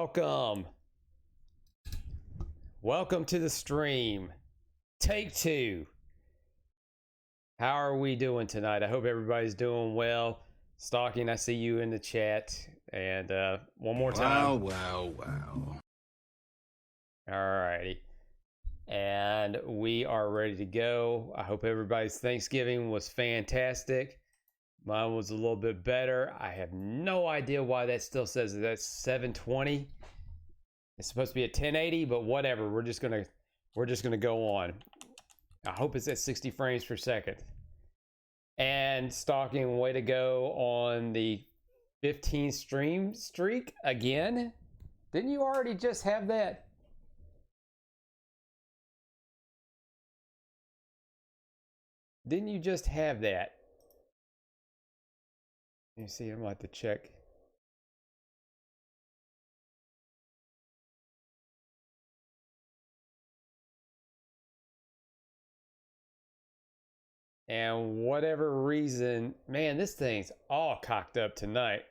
Welcome. Welcome to the stream. Take two. How are we doing tonight? I hope everybody's doing well. Stalking, I see you in the chat. And one more time. Wow. Alrighty. And we are ready to go. I hope everybody's Thanksgiving was fantastic. Mine was a little bit better. I have no idea why that still says that's 720. It's supposed to be a 1080, but whatever. We're just gonna go on. I hope it's at 60 frames per second. And Stalking, way to go on the 15 stream streak again. Didn't you already just have that? Didn't you just have that? You see, I'm gonna have to check. And whatever reason, man, this thing's all cocked up tonight.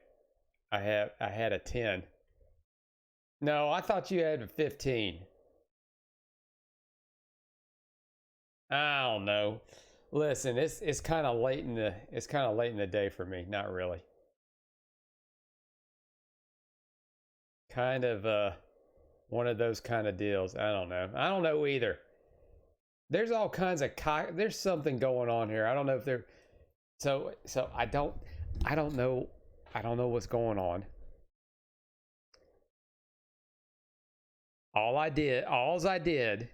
I had a 10. No, I thought you had a 15. I don't know. Listen, it's kind of late in the day for me. Not really. Kind of one of those kind of deals. I don't know. I don't know either. There's all kinds of there's something going on here. I don't know if there. So I don't know. I don't know what's going on. All I did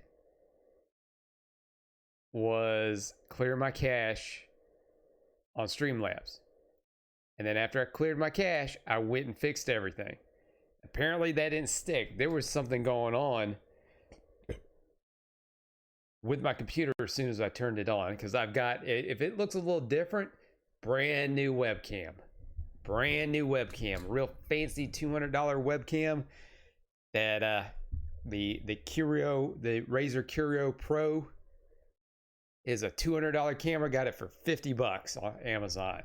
was clear my cache on Streamlabs. And then after I cleared my cache, I went and fixed everything. Apparently that didn't stick. There was something going on with my computer as soon as I turned it on, because I've got, if it looks a little different, brand new webcam, real fancy $200 webcam that the Razer Curio Pro is a $200 camera. Got it for $50 on Amazon.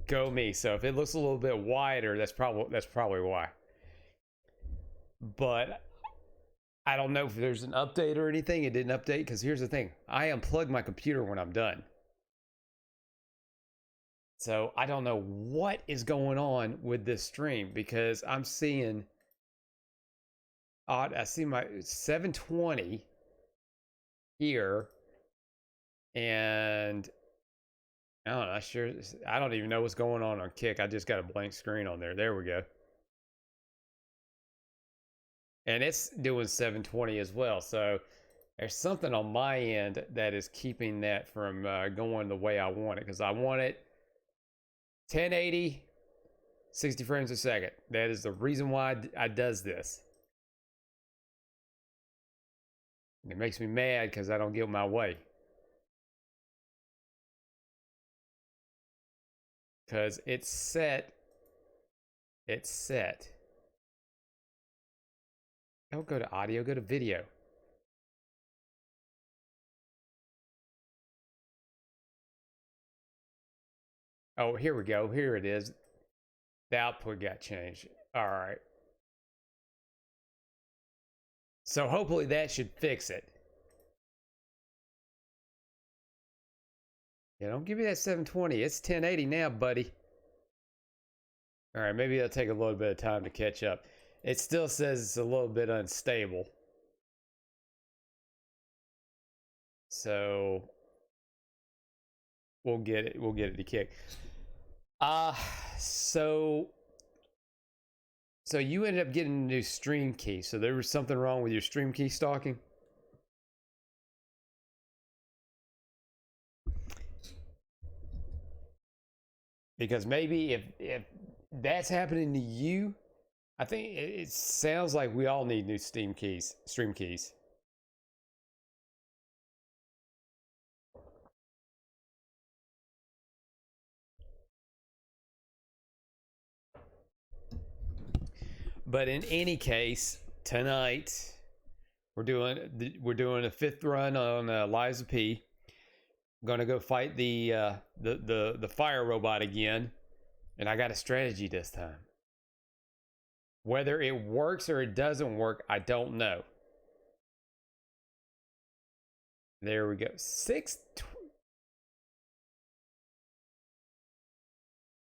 Go me. So if it looks a little bit wider, that's probably why. But I don't know if there's an update or anything. It didn't update, because here's the thing. I unplug my computer when I'm done. So I don't know what is going on with this stream, because I'm seeing I see my 720 here, and I don't know. I don't even know what's going on Kick. I just got a blank screen on there. There we go. And it's doing 720 as well. So there's something on my end that is keeping that from going the way I want it, because I want it 1080, 60 frames a second. That is the reason why I does this. It makes me mad because I don't get my way. Because it's set. Don't go to audio, go to video. Oh, here we go. Here it is. The output got changed. All right. So hopefully that should fix it. Yeah, don't give me that 720. It's 1080 now, buddy. All right, maybe it'll take a little bit of time to catch up. It still says it's a little bit unstable. So we'll get it to kick. So you ended up getting a new stream key. So there was something wrong with your stream key, Stalking? Because maybe if that's happening to you, I think it sounds like we all need new stream keys. But in any case, tonight we're doing a 5th run on Lies of P. I'm gonna go fight the fire robot again, and I got a strategy this time. Whether it works or it doesn't work, I don't know. There we go.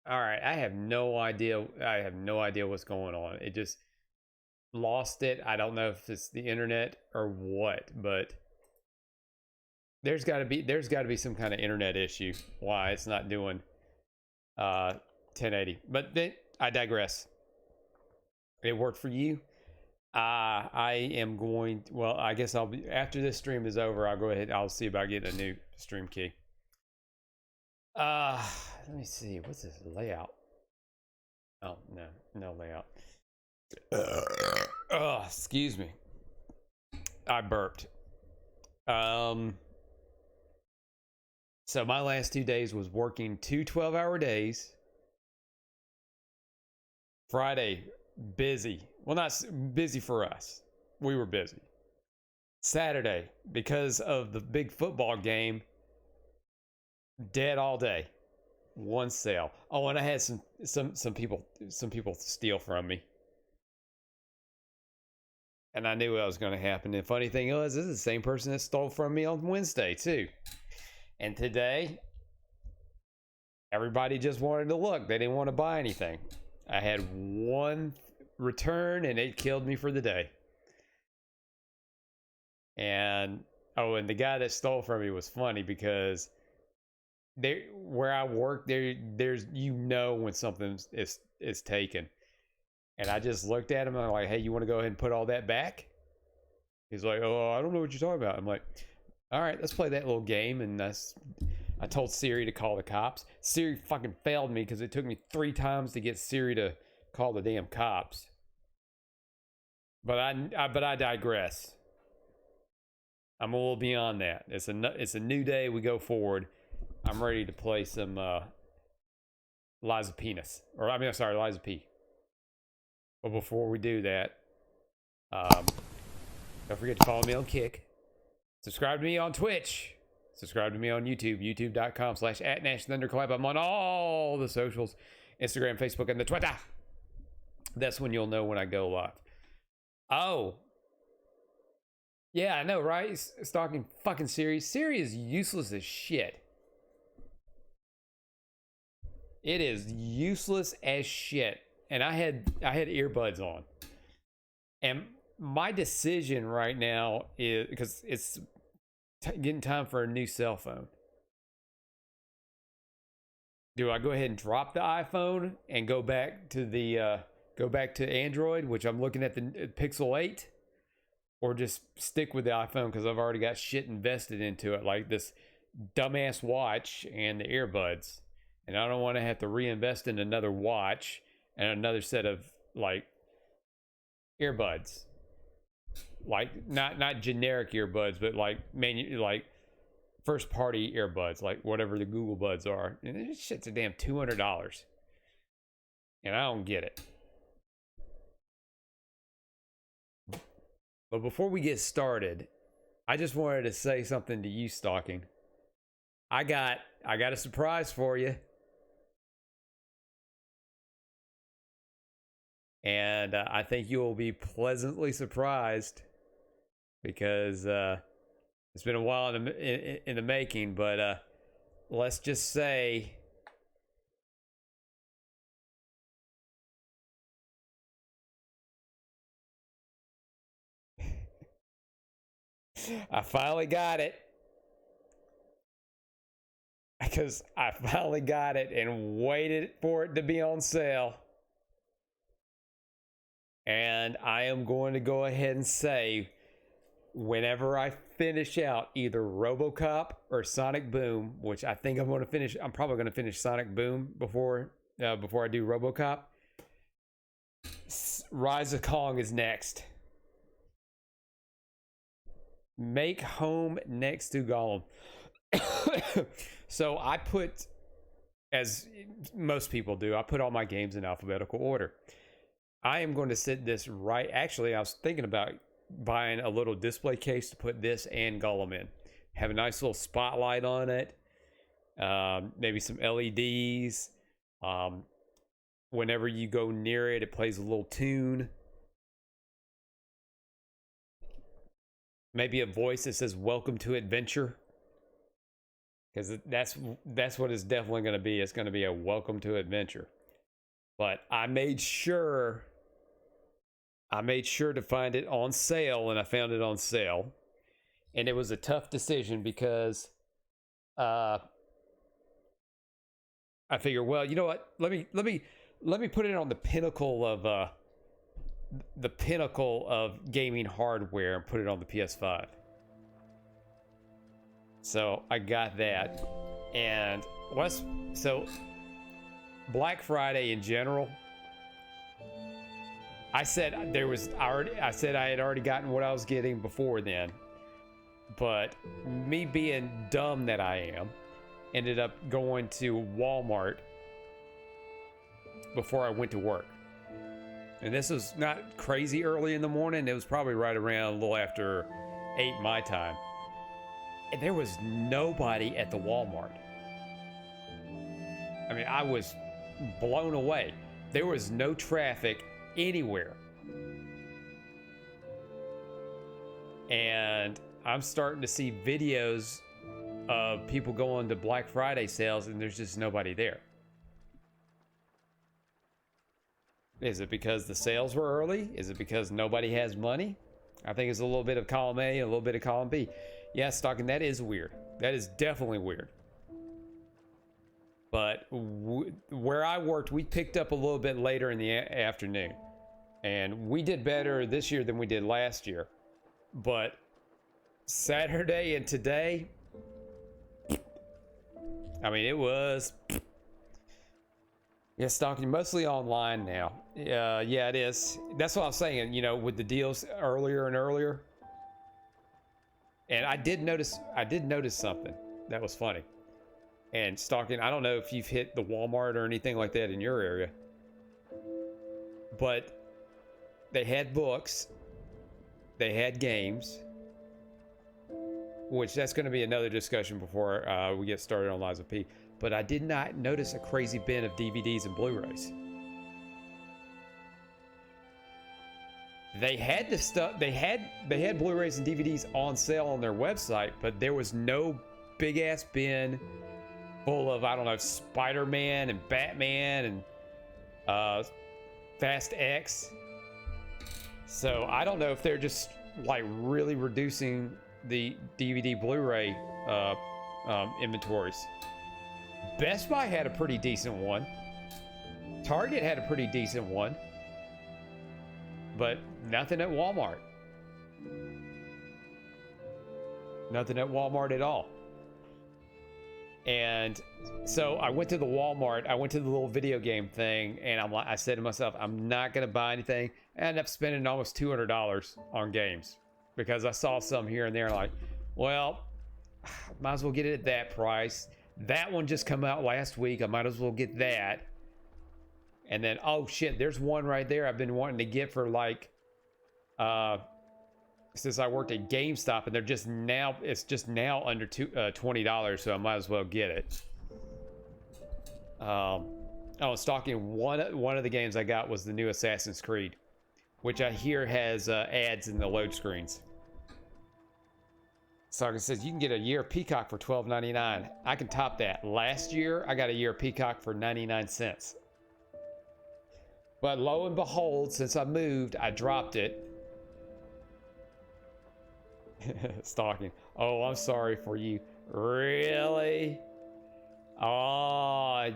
All right, I have no idea. I have no idea what's going on. It just lost it. I don't know if it's the internet or what, but there's got to be some kind of internet issue why it's not doing 1080. But then I digress. It worked for you. I am going. Well, I guess I'll be after this stream is over. I'll go ahead. I'll see about getting a new stream key. Let me see. What's this layout? Oh no layout. Excuse me. I burped. So my last 2 days was working 2 12-hour days. Friday, busy. Well, not busy for us. We were busy. Saturday, because of the big football game, dead all day. One sale. Oh, and I had some people steal from me. And I knew what was going to happen. The funny thing was, this is the same person that stole from me on Wednesday, too. And today, everybody just wanted to look. They didn't want to buy anything. I had one return, and it killed me for the day. And, oh, and the guy that stole from me was funny because where I work, there's when something is taken. And I just looked at him and I'm like, hey, you want to go ahead and put all that back? He's like, oh, I don't know what you're talking about. I'm like, all right, let's play that little game. And I told Siri to call the cops. Siri fucking failed me because it took me 3 times to get Siri to call the damn cops. But I digress. I'm a little beyond that. It's a new day. We go forward. I'm ready to play some Liza Penis. Liza P. But before we do that, don't forget to follow me on Kick. Subscribe to me on Twitch. Subscribe to me on YouTube, youtube.com/@NashThunderClap. I'm on all the socials, Instagram, Facebook, and the Twitter. That's when you'll know when I go live. Oh. Yeah, I know, right? Stalking fucking Siri. Siri is useless as shit. It is useless as shit. And I had earbuds on. And my decision right now is, because it's getting time for a new cell phone. Do I go ahead and drop the iPhone and go back to Android, which I'm looking at the Pixel 8, or just stick with the iPhone because I've already got shit invested into it, like this dumbass watch and the earbuds, and I don't want to have to reinvest in another watch and another set of like earbuds, like not generic earbuds, but like first party earbuds, like whatever the Google Buds are. And this shit's a damn $200, and I don't get it. But before we get started, I just wanted to say something to you, Stalking. I got a surprise for you. And I think you will be pleasantly surprised because it's been a while in the making. But let's just say I finally got it. Because I finally got it and waited for it to be on sale. And I am going to go ahead and say, whenever I finish out either RoboCop or Sonic Boom, which I think I'm probably going to finish Sonic Boom before I do RoboCop. Rise of Kong is next. Make home next to Gollum. So I put, as most people do, I put all my games in alphabetical order. I am going to sit this right. Actually, I was thinking about buying a little display case to put this and Gollum in. Have a nice little spotlight on it. Maybe some LEDs. whenever you go near it, it plays a little tune. Maybe a voice that says "Welcome to Adventure," because that's what it's definitely going to be. It's going to be a "Welcome to Adventure." But I made sure to find it on sale, and I found it on sale. And it was a tough decision because I figure, well, you know what? Let me put it on the pinnacle of gaming hardware and put it on the PS5. So I got that. And so Black Friday in general, I said I had already gotten what I was getting before then. But me being dumb that I am, ended up going to Walmart before I went to work. And this was not crazy early in the morning. It was probably right around a little after 8 my time. And there was nobody at the Walmart. I mean, I was blown away. There was no traffic anywhere. And I'm starting to see videos of people going to Black Friday sales and there's just nobody there. Is it because the sales were early? Is it because nobody has money? I think it's a little bit of column A and a little bit of column B. Yeah, Stocking, that is weird. That is definitely weird. But where I worked, we picked up a little bit later in the afternoon. And we did better this year than we did last year. But Saturday and today, I mean, it was, yeah, Stocking, mostly online now. Yeah, it is. That's what I was saying, you know, with the deals earlier and earlier. And I did notice something that was funny. And Stocking, I don't know if you've hit the Walmart or anything like that in your area, but they had books, they had games, which that's going to be another discussion before we get started on Lies of P. But I did not notice a crazy bin of DVDs and Blu-rays. They had the stuff. They had Blu-rays and DVDs on sale on their website, but there was no big ass bin full of, I don't know, Spider-Man and Batman and Fast X. So I don't know if they're just like really reducing the DVD Blu-ray inventories. Best Buy had a pretty decent one. Target had a pretty decent one. But nothing at Walmart. Nothing at Walmart at all. And so I went to the Walmart, I went to the little video game thing, and I said to myself, I'm not going to buy anything. I ended up spending almost $200 on games because I saw some here and there like, well, might as well get it at that price. That one just come out last week. I might as well get that. And then, oh shit, there's one right there I've been wanting to get for like, since I worked at GameStop, and it's just now under $20, so I might as well get it. Stocking, one of the games I got was the new Assassin's Creed, which I hear has ads in the load screens. Stocking says you can get a year of Peacock for $12.99. I can top that. Last year, I got a year of Peacock for 99 cents. But lo and behold, since I moved, I dropped it. Stocking. Oh, I'm sorry for you. Really? Oh,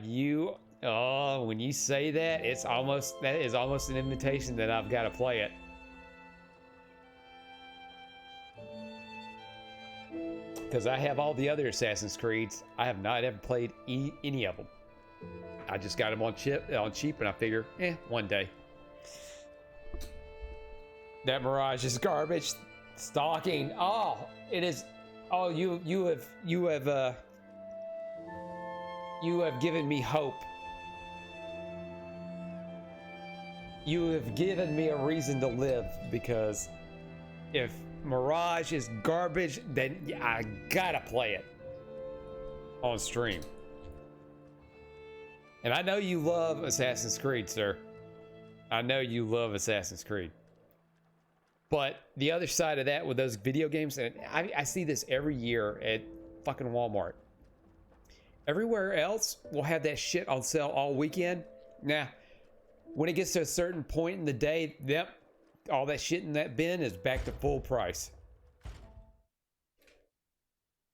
when you say that, that is almost an invitation that I've got to play it. Because I have all the other Assassin's Creeds. I have not ever played any of them. I just got them on cheap, and I figure, one day. That Mirage is garbage. Stocking. Oh, it is. Oh, you have given me hope. You have given me a reason to live, because if Mirage is garbage, then I gotta play it on stream. And I know you love Assassin's Creed, sir. I know you love Assassin's Creed. But the other side of that with those video games, and I see this every year at fucking Walmart. Everywhere else will have that shit on sale all weekend. Nah, when it gets to a certain point in the day, yep, all that shit in that bin is back to full price.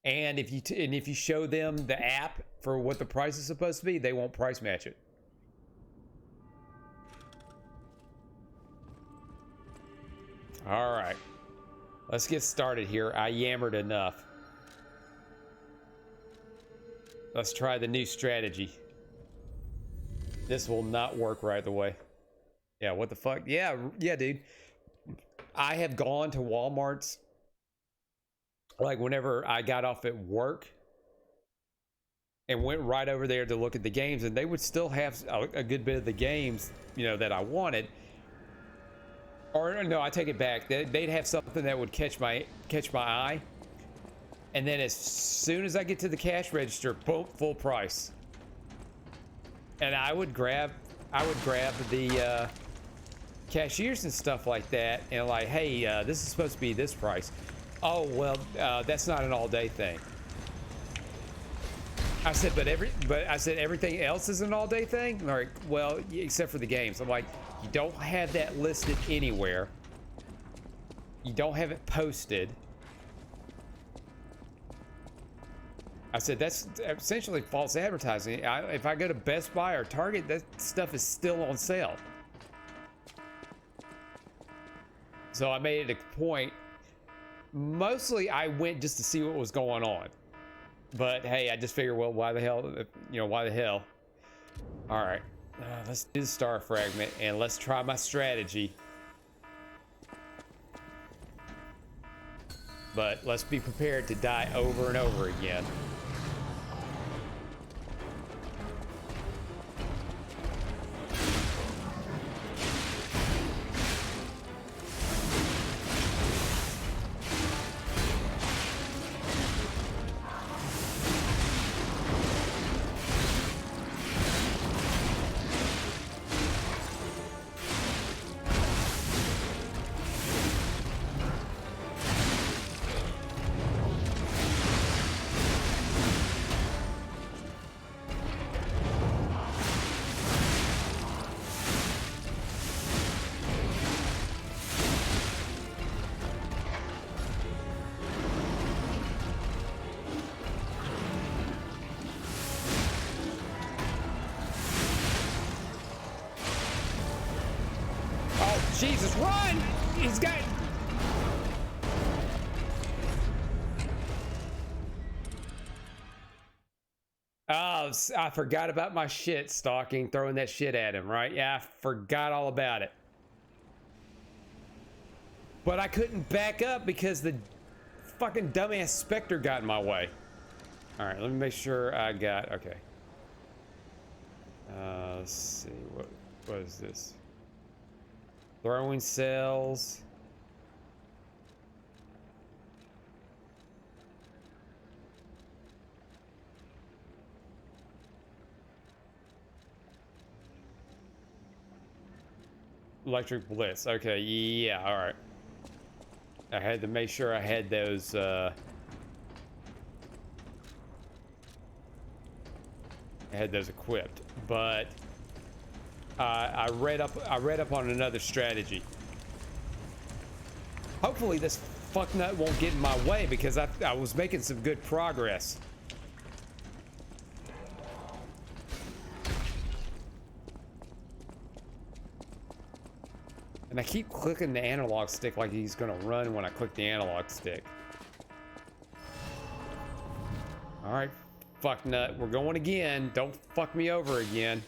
And if you show them the app for what the price is supposed to be, they won't price match it. All right, let's get started here. I yammered enough. Let's try the new strategy. This will not work right away. Yeah, what the fuck? Yeah, dude. I have gone to Walmart's, like, whenever I got off at work and went right over there to look at the games, and they would still have a good bit of the games, you know, that I wanted. Or no, I take it back. They'd have something that would catch my eye. And then as soon as I get to the cash register, boom, full price. And I would grab the cashiers and stuff like that, and like, hey, this is supposed to be this price. Oh well, that's not an all-day thing. I said, but everything else is an all-day thing. Like, well, except for the games. I'm like, you don't have that listed anywhere. You don't have it posted. I said, that's essentially false advertising. If I go to Best Buy or Target, that stuff is still on sale. So I made it a point. Mostly I went just to see what was going on. But hey, I just figured, well, why the hell? You know, why the hell? All right, let's do the star fragment and let's try my strategy. But let's be prepared to die over and over again. Jesus, run! He's got... Oh, I forgot about my shit stalking, throwing that shit at him, right? Yeah, I forgot all about it. But I couldn't back up because the fucking dumbass Spectre got in my way. All right, let me make sure I got... Okay. Let's see. What is this? Throwing cells. Electric Blitz. Okay, yeah, all right. I had to make sure I had those, I had those equipped, but I read up on another strategy. Hopefully this fucknut won't get in my way because I was making some good progress. And I keep clicking the analog stick like he's gonna run when I click the analog stick. All right, fucknut, we're going again. Don't fuck me over again.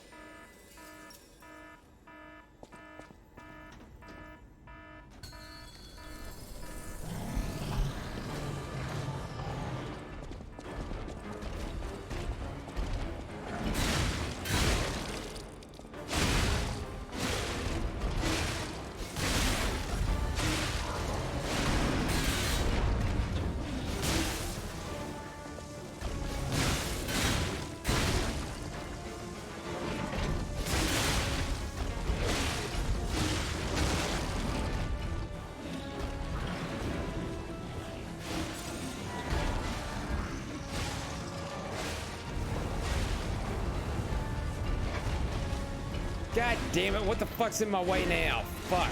God damn it, what the fuck's in my way now? Fuck.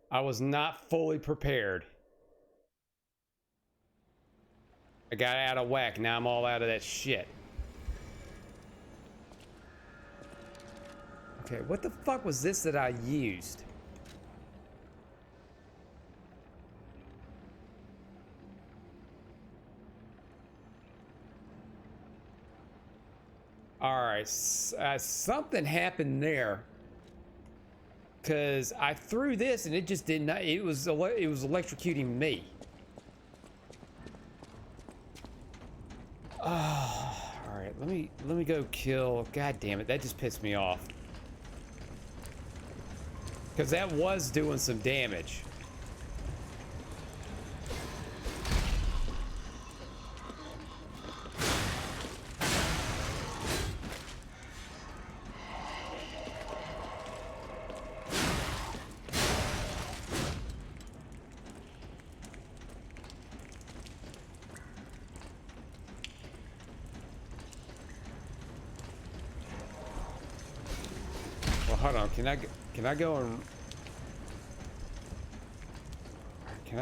I was not fully prepared. I got out of whack. Now I'm all out of that shit. Okay, what the fuck was this that I used? Alright, something happened there. Because I threw this and it just did not, it was electrocuting me. Oh, alright, let me go kill. God damn it, that just pissed me off. Because that was doing some damage. Well, hold on. Can I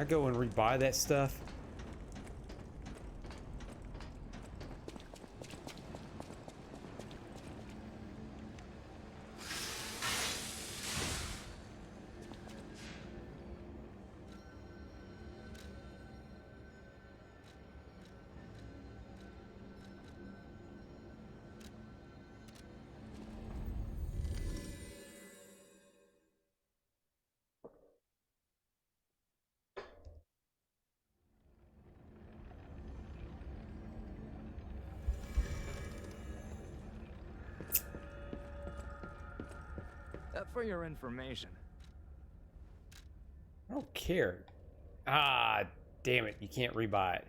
go and rebuy that stuff? For your information. I don't care. Ah, damn it. You can't rebuy it.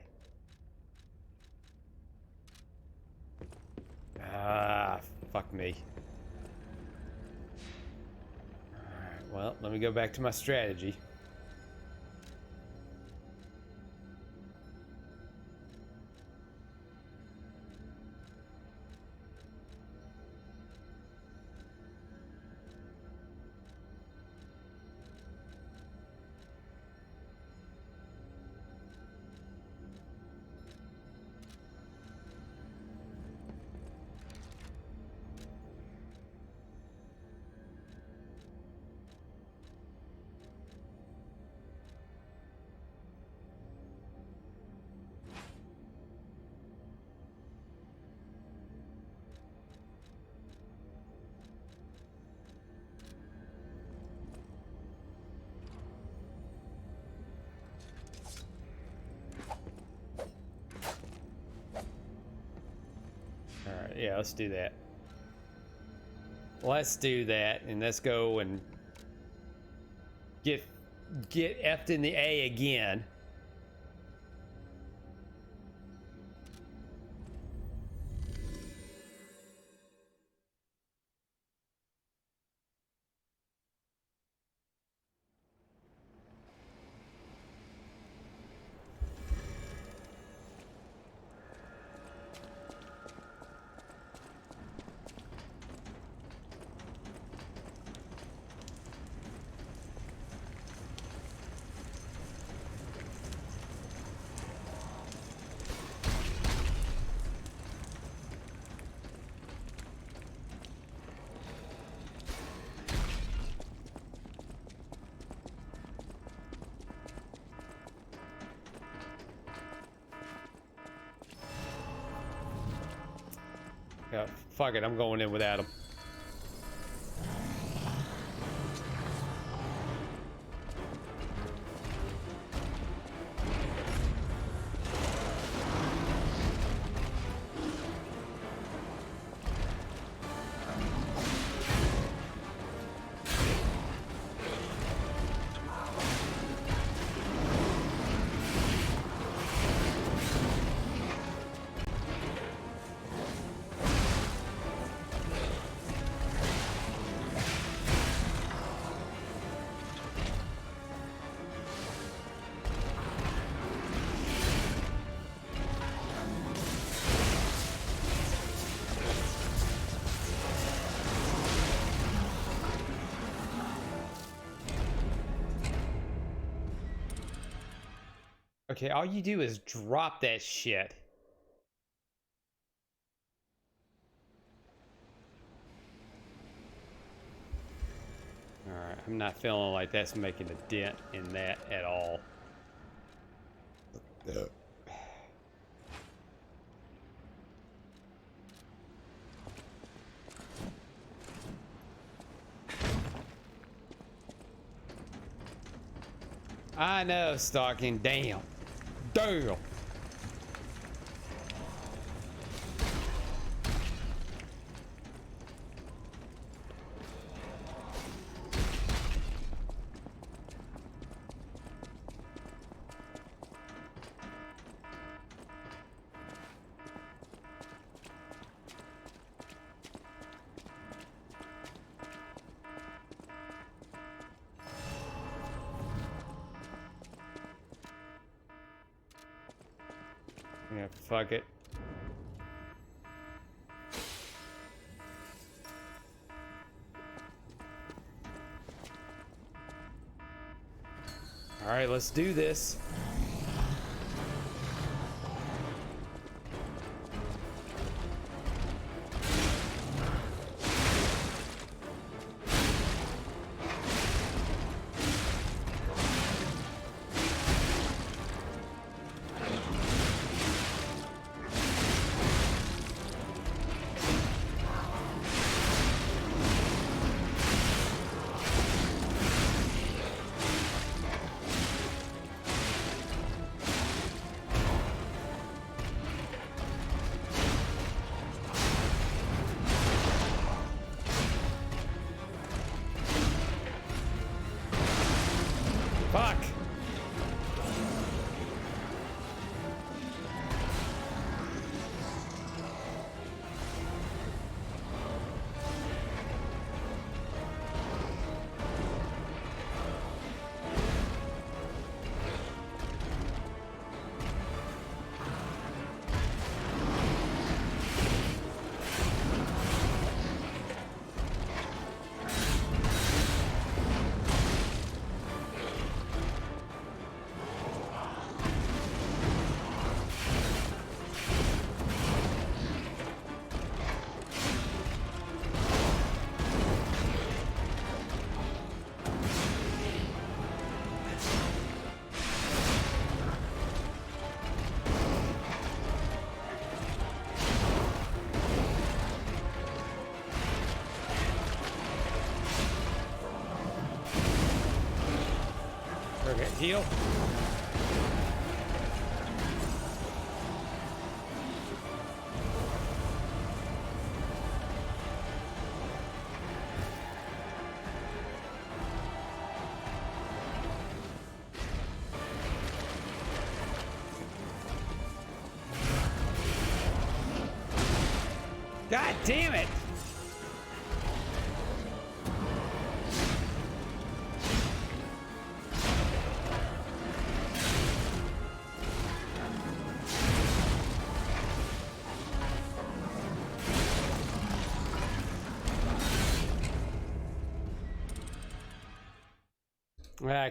Ah, fuck me. Alright, well, let me go back to my strategy. Alright, yeah, let's do that. Let's do that, and let's go and get F'd in the A again. Yeah, fuck it, I'm going in without him. Okay, all you do is drop that shit. Alright, I'm not feeling like that's making a dent in that at all. I know, stalking. Damn. Damn. Yeah, fuck it. All right, let's do this. Fuck. Okay, heal. God damn it!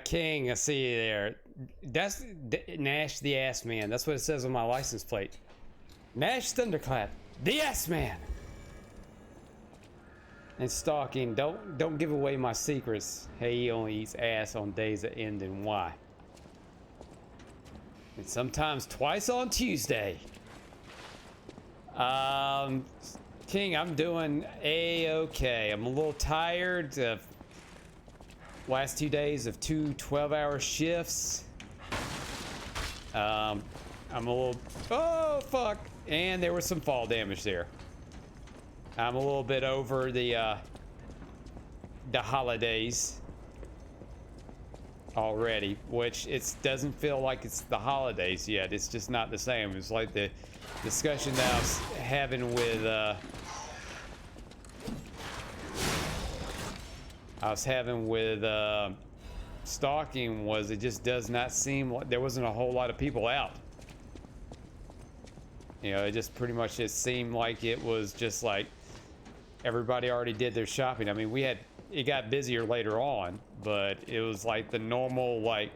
King, I see you there. That's Nash the Ass Man. That's what it says on my license plate. Nash Thunderclap, the Ass Man. And stalking, don't give away my secrets. Hey, he only eats ass on days that end in Y. And sometimes twice on Tuesday. King, I'm doing a-okay. I'm a little tired of last 2 days of 2 12-hour shifts. I'm a little, oh fuck, and there was some fall damage there. I'm a little bit over the holidays already, which it doesn't feel like it's the holidays yet. It's just not the same. It's like the discussion that I was having with stalking was it just does not seem like there wasn't a whole lot of people out. You know, it just pretty much it seemed like it was just like everybody already did their shopping. I mean, it got busier later on, but it was like the normal like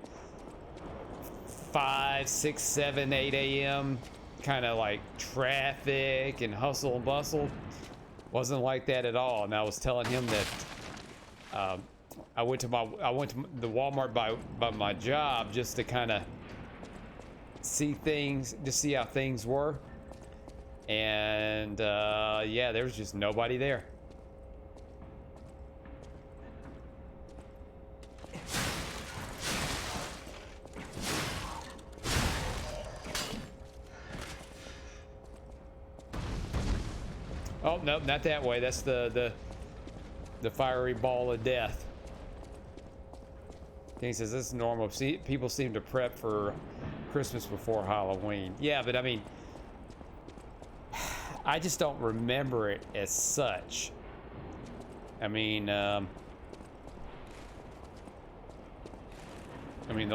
5, 6, 7, 8 a.m. kind of like traffic and hustle and bustle. Wasn't like that at all. And I was telling him that I went to the Walmart by my job just to kind of see things, just see how things were. And yeah, there was just nobody there. Oh no, not that way. That's the fiery ball of death. He says this is normal. See, people seem to prep for Christmas before Halloween. Yeah, but I mean, I just don't remember it as such. I mean, the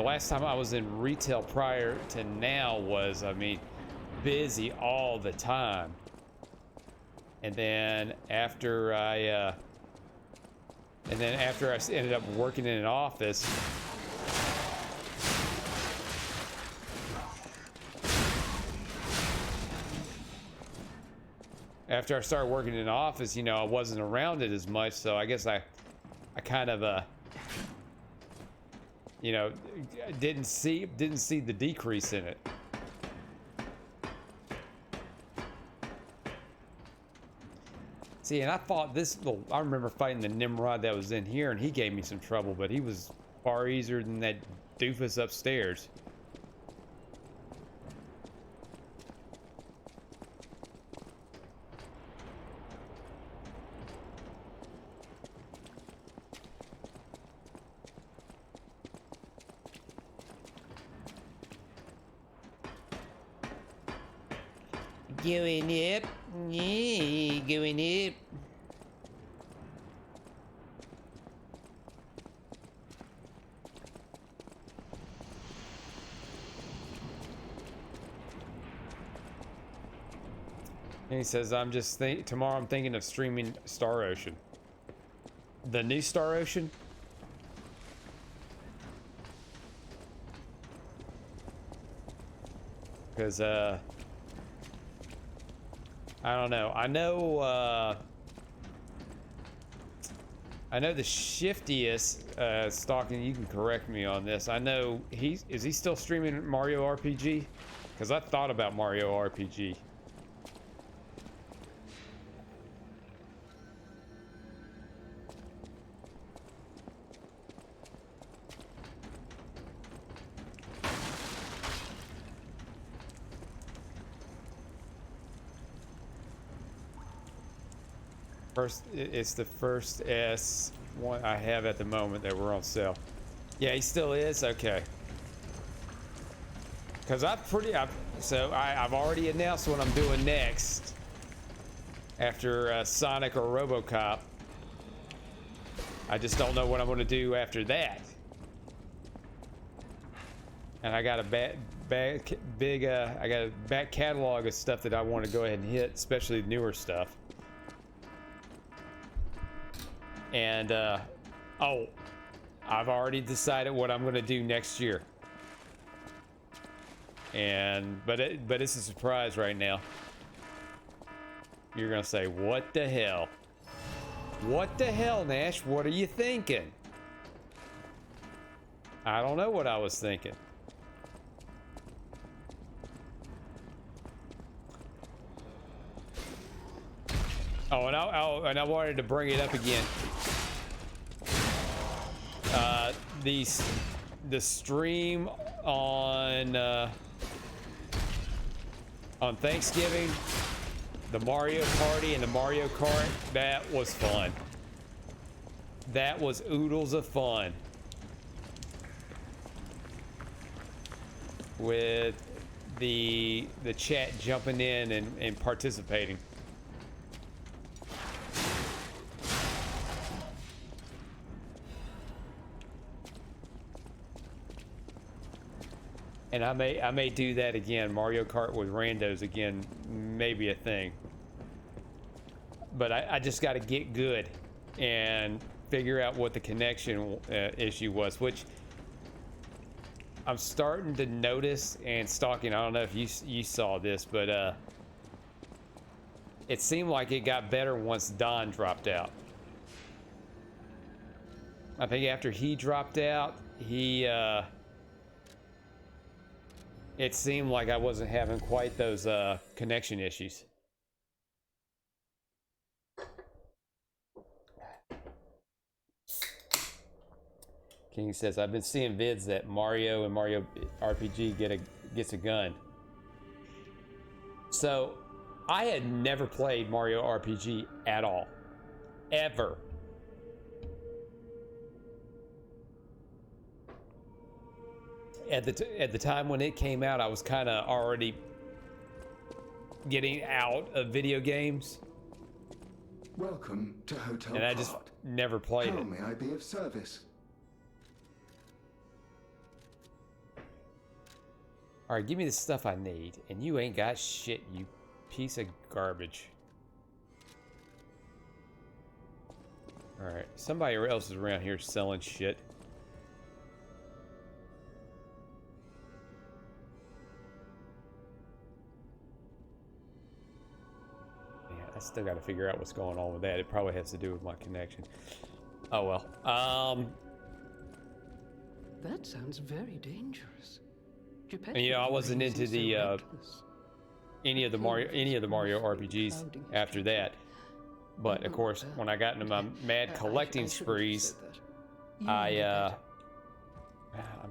last time I was in retail prior to now was, I mean, busy all the time. And then after I ended up working in an office, after I started working in an office, you know, I wasn't around it as much, so I guess I kind of you know, didn't see the decrease in it. See, and I fought this little, I remember fighting the Nimrod that was in here, and he gave me some trouble, but he was far easier than that doofus upstairs. Going up, yeah, going up. And he says, tomorrow I'm thinking of streaming Star Ocean. The new Star Ocean? Because, I don't know. I know the shiftiest, Stalking, you can correct me on this. I know is he still streaming Mario RPG? Because I thought about Mario RPG. It's the first S1 I have at the moment that we're on sale. Yeah, he still is? Okay. Because I've already announced what I'm doing next. After Sonic or RoboCop. I just don't know what I'm going to do after that. And I got a I got a back catalog of stuff that I want to go ahead and hit, especially newer stuff. And oh, I've already decided what I'm going to do next year. And but it's a surprise right now. You're going to say, "What the hell? What the hell, Nash? What are you thinking?" I don't know what I was thinking. Oh, and I wanted to bring it up again. The stream on Thanksgiving, the Mario Party and the Mario Kart, that was fun. That was oodles of fun. With the chat jumping in and participating. And I may do that again. Mario Kart with randos again, maybe a thing. But I just got to get good and figure out what the connection issue was, which I'm starting to notice, and stalking, I don't know if you saw this, but it seemed like it got better once Don dropped out. I think after he dropped out, it seemed like I wasn't having quite those connection issues. King says, I've been seeing vids that Mario and Mario RPG gets a gun. So, I had never played Mario RPG at all. Ever. At the time when it came out, I was kind of already getting out of video games. Welcome to Hotel And I just Prague. never played How it. may I be of service? Alright, give me the stuff I need. And you ain't got shit, you piece of garbage. Alright, somebody else is around here selling shit. Man, I still gotta figure out what's going on with that. It probably has to do with my connection. Oh well. That sounds very dangerous. And, you know, I wasn't into the any of the Mario RPGs after that. But of course, when I got into my mad collecting sprees, I'm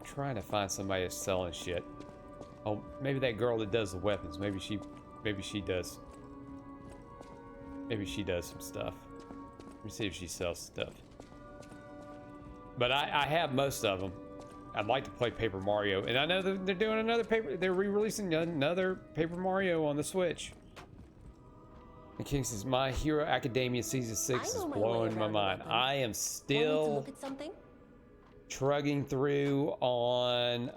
trying to find somebody that's selling shit. Oh, maybe that girl that does the weapons. Maybe she does. Maybe she does some stuff. Let me see if she sells stuff. But I have most of them. I'd like to play Paper Mario, and I know that they're doing they're re-releasing another Paper Mario on the Switch. And King says, My Hero Academia Season 6 is blowing my mind. I am still look at something? trugging through on,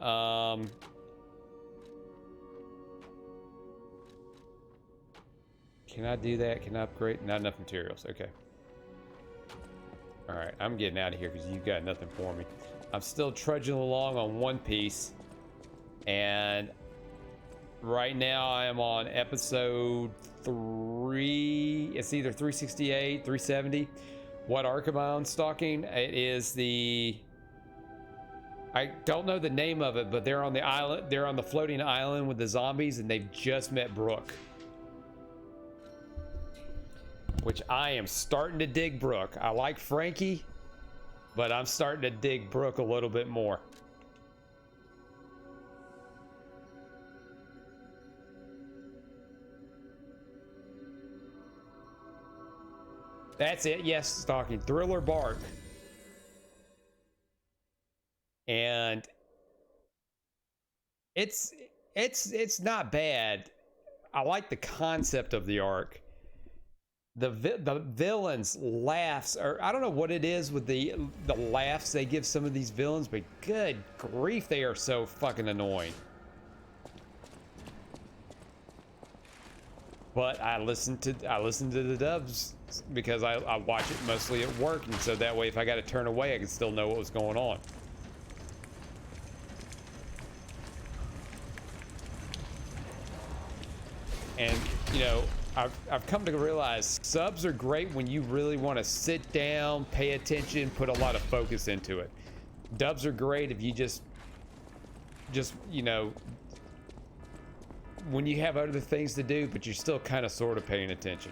can I do that? Can I upgrade? Not enough materials, okay. Alright, I'm getting out of here because you've got nothing for me. I'm still trudging along on One Piece, and right now I am on episode 3. It's either 368, 370. What arc am I on stalking? It is the... I don't know the name of it, but they're on the island. They're on the floating island with the zombies, and they've just met Brooke. Which I am starting to dig Brooke. I like Frankie, but I'm starting to dig Brooke a little bit more. That's it. Yes, stalking Thriller Bark. And it's not bad. I like the concept of the arc. The villains laughs, or I don't know what it is with the laughs they give some of these villains, but good grief, they are so fucking annoying. But I listen to the dubs because I watch it mostly at work, and so that way if I got to turn away, I can still know what was going on. And you know, I've come to realize subs are great when you really want to sit down, pay attention, put a lot of focus into it. Dubs are great if you just you know, when you have other things to do, but you're still kind of sort of paying attention.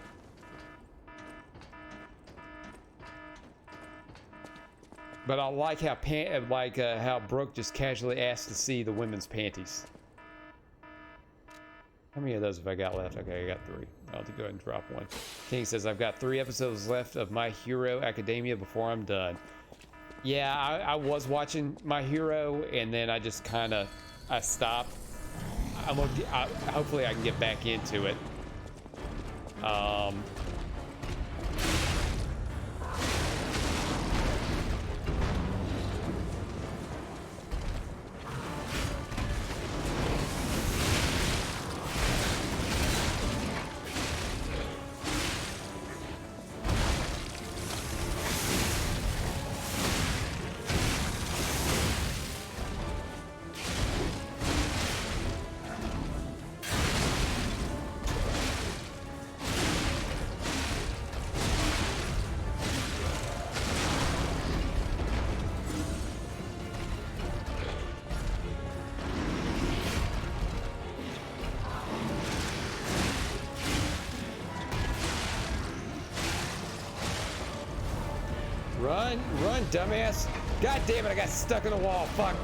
But I like how Brooke just casually asked to see the women's panties. How many of those have I got left? Okay, I got 3. I'll have to go ahead and drop one. King says, I've got 3 episodes left of My Hero Academia before I'm done. Yeah, I was watching My Hero, and then I just kind of, I stopped. Hopefully I can get back into it. Run, run, dumbass. God damn it, I got stuck in the wall. Fuck.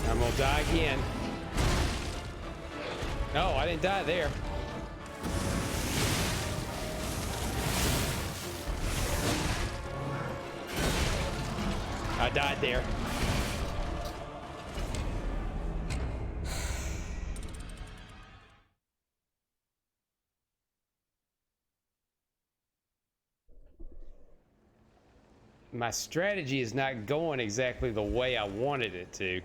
I'm gonna die again. No, I didn't die there. I died there. My strategy is not going exactly the way I wanted it to.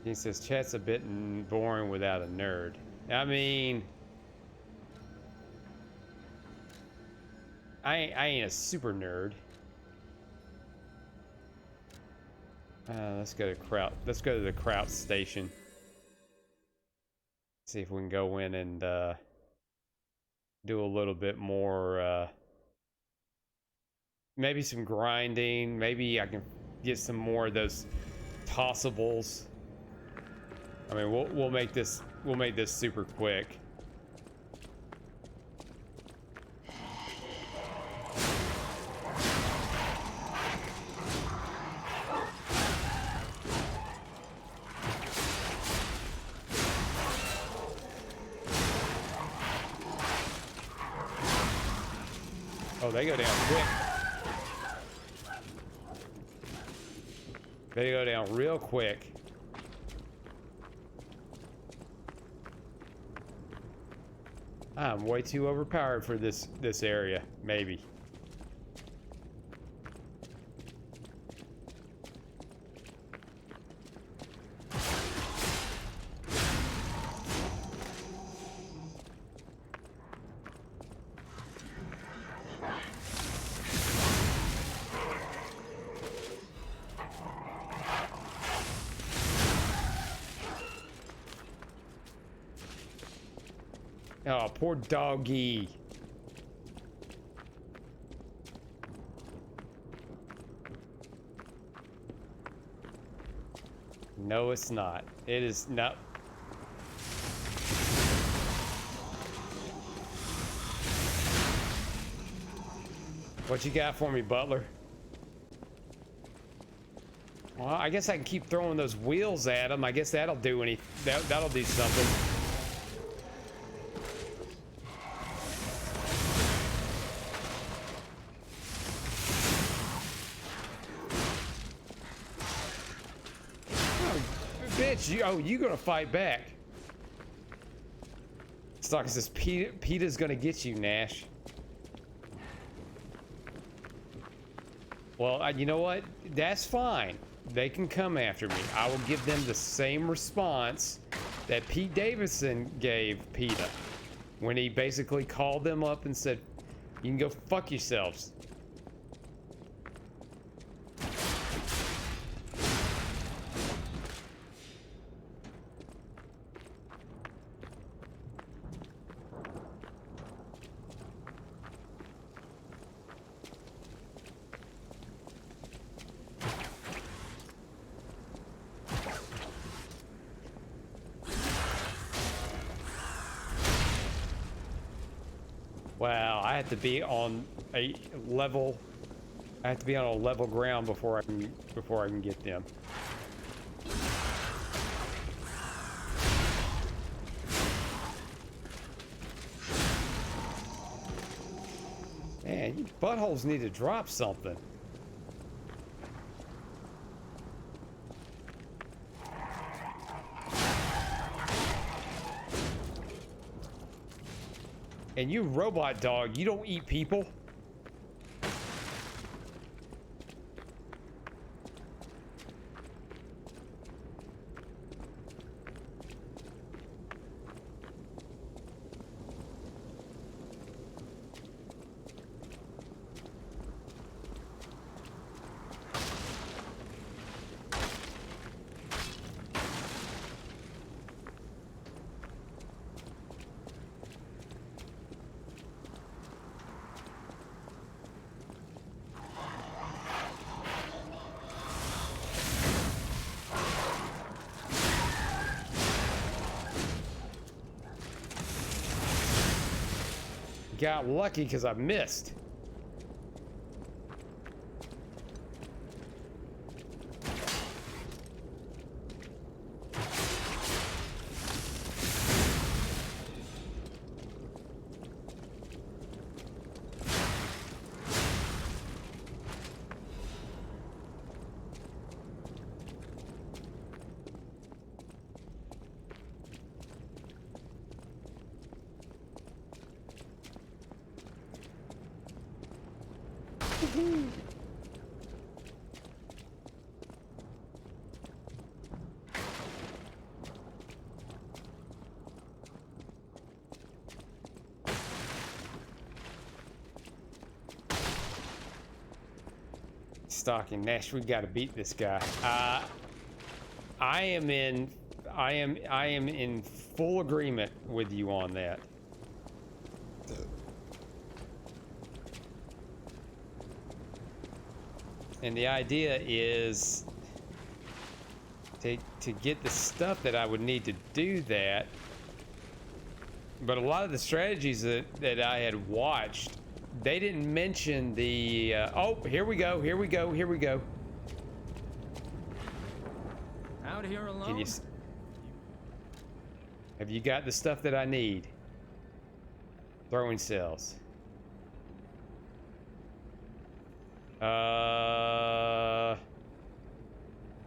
He says chat's a bit boring without a nerd. I mean, I ain't a super nerd. Let's go to Kraut. Let's go to the Kraut station. See if we can go in and do a little bit more. Maybe some grinding. Maybe I can get some more of those tossables. I mean, we'll make this super quick. Oh, they go down quick. They go down real quick. I'm way too overpowered for this area, maybe. Oh, poor doggy. No, it's not. It is not. What you got for me, Butler? Well, I guess I can keep throwing those wheels at him. I guess that'll do that'll do something. You gonna fight back? Stalker says PETA's gonna get you, Nash. Well, you know what? That's fine. They can come after me. I will give them the same response that Pete Davidson gave PETA when he basically called them up and said, "You can go fuck yourselves." Wow, I have to be on a level. I have to be on a level ground before I can get them. Man, you buttholes need to drop something. And you robot dog, you don't eat people. Got lucky because I missed. Stalking Nash, we gotta beat this guy. I am in full agreement with you on that. And the idea is to get the stuff that I would need to do that. But a lot of the strategies that I had watched, they didn't mention the oh, here we go. Out here alone? Can you have you got the stuff that I need? Throwing cells.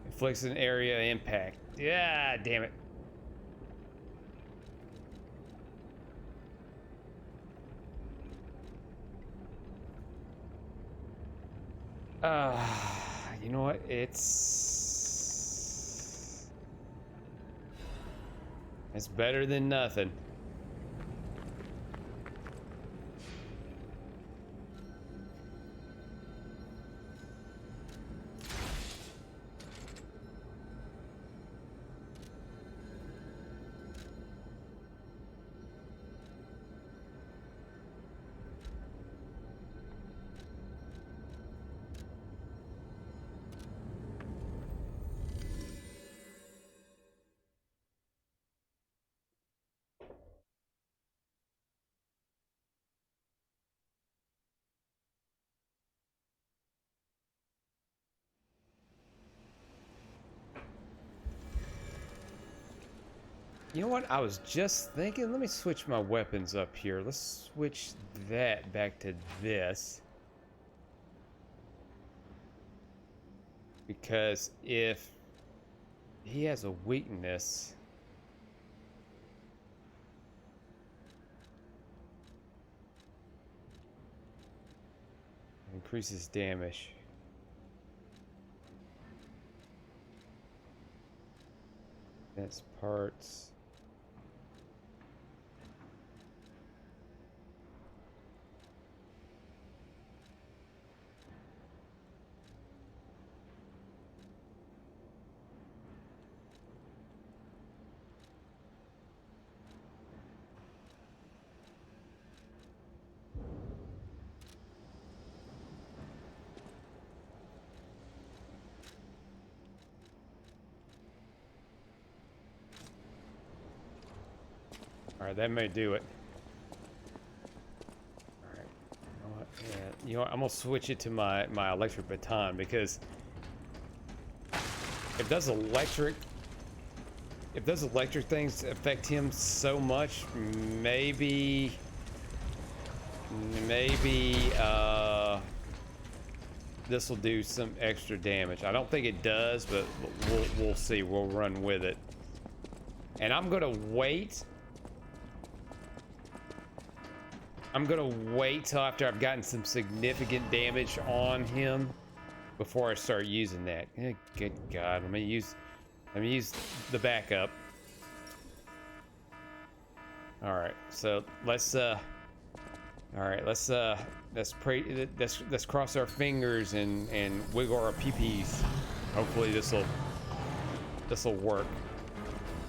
Inflicts an area impact. Yeah, damn it. You know what? It's better than nothing. You know what? I was just thinking, let me switch my weapons up here. Let's switch that back to this. Because if he has a weakness, it increases damage. That's parts. Alright, that may do it. Alright, you know what? Yeah, you know what? I'm gonna switch it to my electric baton because if those electric things affect him so much, maybe this will do some extra damage. I don't think it does, but we'll see. We'll run with it. And I'm gonna wait I'm gonna wait till after I've gotten some significant damage on him before I start using that. Good God, let me use the backup. All right, so let's pray. Let's cross our fingers and wiggle our peepees. Hopefully this'll work.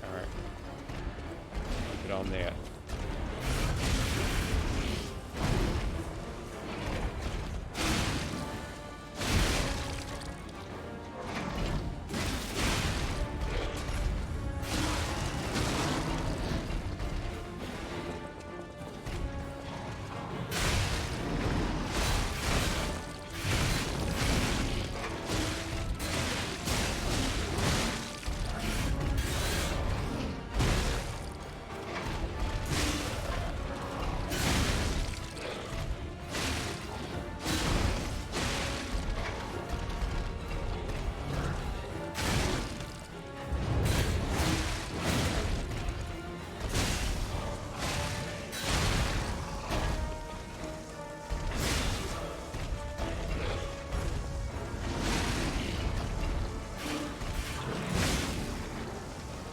All right, keep it on that.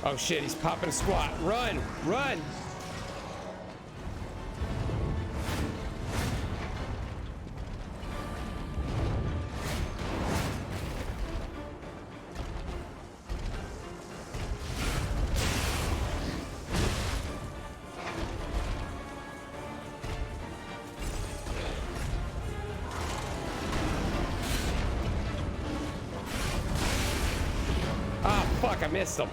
Oh shit, he's popping a squat. Run! Run! Ah, fuck, I missed him.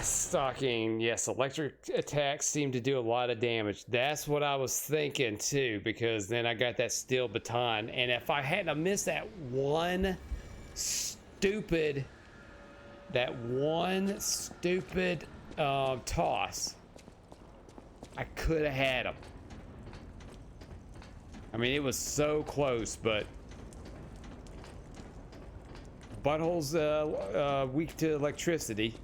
Stalking. Yes, electric attacks seem to do a lot of damage. That's what I was thinking too, because then I got that steel baton, and if I hadn't missed that one stupid toss, I could have had him. I mean, it was so close, but Butthole's weak to electricity.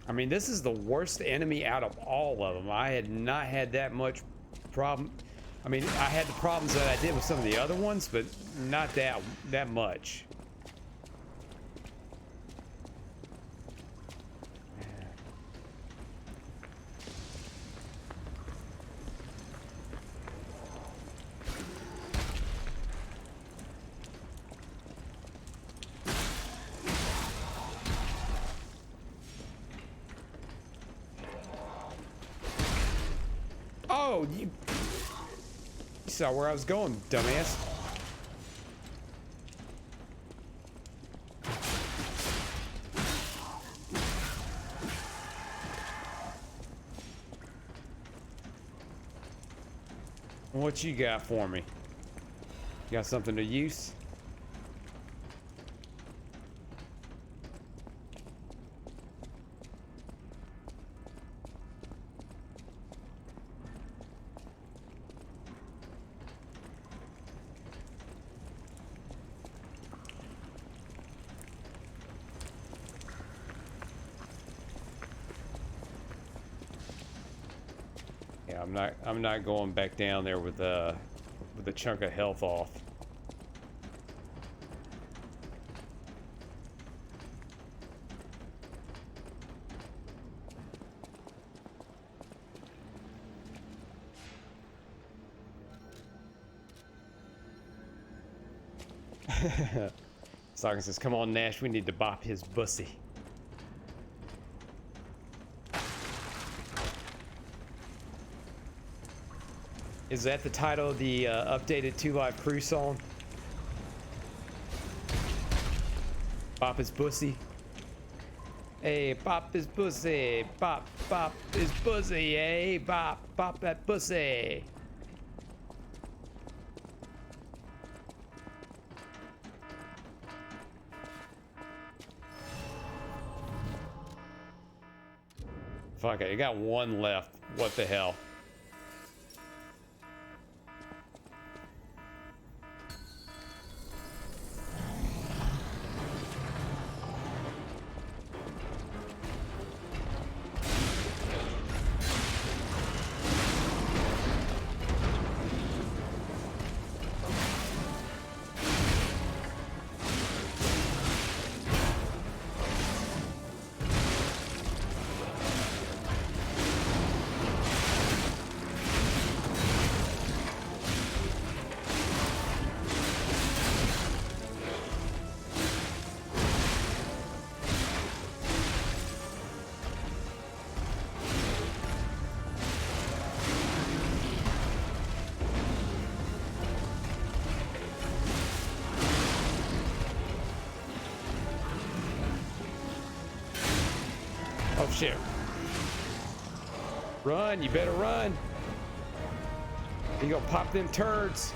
I mean, this is the worst enemy out of all of them. I had not had that much problem. I mean, I had the problems that I did with some of the other ones, but not that much. Oh, you saw where I was going, dumbass. What you got for me? You got something to use? I'm not going back down there with a chunk of health off. Stalker says, come on, Nash, we need to bop his bussy. Is that the title of the updated 2 Live Crew song? Bop his pussy. Hey, bop his pussy. Bop, bop his pussy. Hey, bop, bop that pussy. Fuck it, I got 1 left. What the hell? Oh shit. Run, you better run. You gonna pop them turds.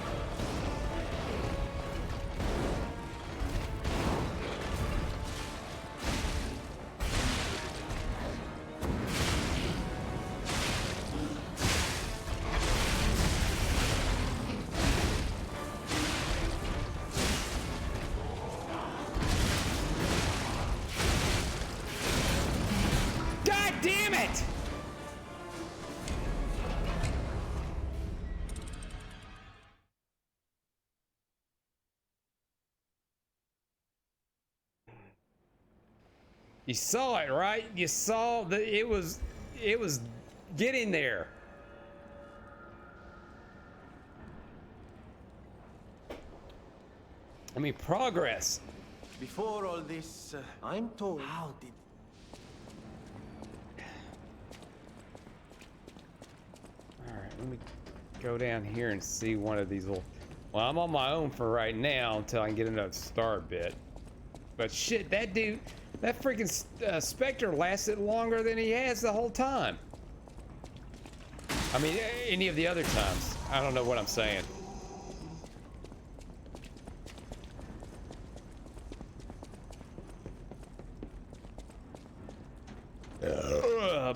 God damn it! You saw it, right? You saw that it was getting there. I mean, progress. Before all this, I'm told. How did? All right, let me go down here and see one of these little. Well, I'm on my own for right now until I can get another star bit. But shit, that dude, that freaking Spectre lasted longer than he has the whole time. I mean, any of the other times. I don't know what I'm saying.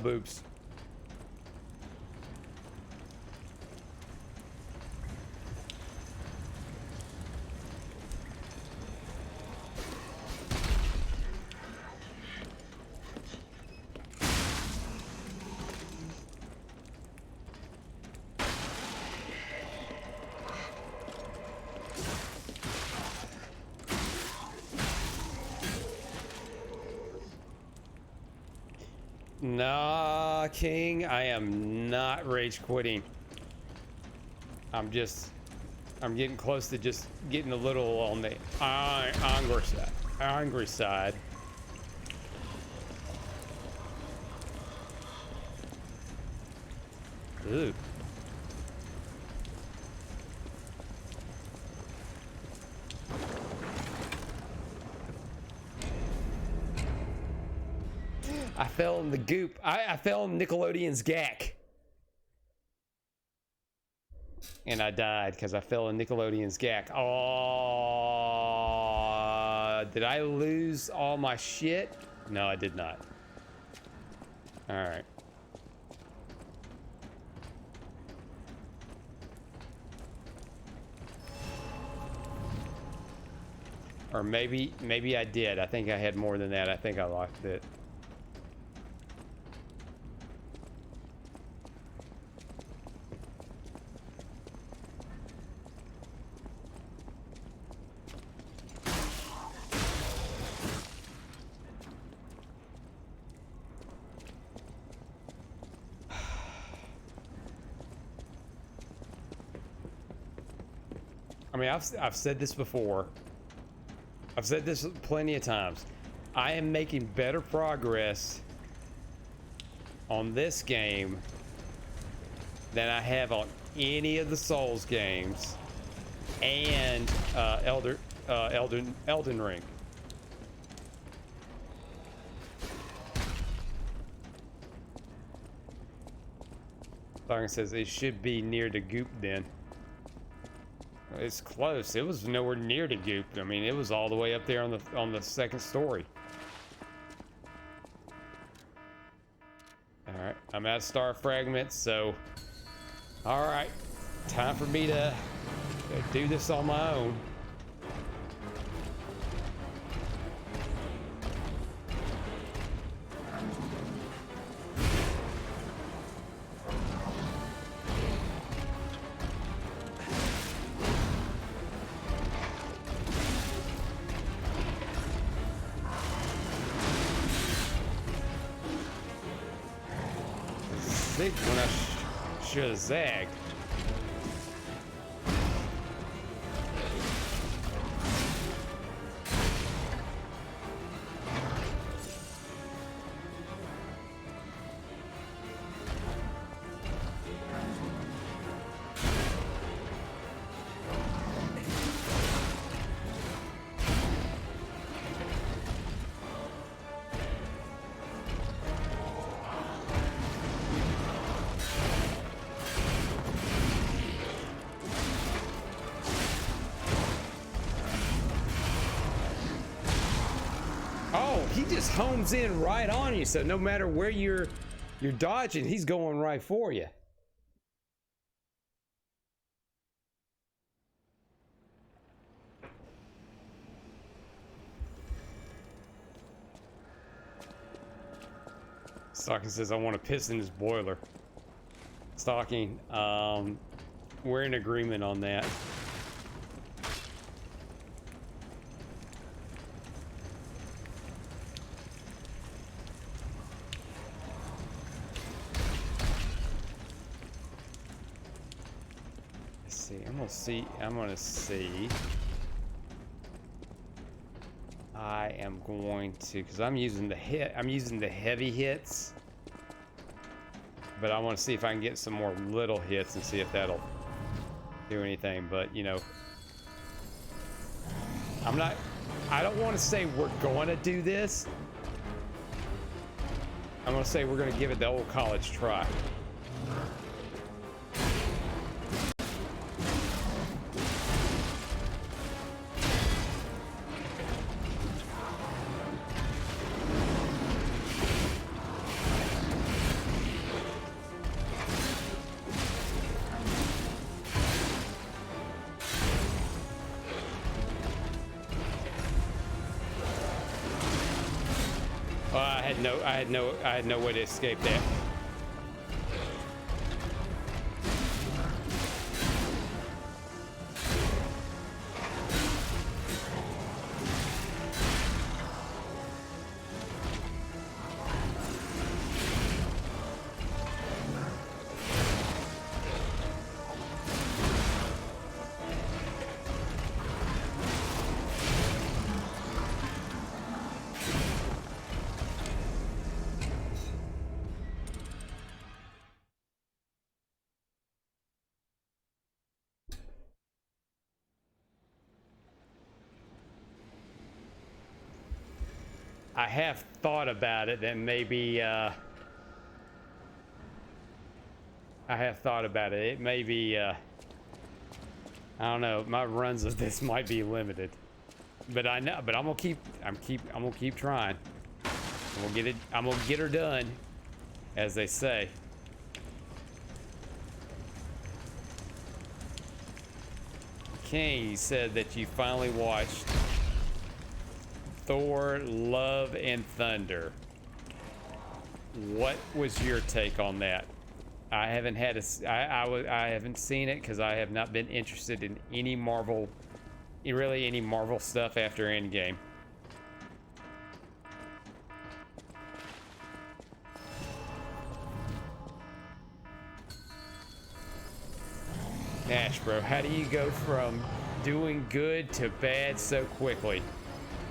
Boobs. Nah, King, I am not rage quitting. I'm getting close to just getting a little on the angry side. Ooh. I fell in the goop. I fell in Nickelodeon's gack. And I died because I fell in Nickelodeon's gack. Oh, did I lose all my shit? No, I did not. All right. Or maybe I did. I think I had more than that. I think I lost it. I mean, I've said this before. I've said this plenty of times. I am making better progress on this game than I have on any of the Souls games and Elden Ring. Darn says it should be near the goop then. It's close. It was nowhere near the goop. I mean, it was all the way up there on the second story. All right, I'm out of star fragments, so all right, time for me to do this on my own. When I should have zagged. He just hones in right on you, so no matter where you're dodging, he's going right for you. Stalking says, I want to piss in his boiler. Stalking, we're in agreement on that. I'm gonna see. I am going to, because I'm using the heavy hits, but I want to see if I can get some more little hits and see if that'll do anything. But you know, I don't want to say we're going to do this. I'm going to say we're going to give it the old college try. I had no way to escape that. I have thought about it that maybe I have thought about it. It may be I don't know, my runs of this might be limited. But I know, but I'm gonna keep trying. I'm gonna get her done, as they say. King said that you finally watched Thor: Love and Thunder. What was your take on that? I haven't had I haven't seen it because I have not been interested in any Marvel stuff after Endgame. Nash, bro, how do you go from doing good to bad so quickly?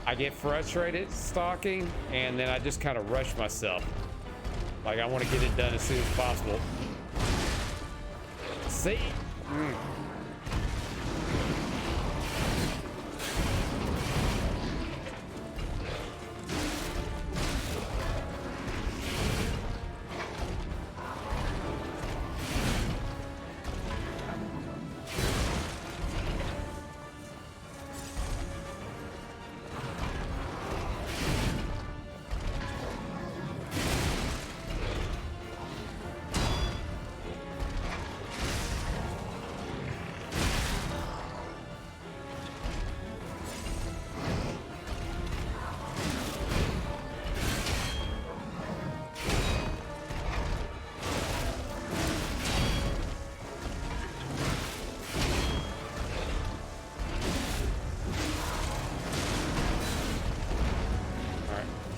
I get frustrated stalking, and then I just kind of rush myself. Like I want to get it done as soon as possible. See?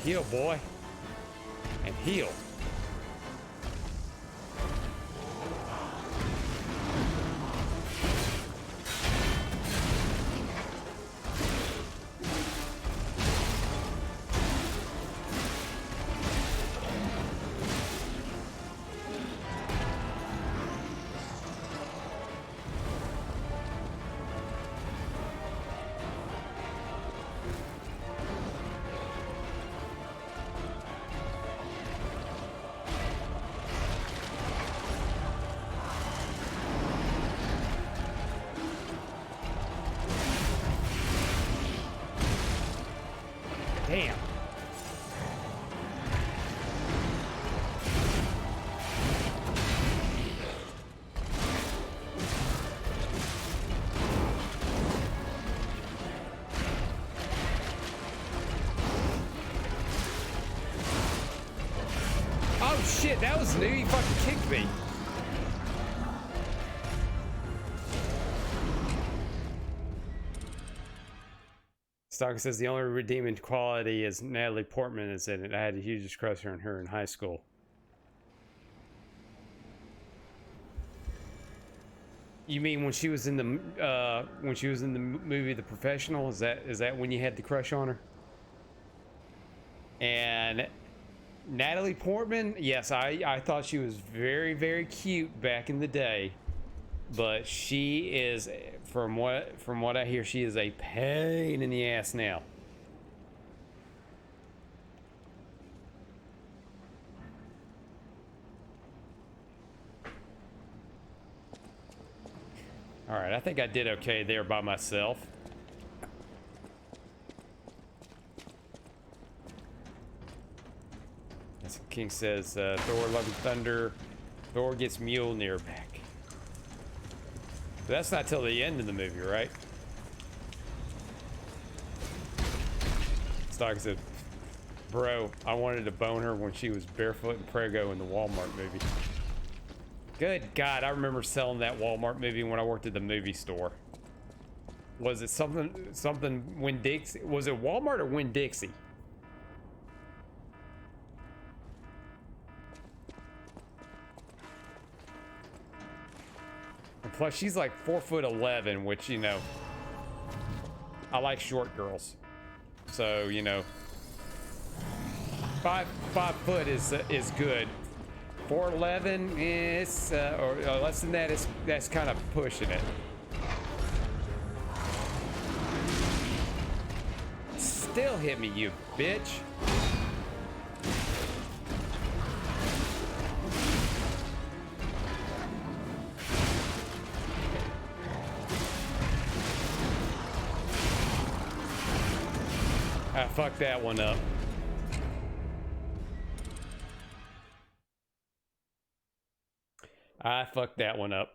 Heal, boy. And heal. Damn. Oh shit, that was new. He fucking kicked me. Stalker says the only redeeming quality is Natalie Portman is in it. I had a huge crush on her in high school. You mean when she was in the movie The Professional? Is that when you had the crush on her? And Natalie Portman, yes, I thought she was very, very cute back in the day, but she is, from what I hear, she is a pain in the ass now. All right, I think I did okay there by myself. As King says, Thor: Love and Thunder, Thor gets Mjolnir back. But that's not till the end of the movie, right? Stalker said, bro, I wanted to bone her when she was barefoot and prego in the Walmart movie. Good God, I remember selling that Walmart movie when I worked at the movie store. Was it something Winn-Dixie? Was it Walmart or Winn-Dixie? And plus, she's like 4'11", which, you know, I like short girls. So, you know, five foot is good. 4'11" is, or less than that, that's kind of pushing it. Still hit me, you bitch. I fucked that one up. I fucked that one up.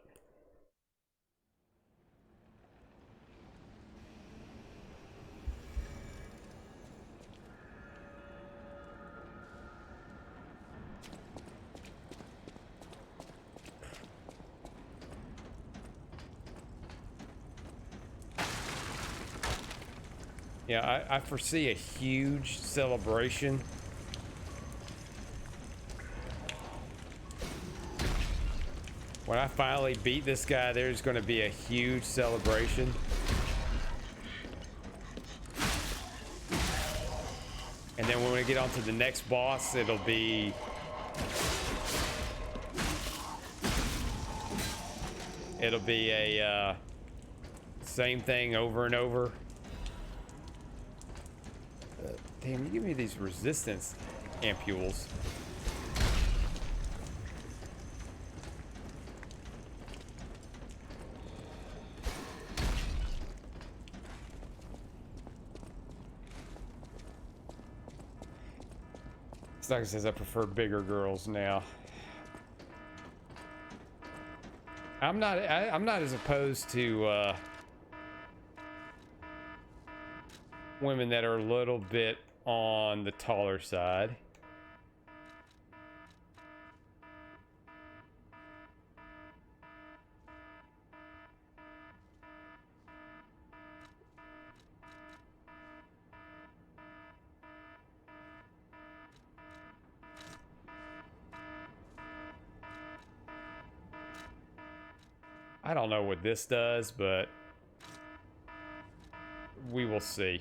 Yeah, I foresee a huge celebration. When I finally beat this guy, there's going to be a huge celebration. And then when we get on to the next boss, it'll be... It'll be a same thing over and over. Damn, you give me these resistance ampules. Like says, I prefer bigger girls now. I'm not as opposed to women that are a little bit on the taller side. I don't know what this does, but we will see.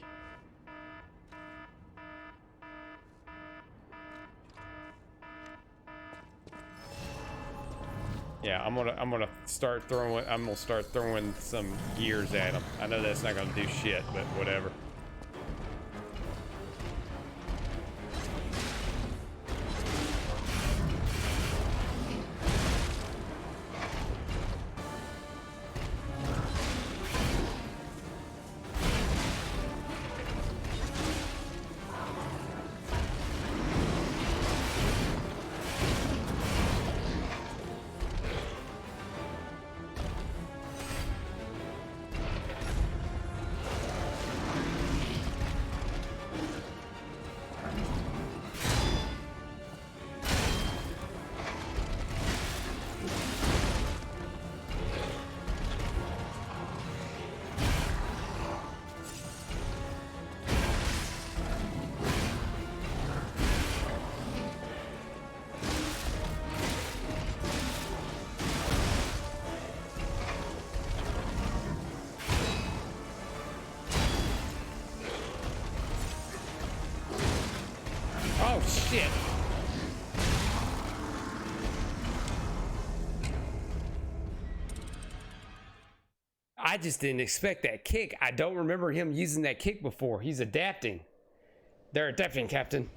Yeah, I'm gonna start throwing some gears at them. I know that's not gonna do shit, but whatever. Oh shit. I just didn't expect that kick. I don't remember him using that kick before. He's adapting. They're adapting, Captain.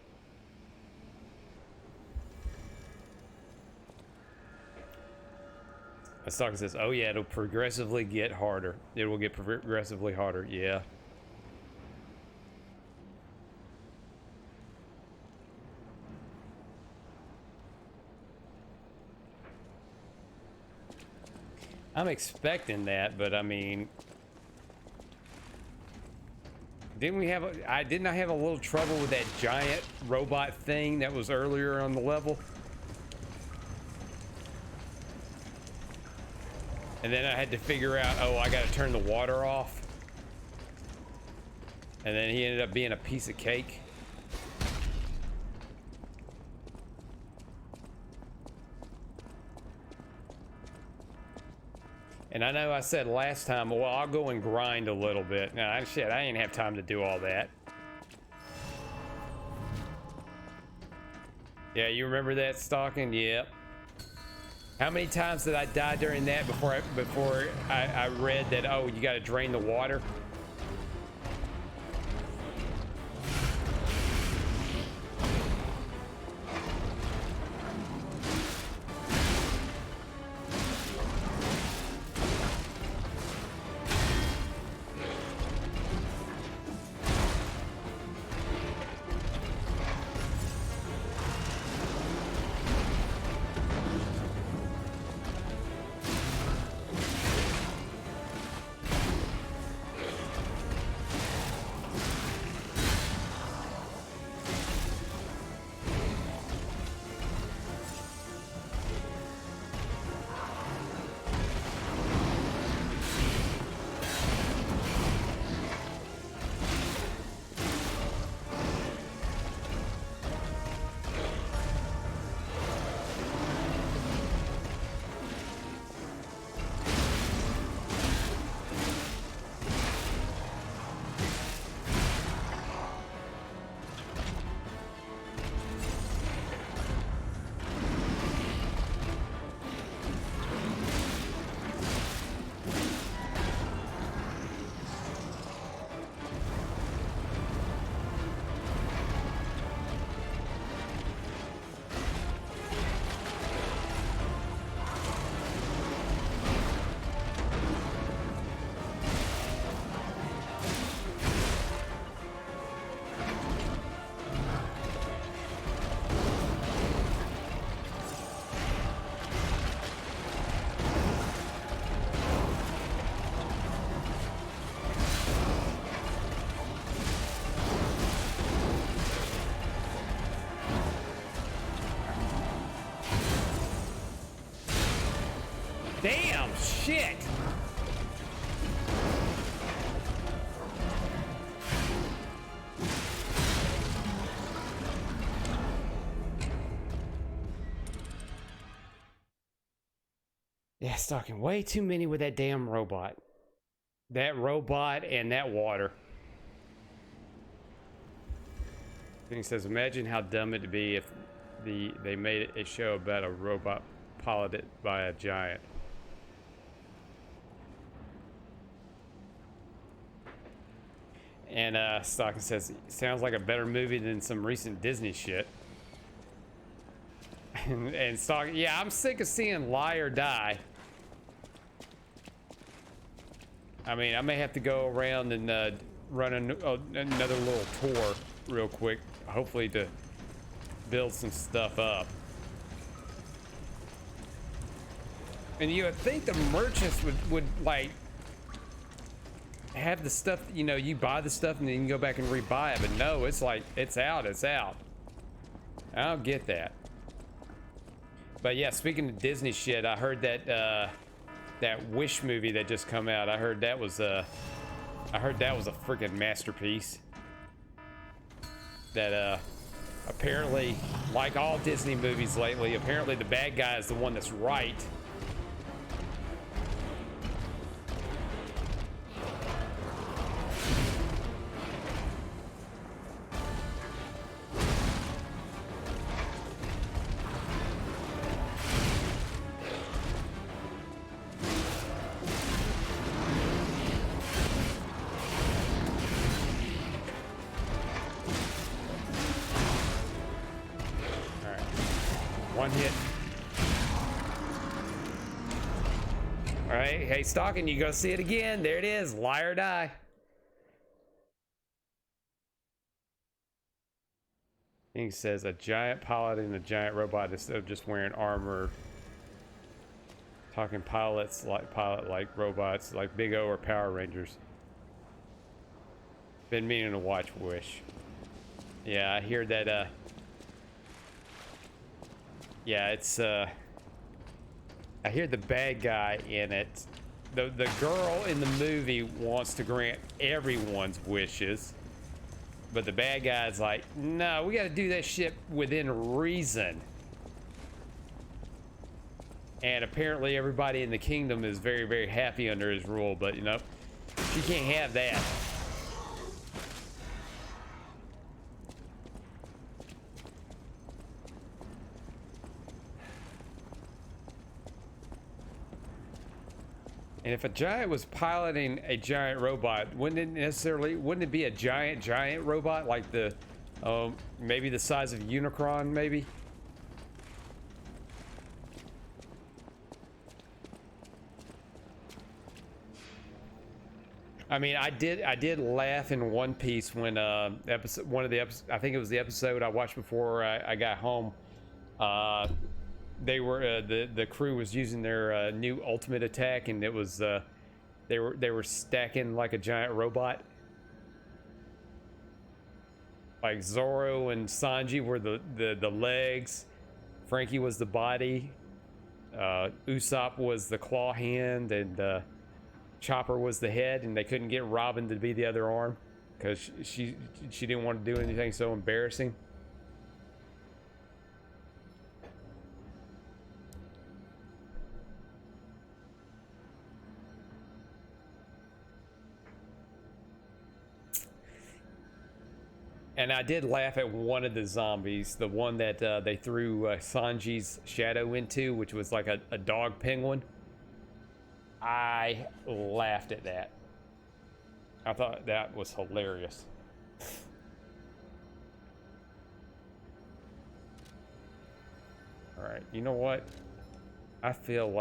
A stalker says, oh yeah, it'll progressively get harder. It will get progressively harder, yeah. I'm expecting that, but I mean, didn't I have a little trouble with that giant robot thing that was earlier on the level? And then I had to figure out, oh, I gotta turn the water off. And then he ended up being a piece of cake. And I know I said last time, well, I'll go and grind a little bit. Now, shit, I ain't have time to do all that. Yeah, you remember that stalking? Yep. How many times did I die during that before I read that, oh, you got to drain the water? Damn, shit. Yeah, stalking way too many with that damn robot. That robot and that water. He says, imagine how dumb it'd be if they made a show about a robot piloted by a giant. And Stocking says, sounds like a better movie than some recent Disney shit. And Stocking, yeah, I'm sick of seeing Lie or Die. I mean, I may have to go around and run another little tour real quick, hopefully to build some stuff up. And you would think the merchants would like have the stuff, you know, you buy the stuff and then you can go back and rebuy it, but no, it's like it's out. I don't get that. But yeah, speaking of Disney shit, I heard that that Wish movie that just come out, I heard that was a freaking masterpiece. That apparently, like all Disney movies lately, apparently the bad guy is the one that's right. One hit. All right, hey, Stalking, you go see it again. There it is, Lie or Die. King says a giant pilot and a giant robot instead of just wearing armor. Talking pilot like robots, like Big O or Power Rangers. Been meaning to watch Wish. Yeah, I hear that. Yeah, it's I hear the bad guy in it. The girl in the movie wants to grant everyone's wishes, but the bad guy's like, no, we got to do that shit within reason. And apparently everybody in the kingdom is very, very happy under his rule, but you know, she can't have that. And if a giant was piloting a giant robot, wouldn't it be a giant robot like the, maybe the size of Unicron, maybe? I mean, I did laugh in One Piece when one of the episodes, I think it was the episode I watched before I got home. They were the crew was using their new ultimate attack, and it was they were stacking like a giant robot. Like Zoro and Sanji were the legs, Frankie was the body, Usopp was the claw hand, and Chopper was the head, and they couldn't get Robin to be the other arm because she didn't want to do anything so embarrassing. And I did laugh at one of the zombies, the one that they threw Sanji's shadow into, which was like a dog penguin. I laughed at that. I thought that was hilarious. All right, you know what? I feel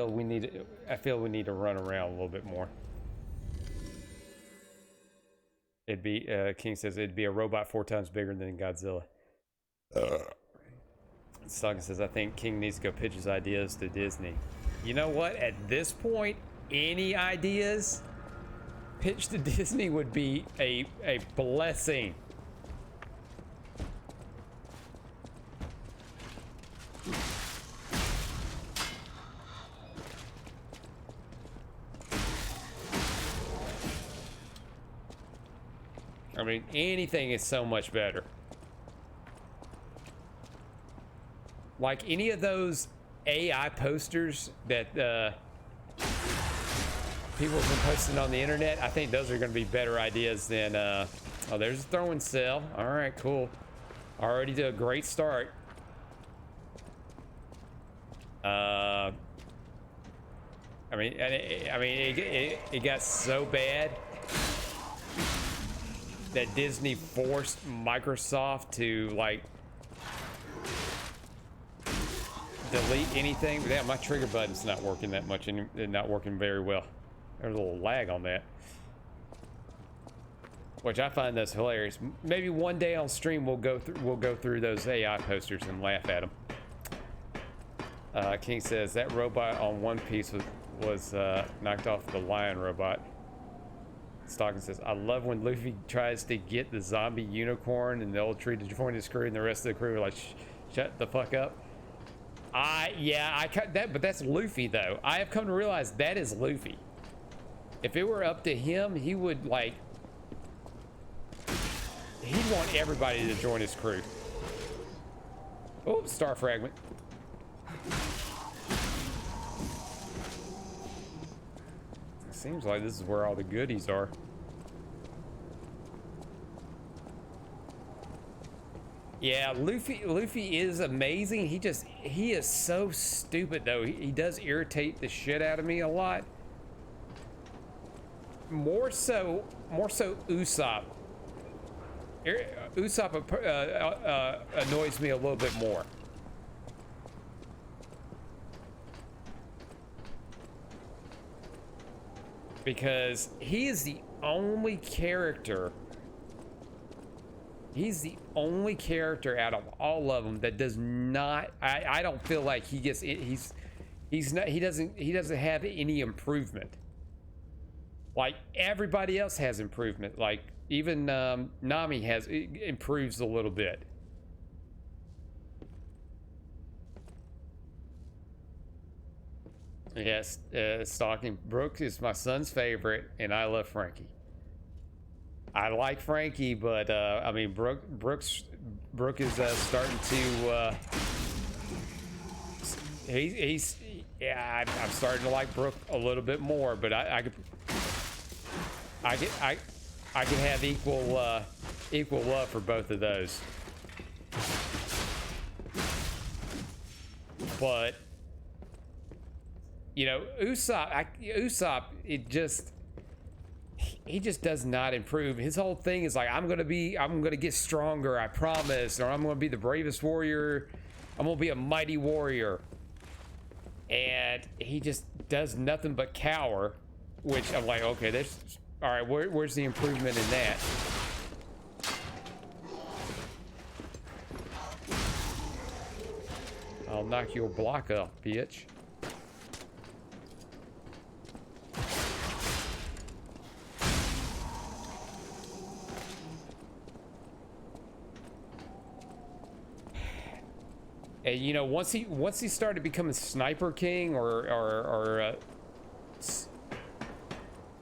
we need to run around a little bit more. It'd be, King says it'd be a robot 4 times bigger than Godzilla. Stalking says, I think King needs to go pitch his ideas to Disney. You know what? At this point, any ideas pitched to Disney would be a blessing. I mean, anything is so much better. Like any of those AI posters that people have been posting on the internet, I think those are going to be better ideas than, oh, there's a throwing cell. All right, cool. Already did a great start. I mean, it got so bad that Disney forced Microsoft to like delete anything. But yeah, my trigger button's not working that much and not working very well. There's a little lag on that, which I find that's hilarious. Maybe one day on stream we'll go through those AI posters and laugh at them. King says that robot on One Piece was knocked off the lion robot. Stocking says, I love when Luffy tries to get the zombie unicorn and the old tree to join his crew, and the rest of the crew are like, shut the fuck up. Yeah, I cut that, but that's Luffy though. I have come to realize that is Luffy. If it were up to him, he would like, he'd want everybody to join his crew. Oh, star fragment. Seems like this is where all the goodies are. Yeah, Luffy is amazing. He is so stupid though. He does irritate the shit out of me a lot. More so Usopp. Usopp annoys me a little bit more. Because he is the only character. He's the only character out of all of them that does not. I don't feel like he gets. He doesn't have any improvement. Like everybody else has improvement. Like even Nami improves a little bit. Yes, stalking. Brooke is my son's favorite, and I love Frankie. I like Frankie, but I mean, Brooke is starting to. Yeah, I'm starting to like Brooke a little bit more, but I could have equal love for both of those. But you know, Usopp, he just does not improve. His whole thing is like, I'm gonna get stronger, I promise, or I'm gonna be the bravest warrior. I'm gonna be a mighty warrior. And he just does nothing but cower, which I'm like, okay, that's all right. Where's the improvement in that? I'll knock your block up, bitch. And you know, once he started becoming Sniper King or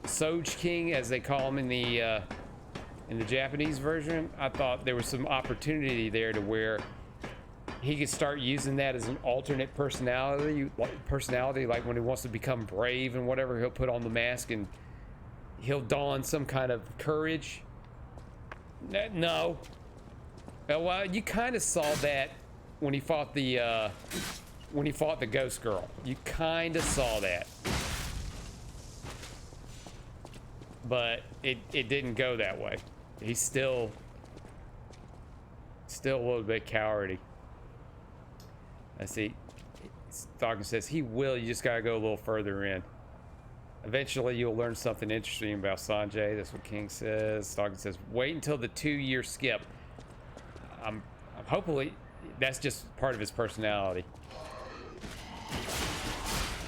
Soj King, as they call him in the Japanese version, I thought there was some opportunity there to where he could start using that as an alternate personality, like when he wants to become brave and whatever, he'll put on the mask and he'll don some kind of courage. No. Well, you kind of saw that when he fought the Ghost Girl. You kind of saw that, but it didn't go that way. He's still a little bit cowardly. I see. Stalker says he will. You just gotta go a little further in. Eventually, you'll learn something interesting about Sanjay. That's what King says. Stalker says, wait until the 2-year skip. I'm hopefully. That's just part of his personality.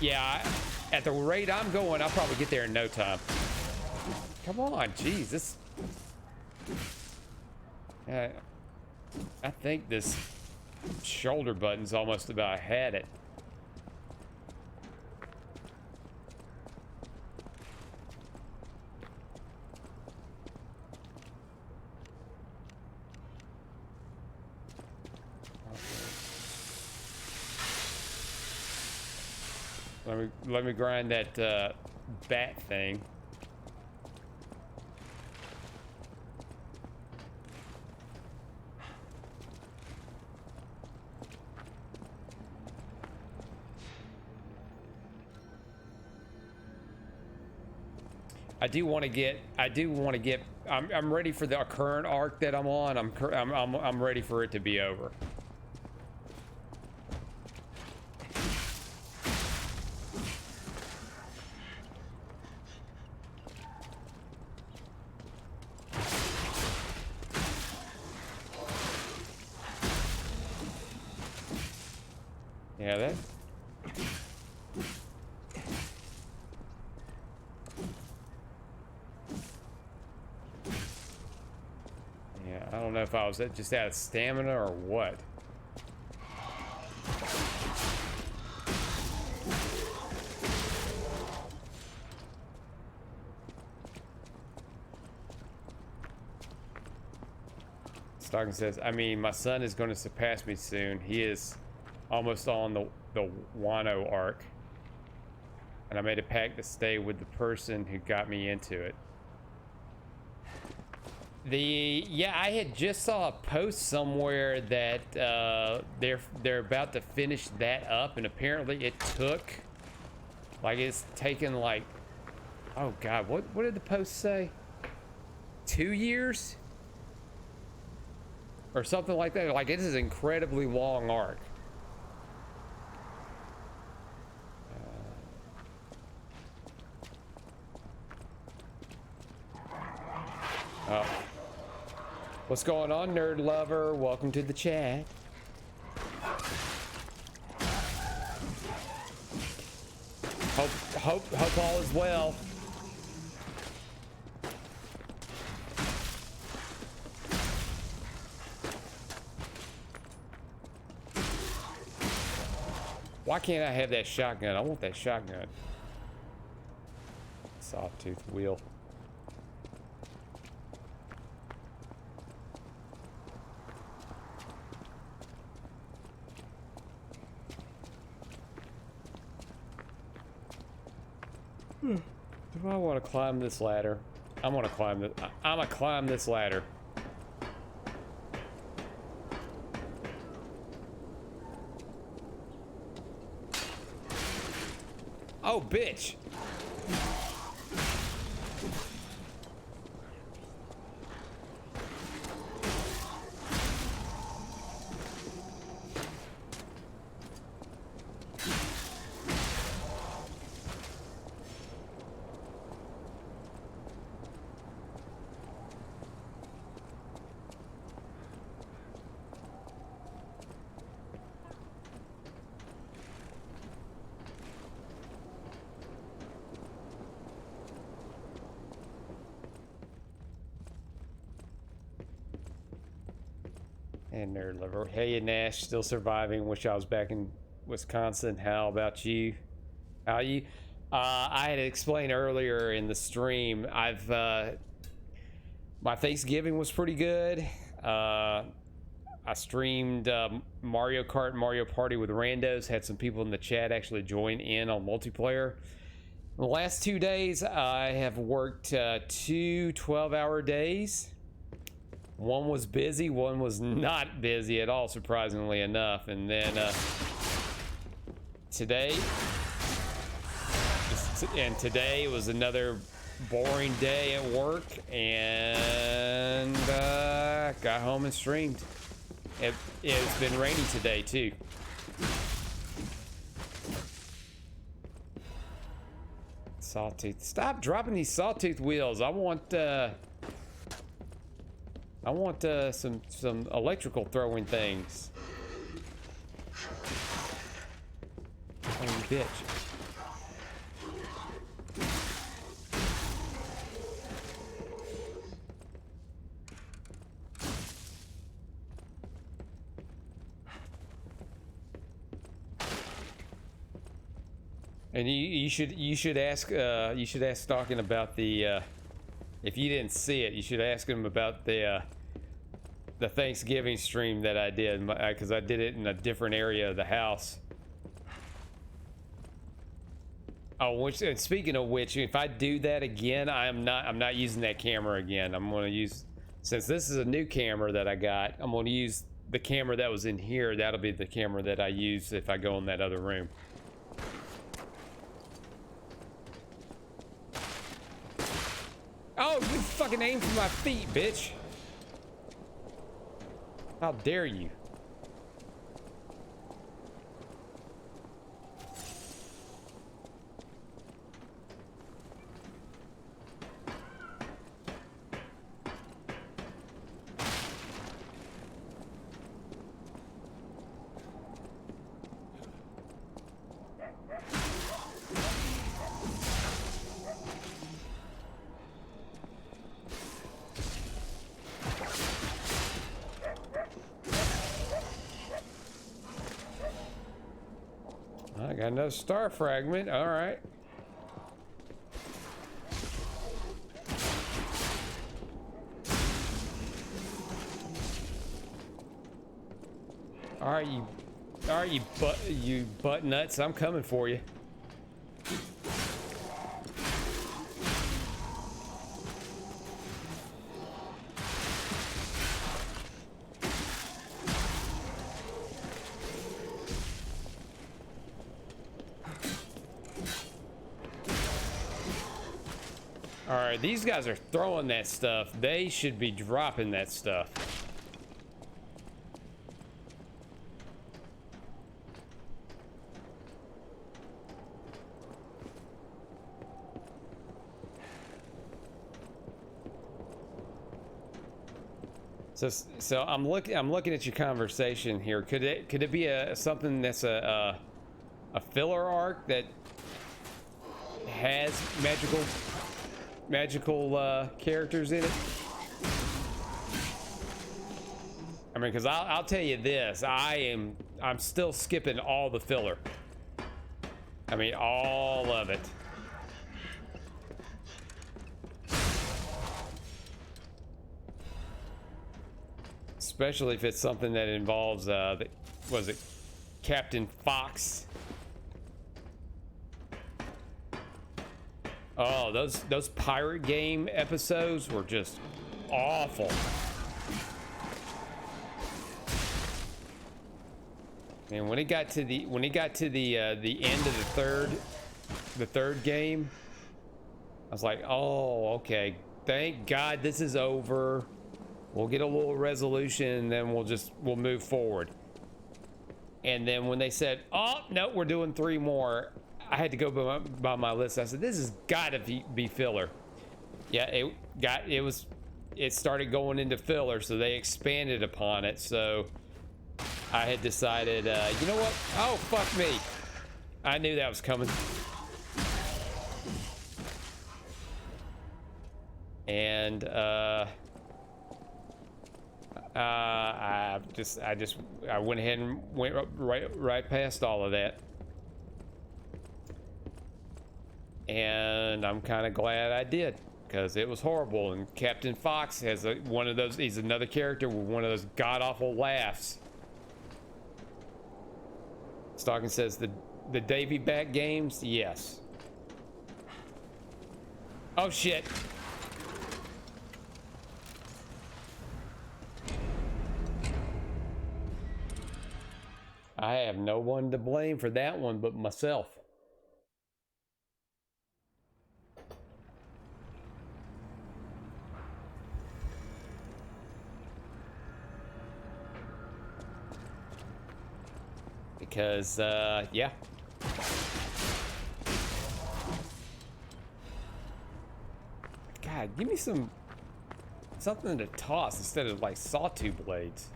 Yeah, at the rate I'm going, I'll probably get there in no time. Come on, jeez, this. I think this shoulder button's almost about had it. Let me grind that bat thing. I do want to get. I'm ready for the current arc that I'm on. I'm ready for it to be over. Yeah, that. Yeah, I don't know if I was just out of stamina or what. Stockton says, I mean, my son is going to surpass me soon. He is almost on the Wano arc. And I made a pact to stay with the person who got me into it. Yeah, I had just saw a post somewhere that they're about to finish that up, and apparently it took, like, it's taken like, oh god, what did the post say? 2 years or something like that. Like, it is an incredibly long arc. Oh. What's going on, nerd lover? Welcome to the chat. Hope all is well. Why can't I have that shotgun? I want that shotgun. Sawtooth wheel. Do I want to climb this ladder? I'm gonna climb this. I'm gonna climb this ladder. Oh, bitch! And nerd lover. Hey, Nash, still surviving. Wish I was back in Wisconsin. How about you? How are you? I had explained earlier in the stream. My Thanksgiving was pretty good. I streamed Mario Kart and Mario Party with randos. Had some people in the chat actually join in on multiplayer. The last 2 days, I have worked 2 12-hour days. One was busy, one was not busy at all, surprisingly enough. And then today was another boring day at work, and got home and streamed. It's been rainy today too. Sawtooth, stop dropping these sawtooth wheels. I want some electrical throwing things. Oh, you bitch. And you should ask Stalking about the if you didn't see it, you should ask him about the Thanksgiving stream that I did, because I did it in a different area of the house. Oh, which, and speaking of which, if I do that again, I'm not using that camera again. I'm going to use, since this is a new camera that I got, I'm going to use the camera that was in here. That'll be the camera that I use if I go in that other room. Oh, you fucking aimed for my feet, bitch. How dare you? I got another star fragment. All right. All right, you butt nuts. I'm coming for you. All right, these guys are throwing that stuff. They should be dropping that stuff. So I'm looking at your conversation here. Could it be something that's a filler arc that has magical characters in it? I mean, because I'll tell you this, I'm still skipping all the filler. I mean, all of it. Especially if it's something that involves was it Captain Fox? Oh, those pirate game episodes were just awful. And when it got to the end of the third game, I was like, oh, okay, thank God this is over. We'll get a little resolution and then we'll move forward. And then when they said, oh no, we're doing 3 more, I had to go by my list. I said, this has got to be filler. Yeah, it started going into filler, so they expanded upon it. So I had decided, you know what? Oh, fuck me. I knew that was coming. And I went ahead and went right past all of that. And I'm kind of glad I did, because it was horrible. And Captain Fox has one of those, he's another character with one of those god-awful laughs. Stalking says the Davy back games, yes. Oh shit. I have no one to blame for that one but myself. Because, yeah. God, give me something to toss instead of like sawtooth blades.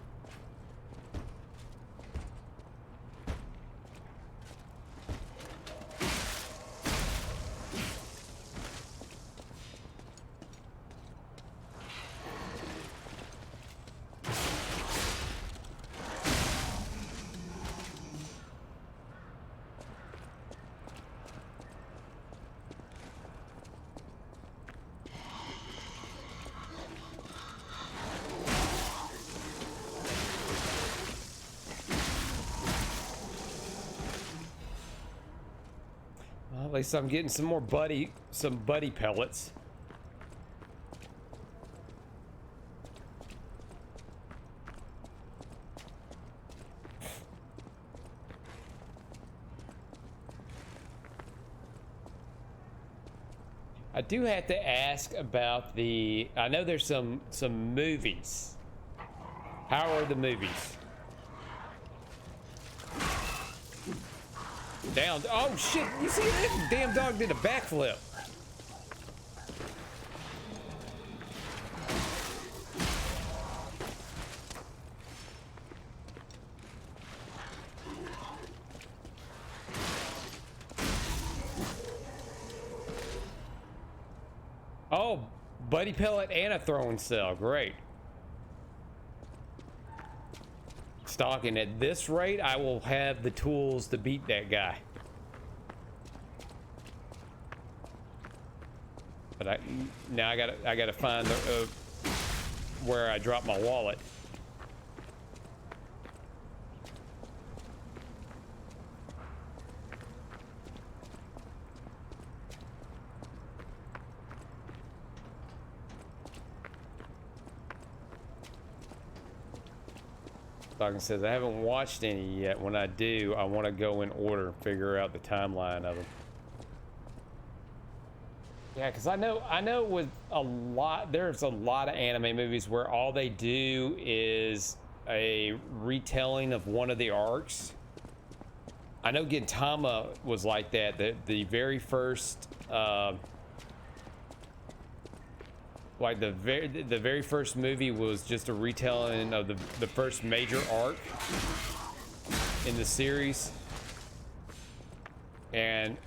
at least I'm getting some more buddy pellets. I do have to ask about the, I know there's some movies. How are the movies? Down. Oh shit, you see that damn dog did a backflip. Oh, buddy pellet and a throwing cell. Great. Stalking at this rate, I will have the tools to beat that guy. But now I gotta find the, where I dropped my wallet. Stalking says, I haven't watched any yet. When I do, I want to go in order and figure out the timeline of them. Yeah, because I know with a lot, there's a lot of anime movies where all they do is a retelling of one of the arcs. I know Gintama was like that. The very first, like the very first movie was just a retelling of the first major arc in the series. And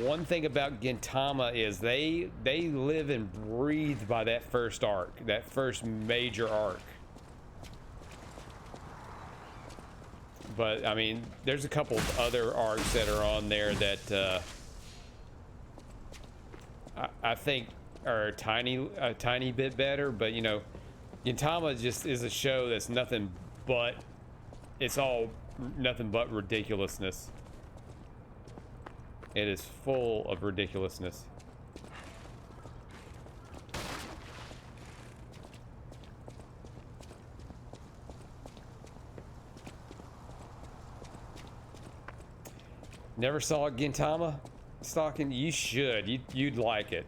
one thing about Gintama is they live and breathe by that first arc, that first major arc. But I mean, there's a couple of other arcs that are on there that I think are a tiny bit better, but you know, Gintama just is a show that's nothing but, it's all nothing but ridiculousness. It is full of ridiculousness. Never saw Gintama? Stalking? You should. You'd like it.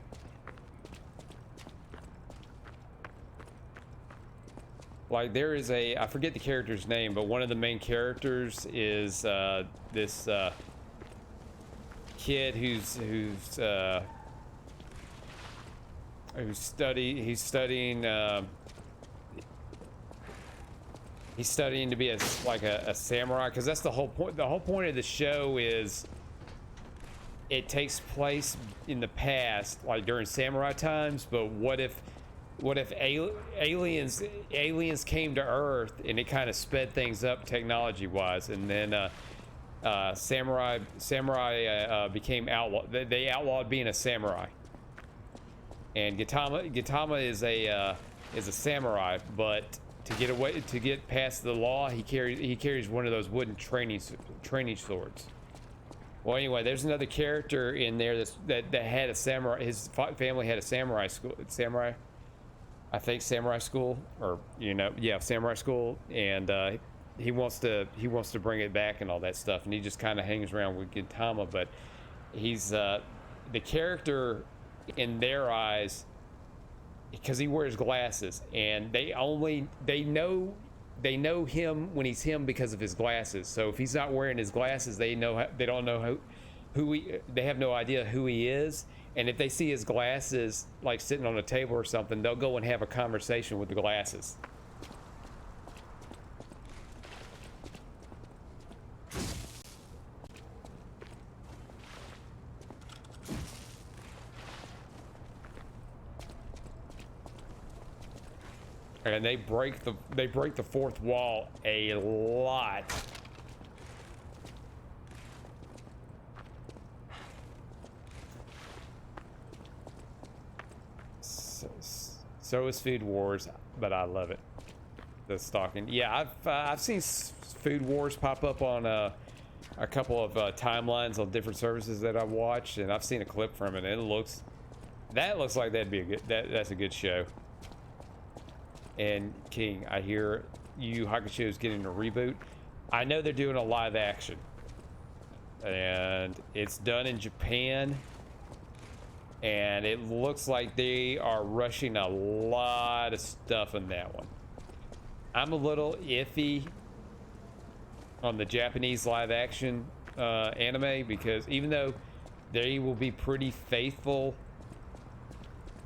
Like there is a, I forget the character's name, but one of the main characters is this kid who's studying to be a samurai, because that's the whole point. The whole point of the show is it takes place in the past, like during samurai times, but what if aliens came to Earth and it kind of sped things up technology wise, and then samurai became outlaw. They outlawed being a samurai, and Gintama is a samurai, but to get past the law, he carries one of those wooden training swords. Well, anyway, there's another character in there that had a samurai. His family had a samurai school. I think samurai school, or samurai school, and he wants to bring it back and all that stuff, and he just kind of hangs around with Gintama. But he's the character in their eyes, because he wears glasses, and they know him when he's him because of his glasses. So if he's not wearing his glasses, they don't know they have no idea who he is. And if they see his glasses like sitting on a table or something, they'll go and have a conversation with the glasses. And they break the fourth wall a lot. So is Food Wars, but I love it. The stalking. Yeah, I've seen Food Wars pop up on a couple of timelines on different services that I watched, and I've seen a clip from it, and that looks like that'd be a good, that's a good show. And King, I hear Yu Yu Hakusho is getting a reboot. I know they're doing a live action, and it's done in Japan, and it looks like they are rushing a lot of stuff in that one. I'm a little iffy on the Japanese live action anime, because even though they will be pretty faithful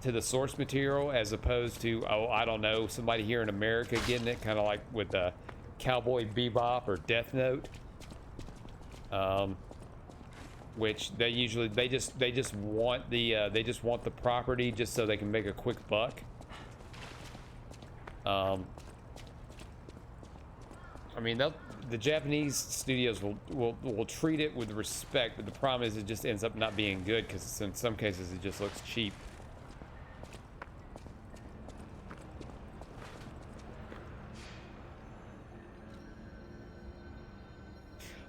to the source material, as opposed to, oh, I don't know, somebody here in America getting it, kind of like with the Cowboy Bebop or Death Note, which they just want the property just so they can make a quick buck. I mean, the Japanese studios will treat it with respect, but the problem is it just ends up not being good, because in some cases it just looks cheap.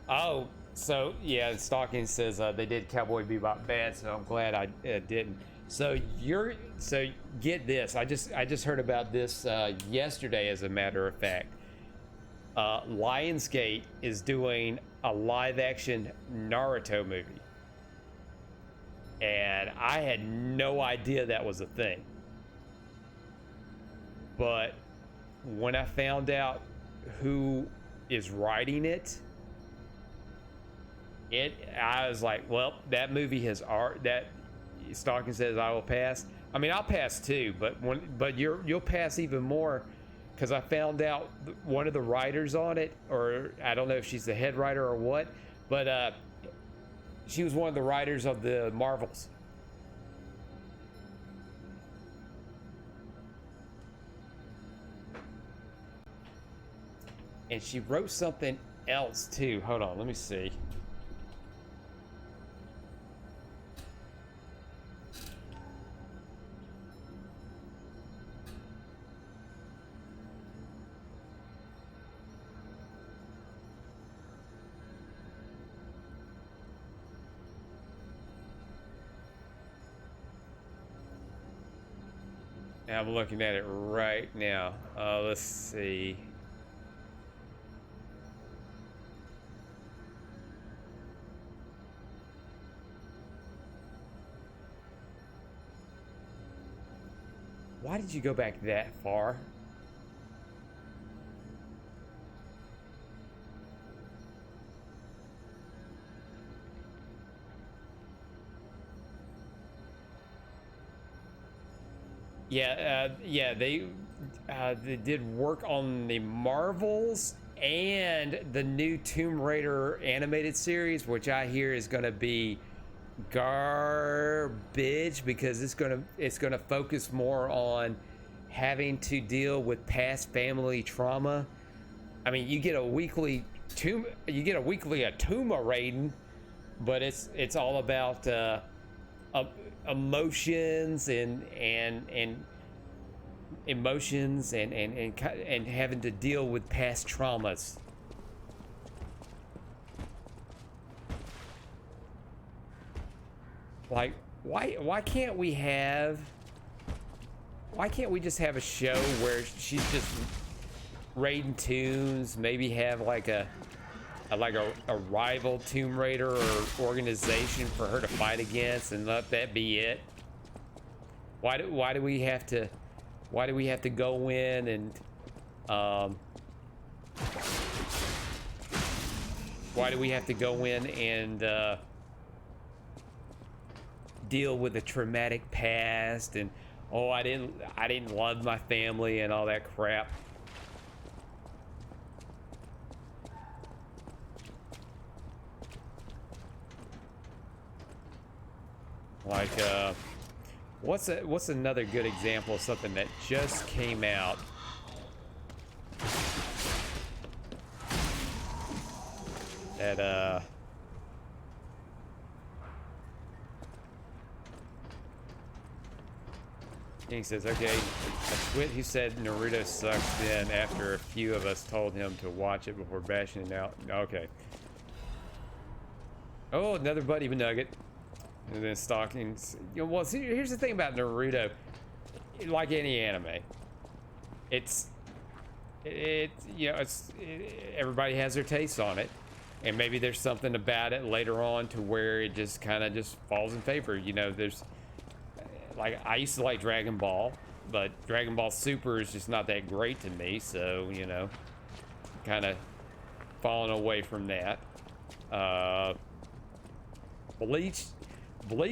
Oh, so yeah, Stalking says they did Cowboy Bebop bad, so I'm glad I didn't. So get this. I just heard about this yesterday, as a matter of fact. Lionsgate is doing a live-action Naruto movie, and I had no idea that was a thing. But when I found out who is writing it, I was like, well, that movie has art. That Stalking says I will pass. I mean, I'll pass too, but you'll pass even more, because I found out one of the writers on it, or I don't know if she's the head writer or what, but she was one of the writers of the Marvels. And she wrote something else too. Hold on, let me see. I'm looking at it right now. Let's see. Why did you go back that far? Yeah, they did work on the Marvels and the new Tomb Raider animated series, which I hear is going to be garbage, because it's going to focus more on having to deal with past family trauma. I mean, you get a weekly Atuma raiding, but it's all about emotions and emotions and having to deal with past traumas. Like, why can't we just have a show where she's just raiding tombs, maybe have like a rival Tomb Raider or organization for her to fight against, and let that be it? Why do we have to go in and why do we have to go in and deal with a traumatic past, and oh, I didn't love my family and all that crap? Like, what's another good example of something that just came out? That King says, okay, a twit who said Naruto sucks then after a few of us told him to watch it before bashing it out. Okay. Oh, another Buddy Nugget. And then Stockings. You know, well, see, here's the thing about Naruto. Like any anime, everybody has their tastes on it, and maybe there's something about it later on to where it just kind of just falls in favor. You know, there's like, I used to like Dragon Ball, but Dragon Ball Super is just not that great to me, so you know, kind of falling away from that. Bleach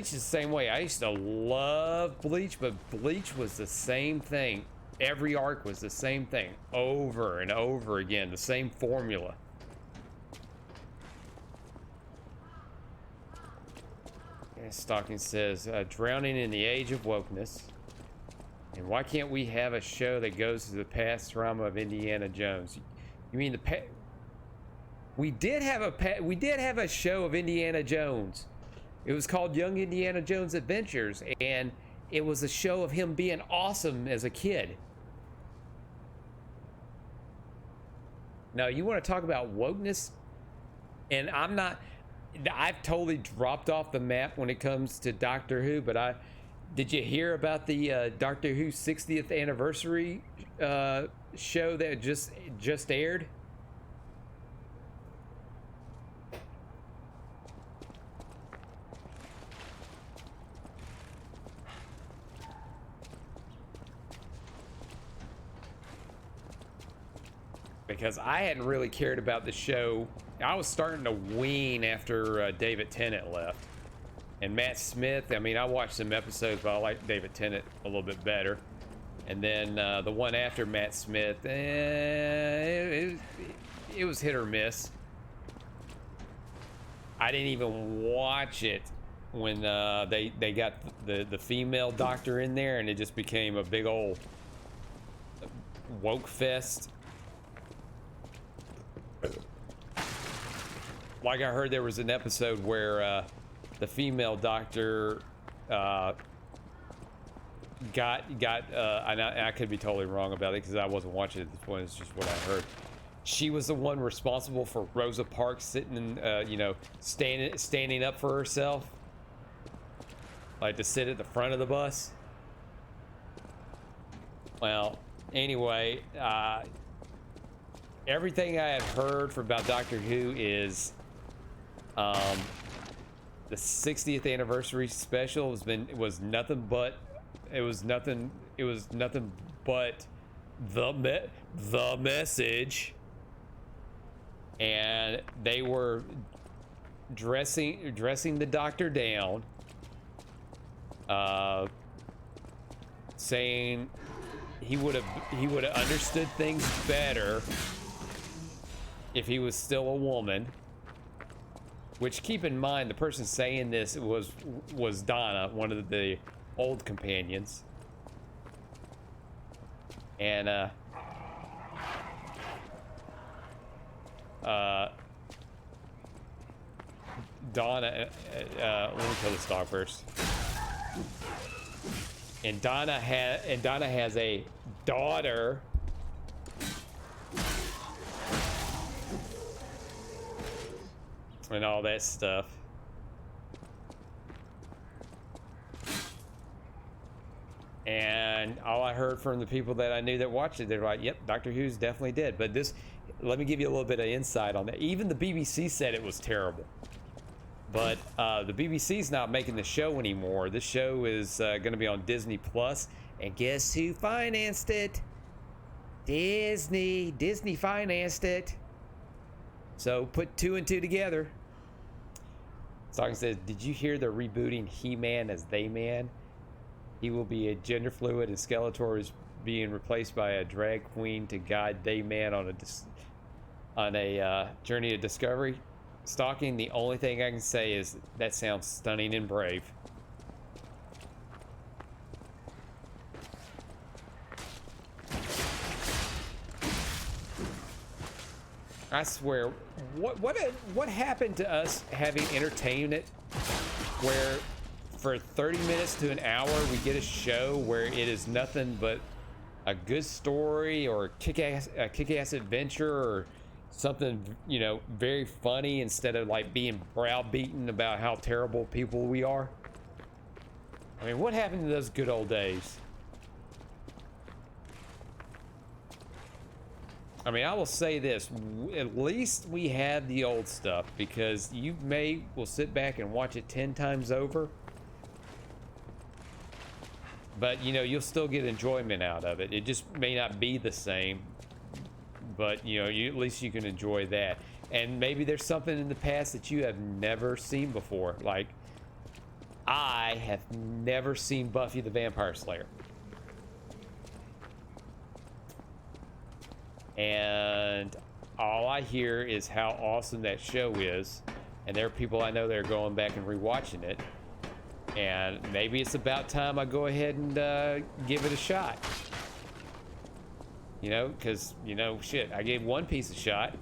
is the same way. I used to love Bleach, but Bleach was the same thing. Every arc was the same thing over and over again, the same formula. And Stocking says, drowning in the age of wokeness. And why can't we have a show that goes to the past drama of Indiana Jones? You mean the we did have a show of Indiana Jones. It was called Young Indiana Jones Adventures, and it was a show of him being awesome as a kid. Now, you want to talk about wokeness? And I've totally dropped off the map when it comes to Doctor Who, but did you hear about the Doctor Who 60th anniversary show that just aired? Because I hadn't really cared about the show. I was starting to wean after David Tennant left. And Matt Smith, I mean, I watched some episodes, but I like David Tennant a little bit better. And then the one after Matt Smith, it was hit or miss. I didn't even watch it when they got the female doctor in there, and it just became a big old woke fest. Like I heard there was an episode where the female doctor got and I could be totally wrong about it because I wasn't watching it at this point. It's just what I heard. She was the one responsible for Rosa Parks sitting and standing up for herself, like to sit at the front of the bus. Well, anyway, everything I have heard about Doctor Who is the 60th anniversary special was nothing but the message, and they were dressing the doctor down, saying he would have understood things better if he was still a woman. Which, keep in mind, the person saying this was Donna, one of the old companions. And Donna, let me kill this dog first. And Donna has a daughter. And all that stuff. And all I heard from the people that I knew that watched it, they're like, yep, Doctor Who's definitely dead. But this, let me give you a little bit of insight on that. Even the BBC said it was terrible. But the BBC's not making the show anymore. This show is going to be on Disney Plus. And guess who financed it? Disney. Disney financed it. So put 2 and 2 together. Song says, did you hear they're rebooting He-Man as They-Man? He will be a gender fluid, and Skeletor is being replaced by a drag queen to guide They-Man on a journey of discovery. Stalking, the only thing I can say is that sounds stunning and brave. I swear, what happened to us having entertainment where for 30 minutes to an hour we get a show where it is nothing but a good story or a kick-ass adventure, or something, you know, very funny instead of like being browbeaten about how terrible people we are. I mean, what happened to those good old days? I mean, I will say this, at least we had the old stuff, because you will sit back and watch it 10 times over, but you know, you'll still get enjoyment out of it. It just may not be the same, but you know, at least you can enjoy that. And maybe there's something in the past that you have never seen before. Like, I have never seen Buffy the Vampire Slayer. And all I hear is how awesome that show is, and there are people I know that are going back and rewatching it, and maybe it's about time I go ahead and give it a shot, you know, because, you know, shit, I gave One Piece a shot,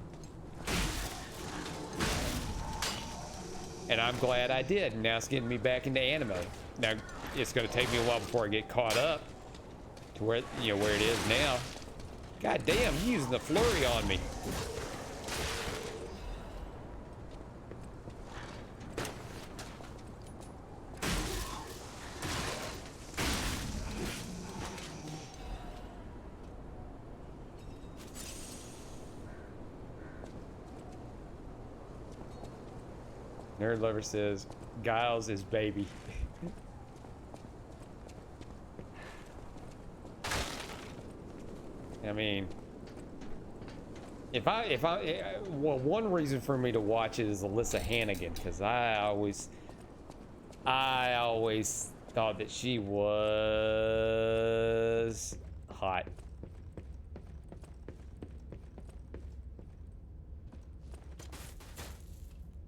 and I'm glad I did, and now it's getting me back into anime. Now it's going to take me a while before I get caught up to where, you know, where it is now. God damn, you using the flurry on me. Nerd Lover says, Giles is baby. I mean, well, one reason for me to watch it is Alyssa Hannigan, because I always thought that she was hot.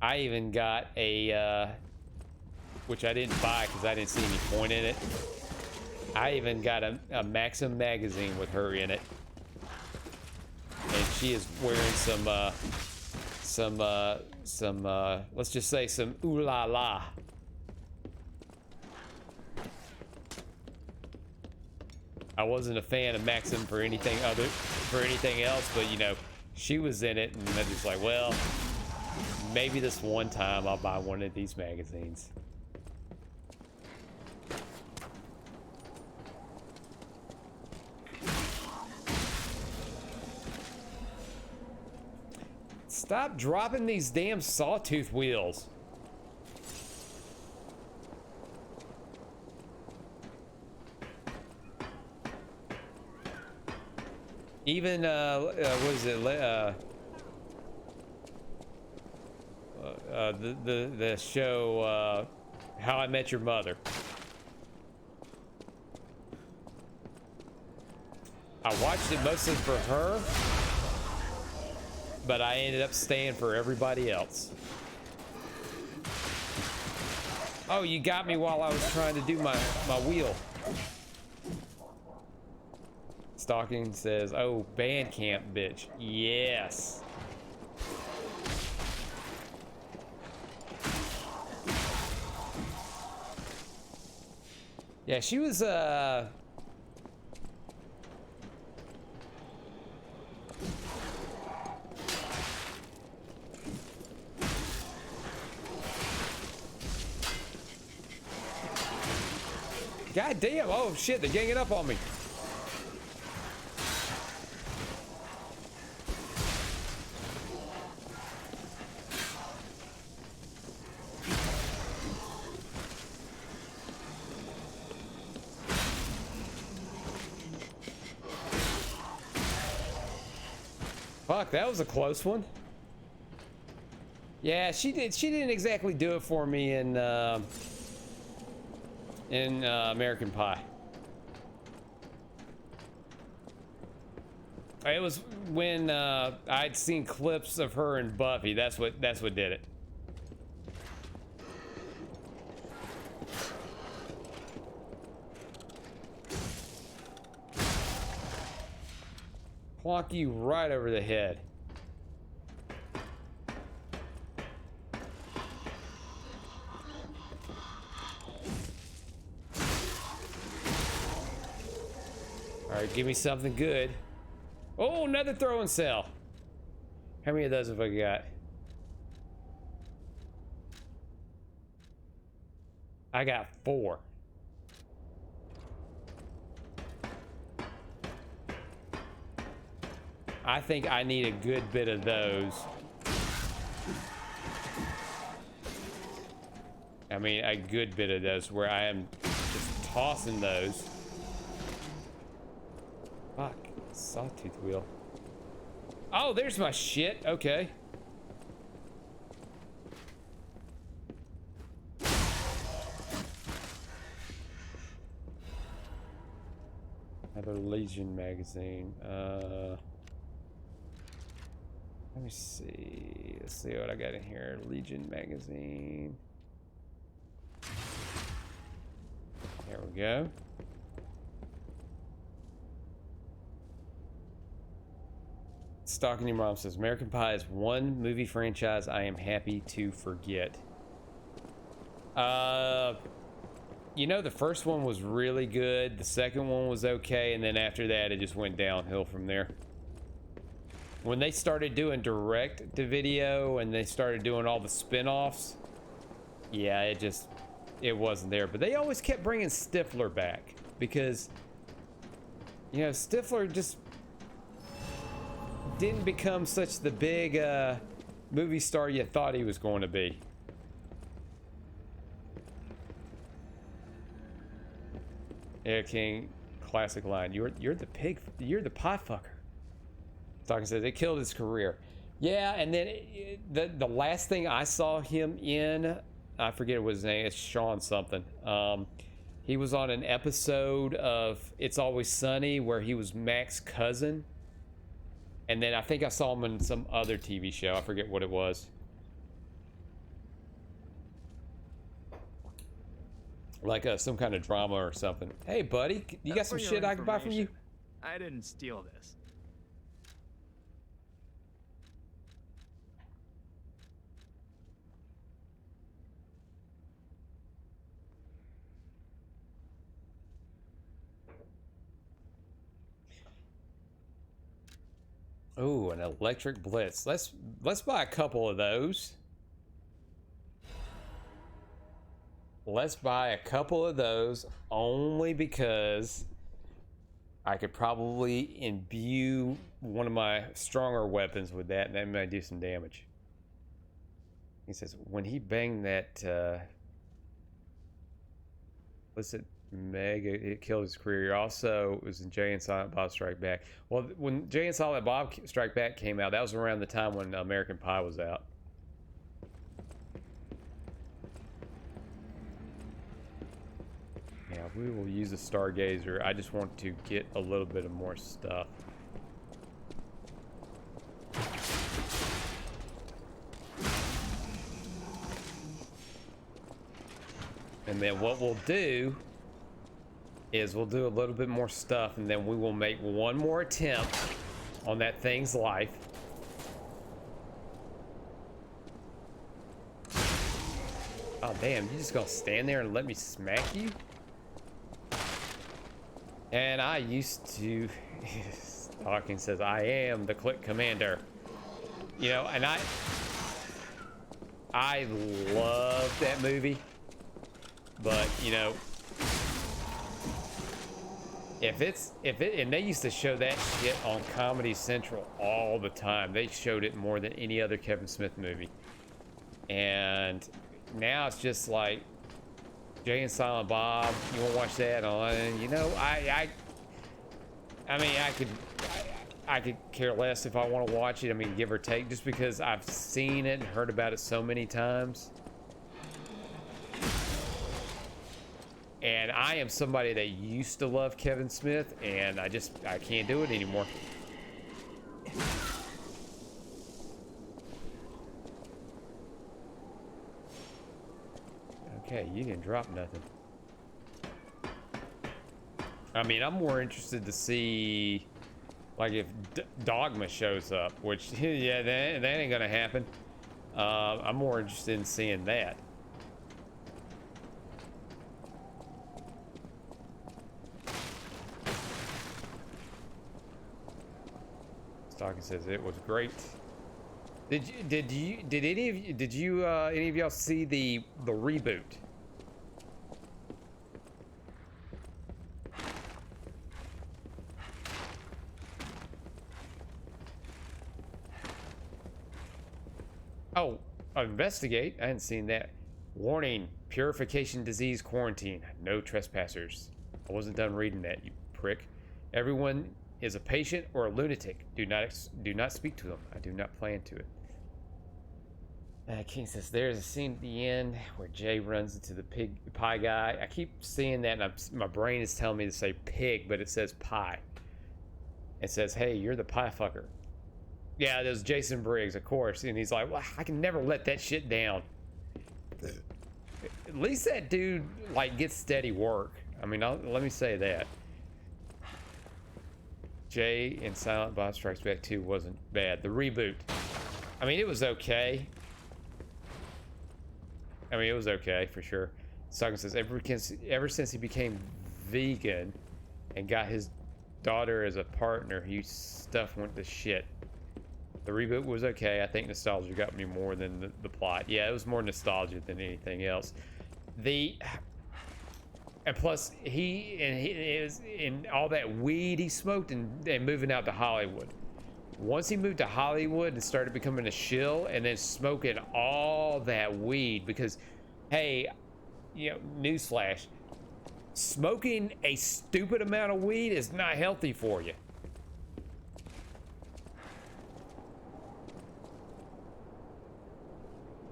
I even got a, which I didn't buy because I didn't see any point in it. I even got a Maxim magazine with her in it. And she is wearing some let's just say some ooh la la. I wasn't a fan of Maxim for anything else, but you know, she was in it, and I'm just like, well, maybe this one time I'll buy one of these magazines. Stop dropping these damn sawtooth wheels. Even, what is it, the show, How I Met Your Mother. I watched it mostly for her, but I ended up staying for everybody else. Oh, you got me while I was trying to do my wheel. Stalking says, oh, Bandcamp, bitch. Yes. Yeah, she was, God damn, oh shit, they're ganging up on me. Fuck, that was a close one. Yeah, she didn't exactly do it for me in American Pie. It was when I'd seen clips of her and Buffy. That's what did it. Plonk you right over the head. All right, give me something good. Oh, another throwing cell. How many of those have I got? I got 4. I think I need a good bit of those. I mean, a good bit of those where I am just tossing those. Fuck, sawtooth wheel. Oh, there's my shit. Okay. Another Legion magazine. Let me see. Let's see what I got in here. Legion magazine. There we go. Stalking Your Mom says American Pie is one movie franchise I am happy to forget. You know, the first one was really good. The second one was okay, and then after that, it just went downhill from there. When they started doing direct to video and they started doing all the spin-offs, yeah, it wasn't there. But they always kept bringing Stifler back because, you know, Stifler just didn't become such the big movie star you thought he was going to be. Air King classic line. You're the you're the pie fucker. Talking says it killed his career. Yeah, and then the last thing I saw him in, I forget what his name. It's Sean something. He was on an episode of It's Always Sunny where he was Mac's cousin, and then I think I saw him in some other TV show. I forget what it was. Like some kind of drama or something. Hey, buddy, you got some shit I can buy from you? I didn't steal this. Ooh, an electric blitz. Let's buy a couple of those. Let's buy a couple of those only because I could probably imbue one of my stronger weapons with that, and that might do some damage. He says, when he banged that, what's it, Meg, it killed his career. He also was in Jay and Silent Bob Strike Back. Well, when Jay and Silent Bob Strike Back came out, that was around the time when American Pie was out. Yeah, we will use a Stargazer. I just want to get a little bit of more stuff. And then what we'll do is we'll do a little bit more stuff, and then we will make one more attempt on that thing's life. Oh, damn, you just gonna stand there and let me smack you? And I used to, Stalking says, I am the Click Commander. You know, and I love that movie, but you know, and they used to show that shit on Comedy Central all the time. They showed it more than any other Kevin Smith movie. And now it's just like, Jay and Silent Bob, you want to watch that on? You know, I mean, I could care less if I want to watch it. I mean, give or take, just because I've seen it and heard about it so many times. And I am somebody that used to love Kevin Smith, and I can't do it anymore. Okay, you didn't drop nothing. I mean, I'm more interested to see, like, if Dogma shows up, which, yeah, that ain't gonna happen. I'm more interested in seeing that. Stalking says it was great. Did any of y'all see the reboot? Oh, investigate. I hadn't seen that. Warning, purification disease quarantine. No trespassers. I wasn't done reading that, you prick. Everyone is a patient or a lunatic. Do not speak to them. I do not plan to it. King says there's a scene at the end where Jay runs into the pie guy. I keep seeing that, and my brain is telling me to say pig, but it says pie. It says, "Hey, you're the pie fucker." Yeah, there's Jason Briggs, of course, and he's like, "Well, I can never let that shit down." At least that dude like gets steady work. I mean, let me say that. Jay in Silent Bob Strikes Back 2 wasn't bad. The reboot, I mean, it was okay. I mean, it was okay for sure. Stockton says ever since he became vegan and got his daughter as a partner, his stuff went to shit. The reboot was okay. I think nostalgia got me more than the plot. Yeah, it was more nostalgia than anything else. And plus he is in all that weed he smoked and moving out to Hollywood. Once he moved to Hollywood and started becoming a shill and then smoking all that weed, because, hey, you know, newsflash, smoking a stupid amount of weed is not healthy for you.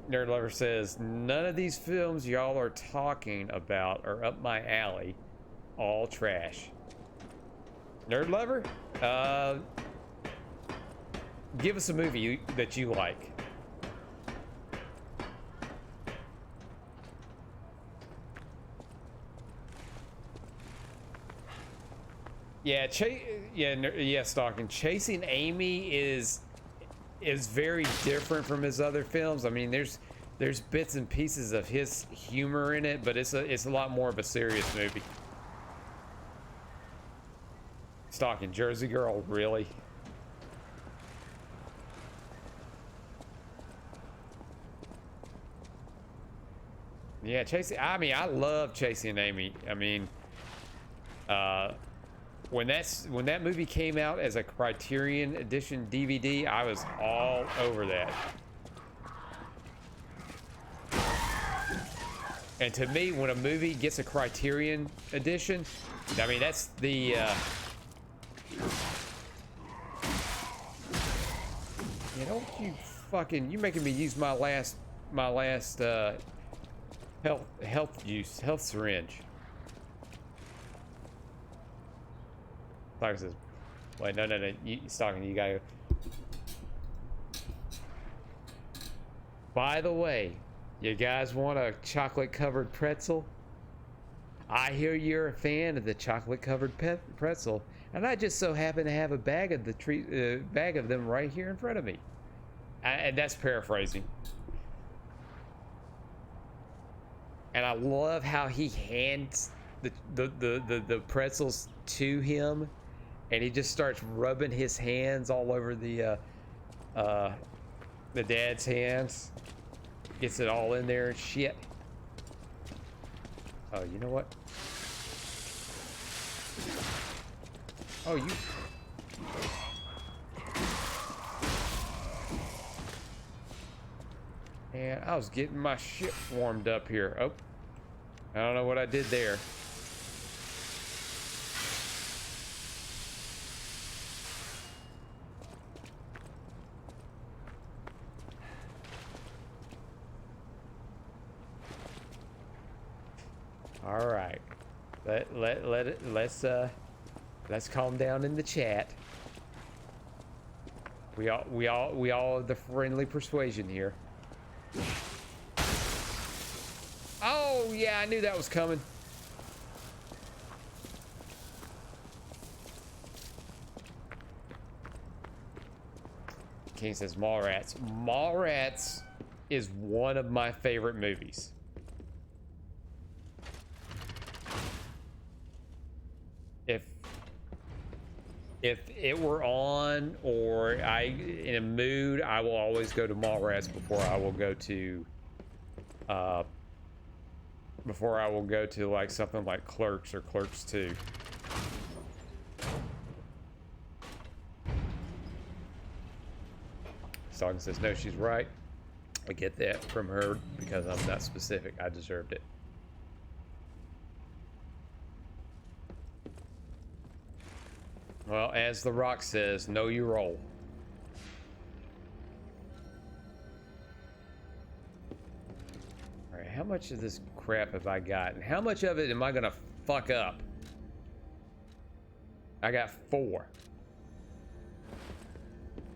Nerd Lover says, none of these films y'all are talking about are up my alley. All trash. Nerd Lover? Give us a movie that you like. Yeah, Stalking. Chasing Amy is very different from his other films. I mean, there's bits and pieces of his humor in it, but it's a lot more of a serious movie. Stalking. Jersey Girl, really? Yeah, I mean, I love Chasing Amy. I mean, when that movie came out as a Criterion Edition DVD, I was all over that. And to me, when a movie gets a Criterion Edition, I mean, that's the yeah, don't you fucking, you making me use my last health syringe. Stalker says, wait, no, Stalking, you gotta. By the way, you guys want a chocolate covered pretzel? I hear you're a fan of the chocolate covered pretzel, and I just so happen to have a bag of them right here in front of me. And that's paraphrasing. And I love how he hands the pretzels to him, and he just starts rubbing his hands all over the dad's hands, gets it all in there and shit. Oh, you know what? Oh, you. And I was getting my shit warmed up here. Oh, I don't know what I did there. All right, let's calm down in the chat. We all have the friendly persuasion here. Oh yeah, I knew that was coming. King says Mallrats. Mallrats is one of my favorite movies. If it were on or I in a mood, I will always go to Mallrats before I will go to like something like Clerks or Clerks 2. Song says no, she's right. I get that from her because I'm not specific. I deserved it. Well, as The Rock says, know your role. All right, how much of this crap have I got? And how much of it am I gonna fuck up? I got 4.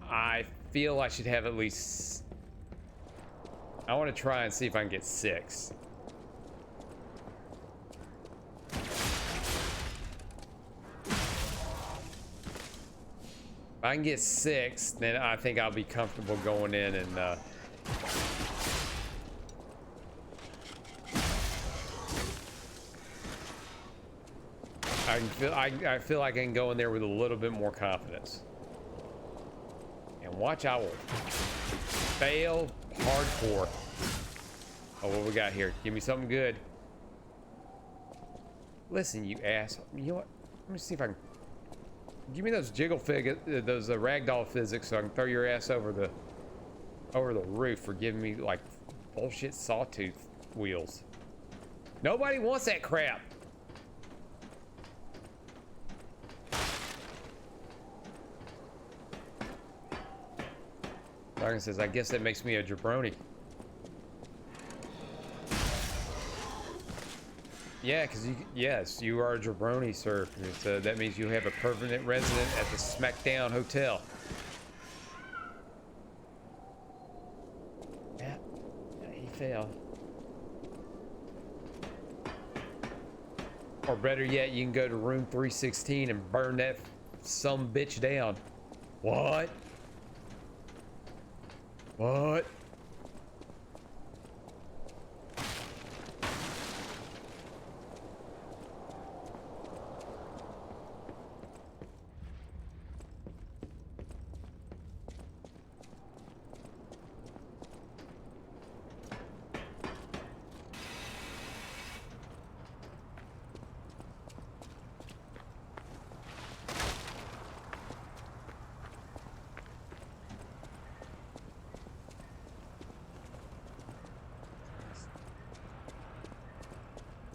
I feel I should have at least... I want to try and see if I can get 6. If I can get 6, then I think I'll be comfortable going in and I feel like I can go in there with a little bit more confidence. And watch, I will fail hardcore. Oh, what we got here? Give me something good. Listen, you ass. You know what? Let me see if I can. Give me those those ragdoll physics, so I can throw your ass over the roof for giving me like bullshit sawtooth wheels. Nobody wants that crap. Dragon says, I guess that makes me a jabroni. Yeah, because yes, you are a jabroni, sir. That means you have a permanent resident at the Smackdown Hotel. Yeah, he fell. Or better yet, you can go to room 316 and burn that some bitch down. What? What?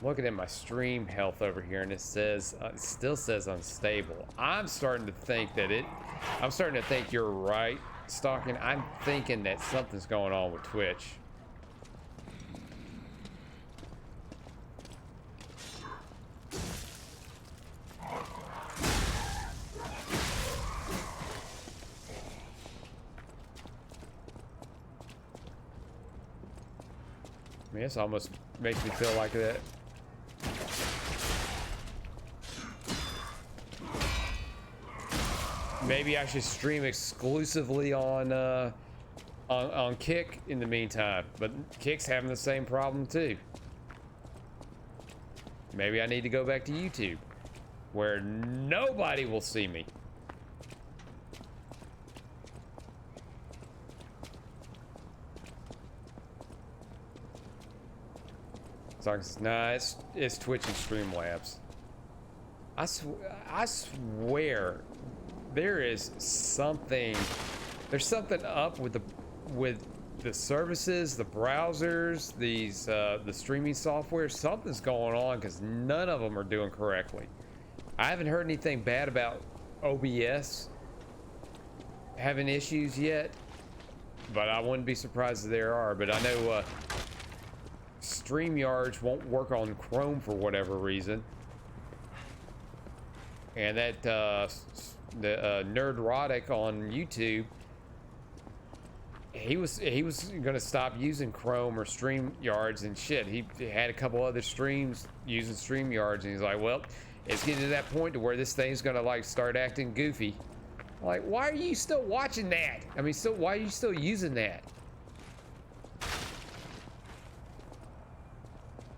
Looking at my stream health over here, and it says it still says unstable. I'm starting to think you're right, Stalking. I'm thinking that something's going on with Twitch. I mean, this almost makes me feel like that. Maybe I should stream exclusively on Kick in the meantime, but Kick's having the same problem too. Maybe I need to go back to YouTube, where nobody will see me. Nah, it's Twitch and Streamlabs. I swear there's something up with the services, the browsers, the streaming software. Something's going on because none of them are doing correctly. I haven't heard anything bad about OBS having issues yet, but I wouldn't be surprised if there are. But I know StreamYards won't work on Chrome for whatever reason, and that the Nerdrotic on YouTube, he was gonna stop using Chrome or StreamYards and shit. He had a couple other streams using StreamYards, and he's like, well, it's getting to that point to where this thing's gonna like start acting goofy. Like, why are you still watching that? I mean, why are you still using that?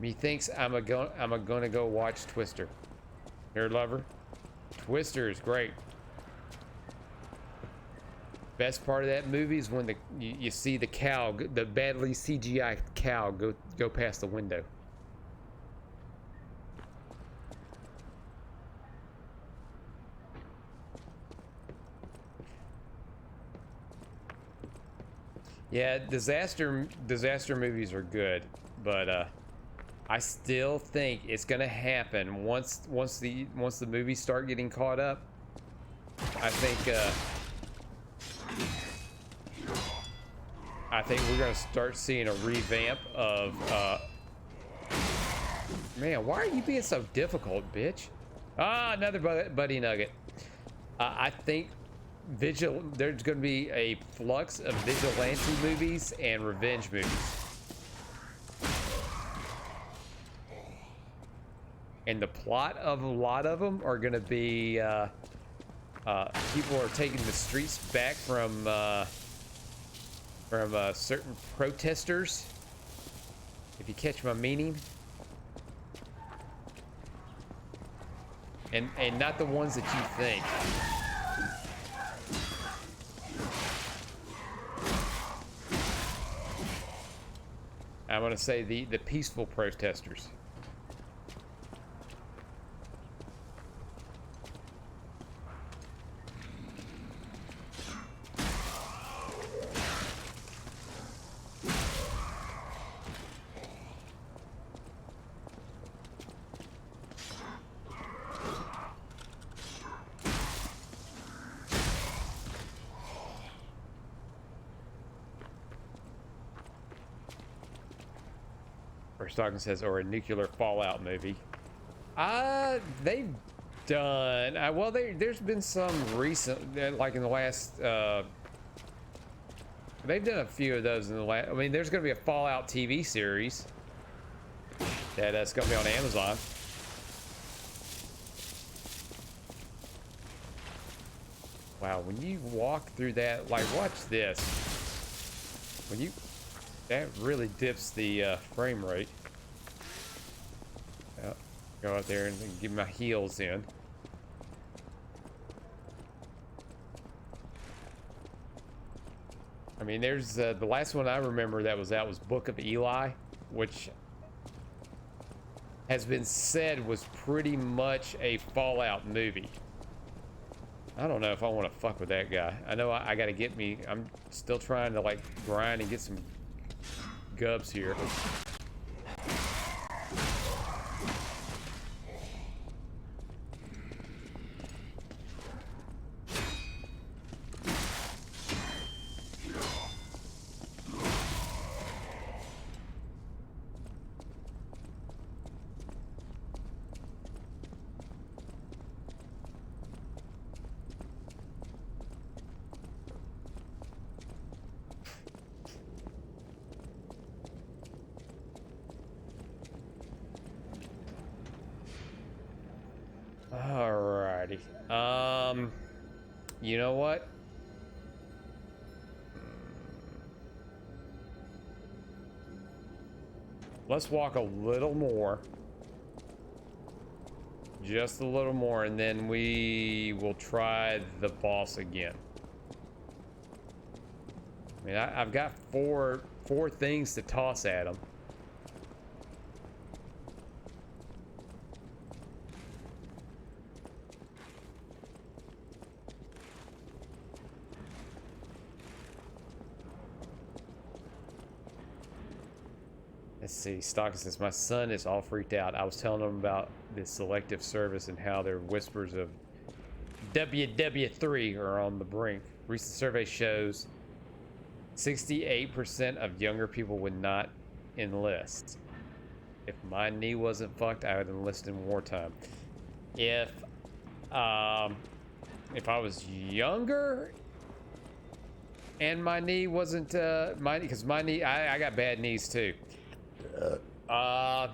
Methinks I'm gonna go watch Twister. Nerd Lover, Twister is great. best part of that movie is when you see the cow, the badly CGI cow, go past the window. Yeah, disaster movies are good, but I still think it's gonna happen once the movies start getting caught up. I think we're gonna start seeing a revamp of man, why are you being so difficult, bitch? Ah, another buddy nugget. I think there's gonna be a flux of vigilante movies and revenge movies. And the plot of a lot of them are gonna be people are taking the streets back from certain protesters, if you catch my meaning, and not the ones that you think. I want to say the peaceful protesters. Stocking says, or a nuclear fallout movie. They've done well. There's been some recent, like in the last. They've done a few of those in the last. I mean, there's going to be a Fallout TV series that's going to be on Amazon. Wow, when you walk through that, like, watch this. That really dips the frame rate. Yep. Go out there and get my heels in. I mean, there's the last one I remember that was out was Book of Eli, which has been said was pretty much a Fallout movie. I don't know if I want to fuck with that guy. I know I got to get me. I'm still trying to like grind and get some gubs here. Alrighty. You know what? Let's walk a little more. Just a little more, and then we will try the boss again. I mean, I've got four things to toss at him. Let's see, Stockton says, my son is all freaked out. I was telling him about this selective service and how there are whispers of WW3 are on the brink. Recent survey shows 68% of younger people would not enlist. If my knee wasn't fucked, I would enlist in wartime. If I was younger and my knee wasn't because my knee, I got bad knees too. I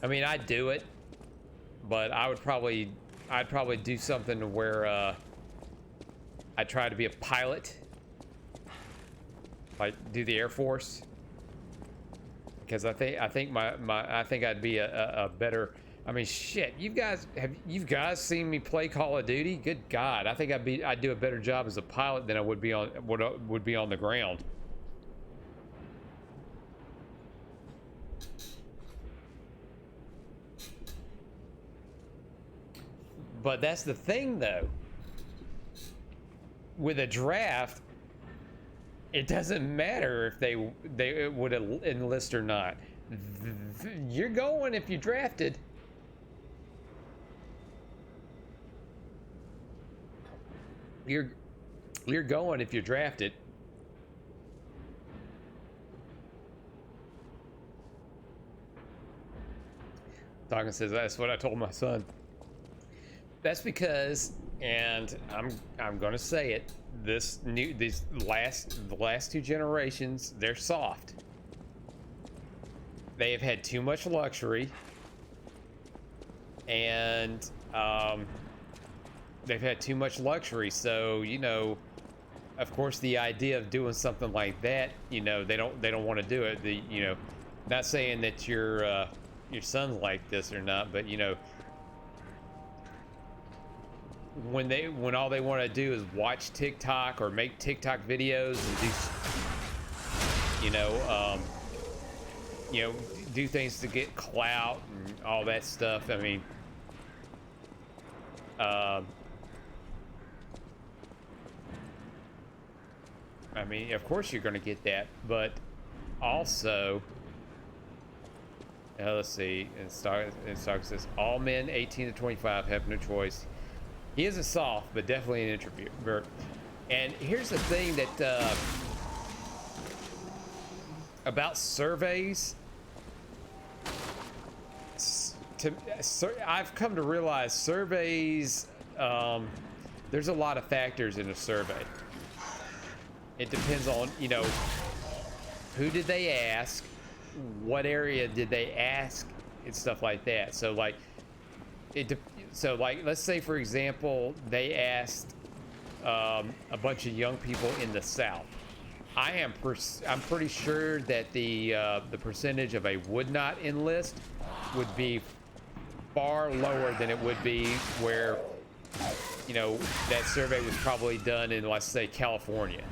mean, I'd do it, but I'd probably do something to where I try to be a pilot, like do the Air Force, because I think I'd be a better I mean, shit. You guys seen me play Call of Duty? Good God, I think I'd do a better job as a pilot than I would be on the ground. But that's the thing, though. With a draft, it doesn't matter if they would enlist or not. You're going if you drafted. You're going if you're drafted. Dawkins says that's what I told my son. That's because, and I'm gonna say it, the last two generations, they're soft. They have had too much luxury, and they've had too much luxury. So, you know, of course, the idea of doing something like that, you know, they don't want to do it. You know, not saying that your son's like this or not, but you know, when all they want to do is watch TikTok or make TikTok videos and do things to get clout and all that stuff. I mean, of course you're going to get that, but also, let's see. And Stark says all men 18 to 25 have no choice. He isn't soft, but definitely an introvert. And here's the thing that about surveys. I've come to realize surveys. There's a lot of factors in a survey. It depends on, you know, who did they ask, what area did they ask, and stuff like that. So like, let's say for example, they asked a bunch of young people in the South. I'm pretty sure that the percentage of a would not enlist would be far lower than it would be where, you know, that survey was probably done in, let's say, California.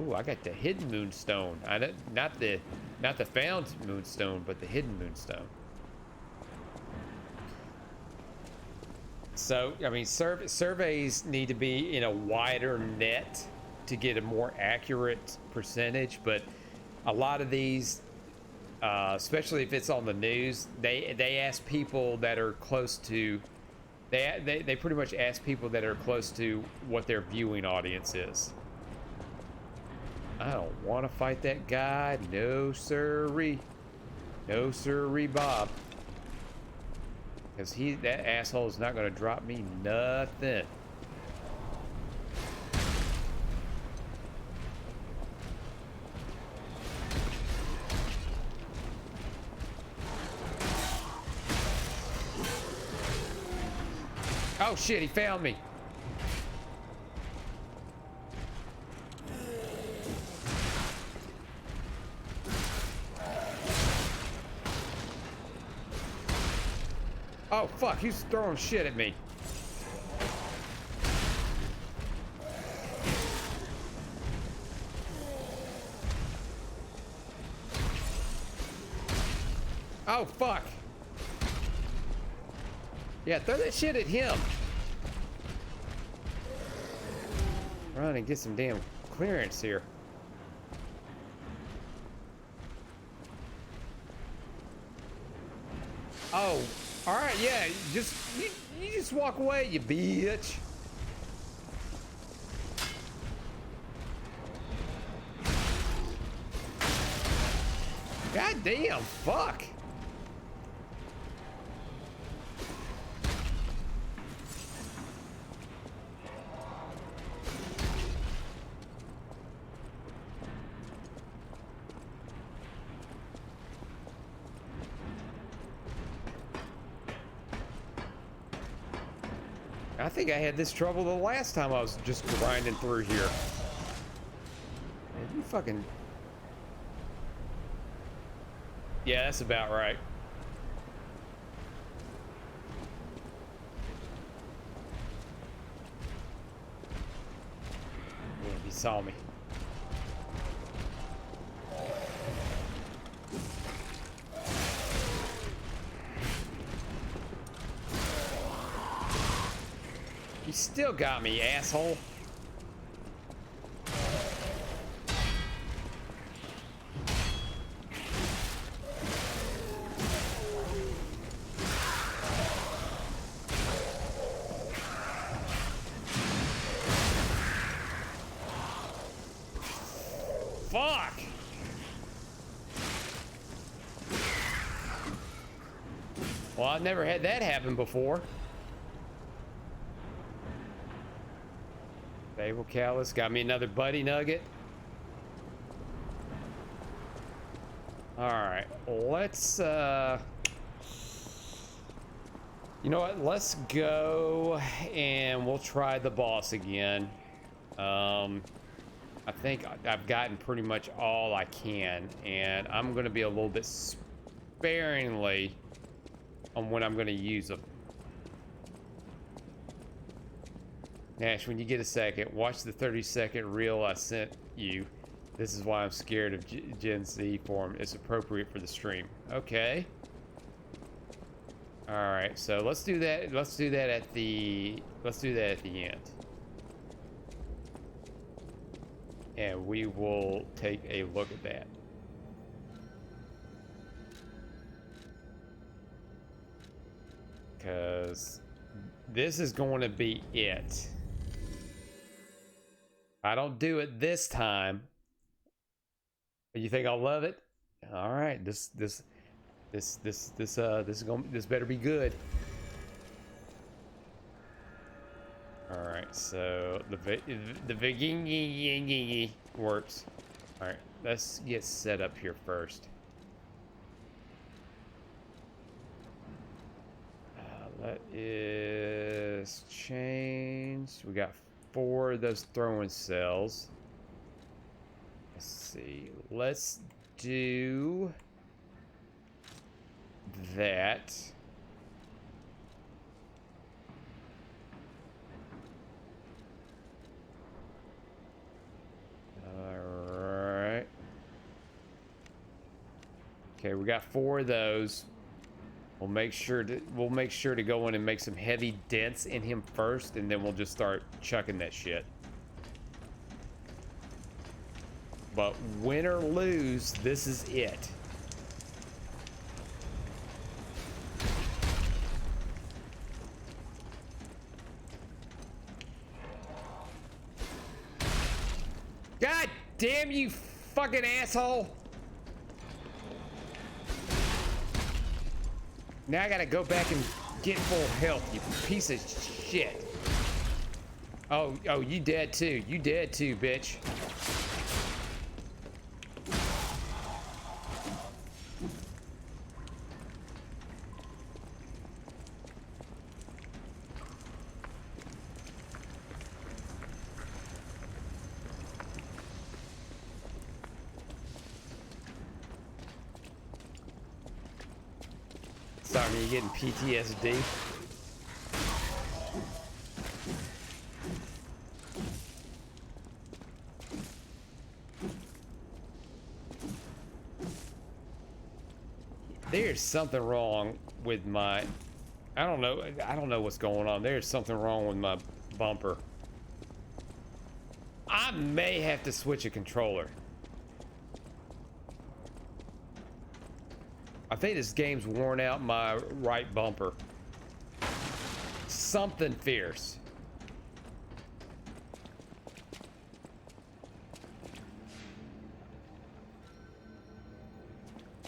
Ooh, I got the hidden moonstone. Not the found moonstone, but the hidden moonstone. So, I mean, surveys need to be in a wider net to get a more accurate percentage, but a lot of these, especially if it's on the news, they ask people that are close to, they pretty much ask people that are close to what their viewing audience is. I don't want to fight that guy. No sirree. No sirree, Bob. Because that asshole is not going to drop me nothing. Oh shit, he found me. Oh fuck, he's throwing shit at me. Oh fuck. Yeah, throw that shit at him. Run and get some damn clearance here. Oh, all right, yeah, you just walk away, you bitch. God damn, fuck. I think I had this trouble the last time I was just grinding through here. Man, you fucking... Yeah, that's about right. saw me. You still got me, asshole. Fuck! Well, I've never had that happen before. Fable Callus got me another buddy nugget. Alright, let's you know what, let's go and we'll try the boss again. I think I've gotten pretty much all I can, and I'm going to be a little bit sparingly on when I'm going to use them. Nash, when you get a second, watch the 30-second reel I sent you. This is why I'm scared of Gen Z form. It's appropriate for the stream. Okay. All right, so let's do that. Let's do that at the end. And we will take a look at that. Because this is going to be it. If I don't do it this time, you think I'll love it? All right, this better be good. All right, so the Vigingi works. All right, let's get set up here first. That is changed. We got 4 of those throwing cells. Let's see. Let's do that. Alright. Okay, we got 4 of those. We'll make sure to go in and make some heavy dents in him first, and then we'll just start chucking that shit. But win or lose, this is it. God damn you, fucking asshole! Now I gotta go back and get full health, you piece of shit. Oh, you dead too. You dead too, bitch. Sorry, you're getting PTSD. There's something wrong with my... I don't know what's going on. There's something wrong with my bumper. I may have to switch a controller. I think this game's worn out my right bumper. Something fierce.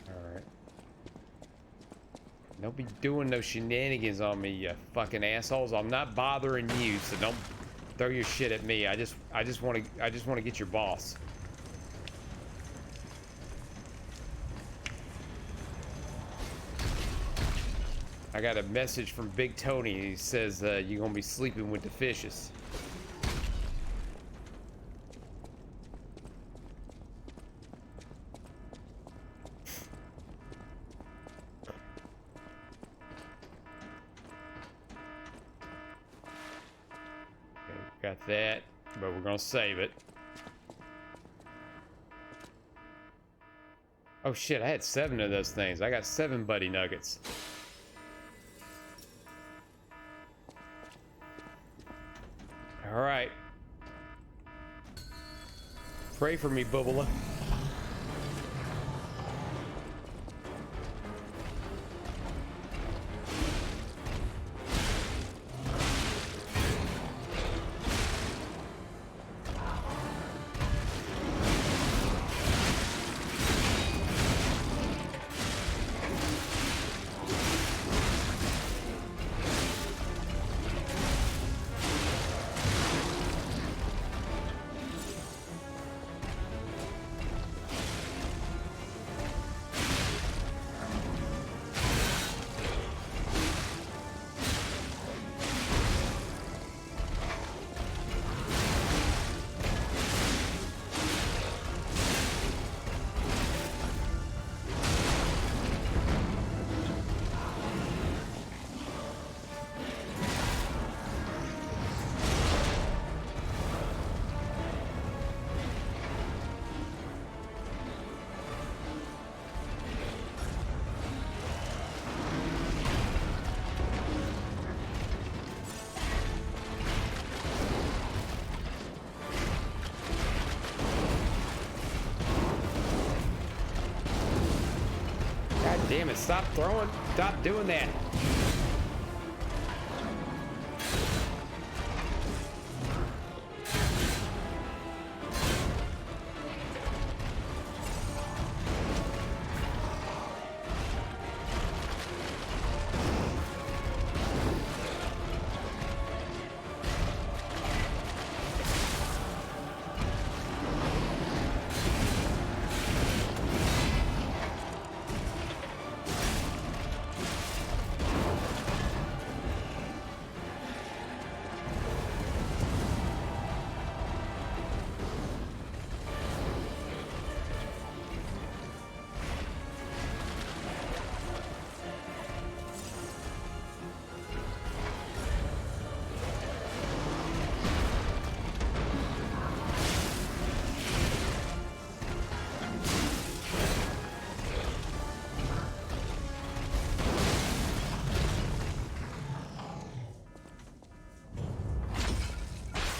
Alright. Don't be doing no shenanigans on me, you fucking assholes. I'm not bothering you, so don't throw your shit at me. I just want to get your boss. I got a message from Big Tony. He says you're gonna be sleeping with the fishes. Okay, got that, but we're gonna save it. Oh shit, I had 7 of those things. I got 7 buddy nuggets. All right. Pray for me, Bubula. God damn it, stop throwing, stop doing that.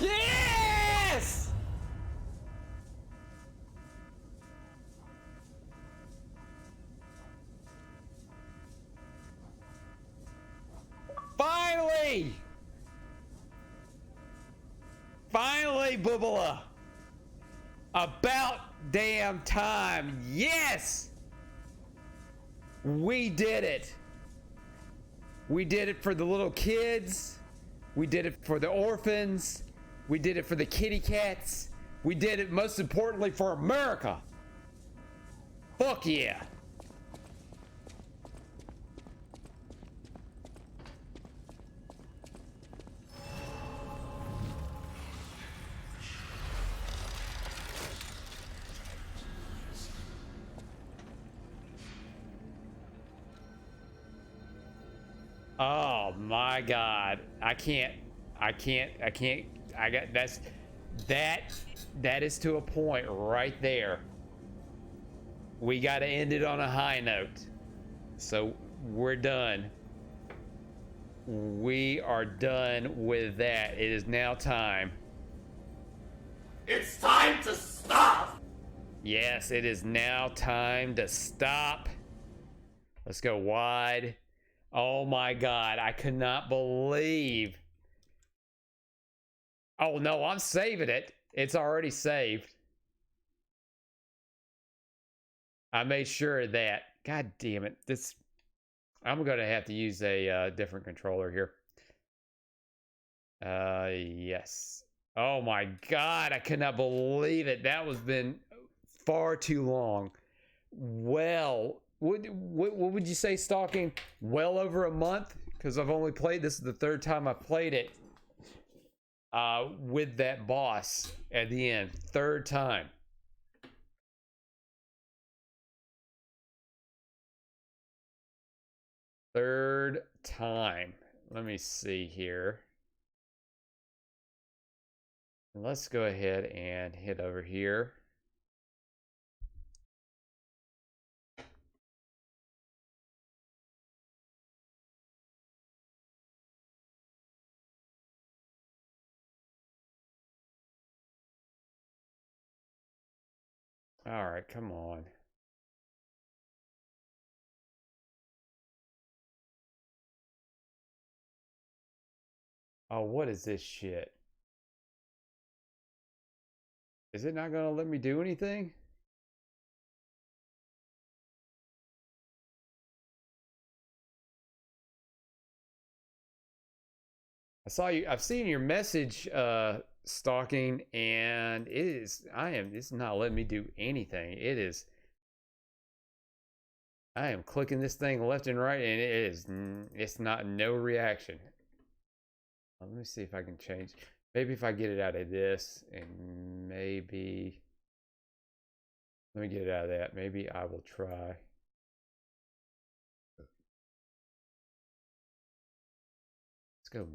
Yes! Finally! Finally, Bubula! About damn time. Yes! We did it. We did it for the little kids. We did it for the orphans. We did it for the kitty cats. We did it most importantly for America. Fuck yeah. Oh my God. I got that is to a point right there. We got to end it on a high note. So we're done. We are done with that. It is now time. It's time to stop! Yes, it is now time to stop. Let's go wide. Oh my God, I could not believe. Oh no, I'm saving it. It's already saved. I made sure of that. God damn it. I'm gonna have to use a different controller here. Yes. Oh my God, I could not believe it. That was been far too long. Well, what would you say, Stalking? Well over a month? Because I've only played this is the 3rd time I played it. With that boss at the end. 3rd time. Third time. Let me see here. Let's go ahead and hit over here. All right, come on. Oh, what is this shit? Is it not gonna let me do anything? I've seen your message stalking, and it's not letting me do anything. I am clicking this thing left and right, and it's not no reaction. Let me see if I can change. Maybe if I get it out of this, and maybe let me get it out of that. Maybe I will try. Let's go.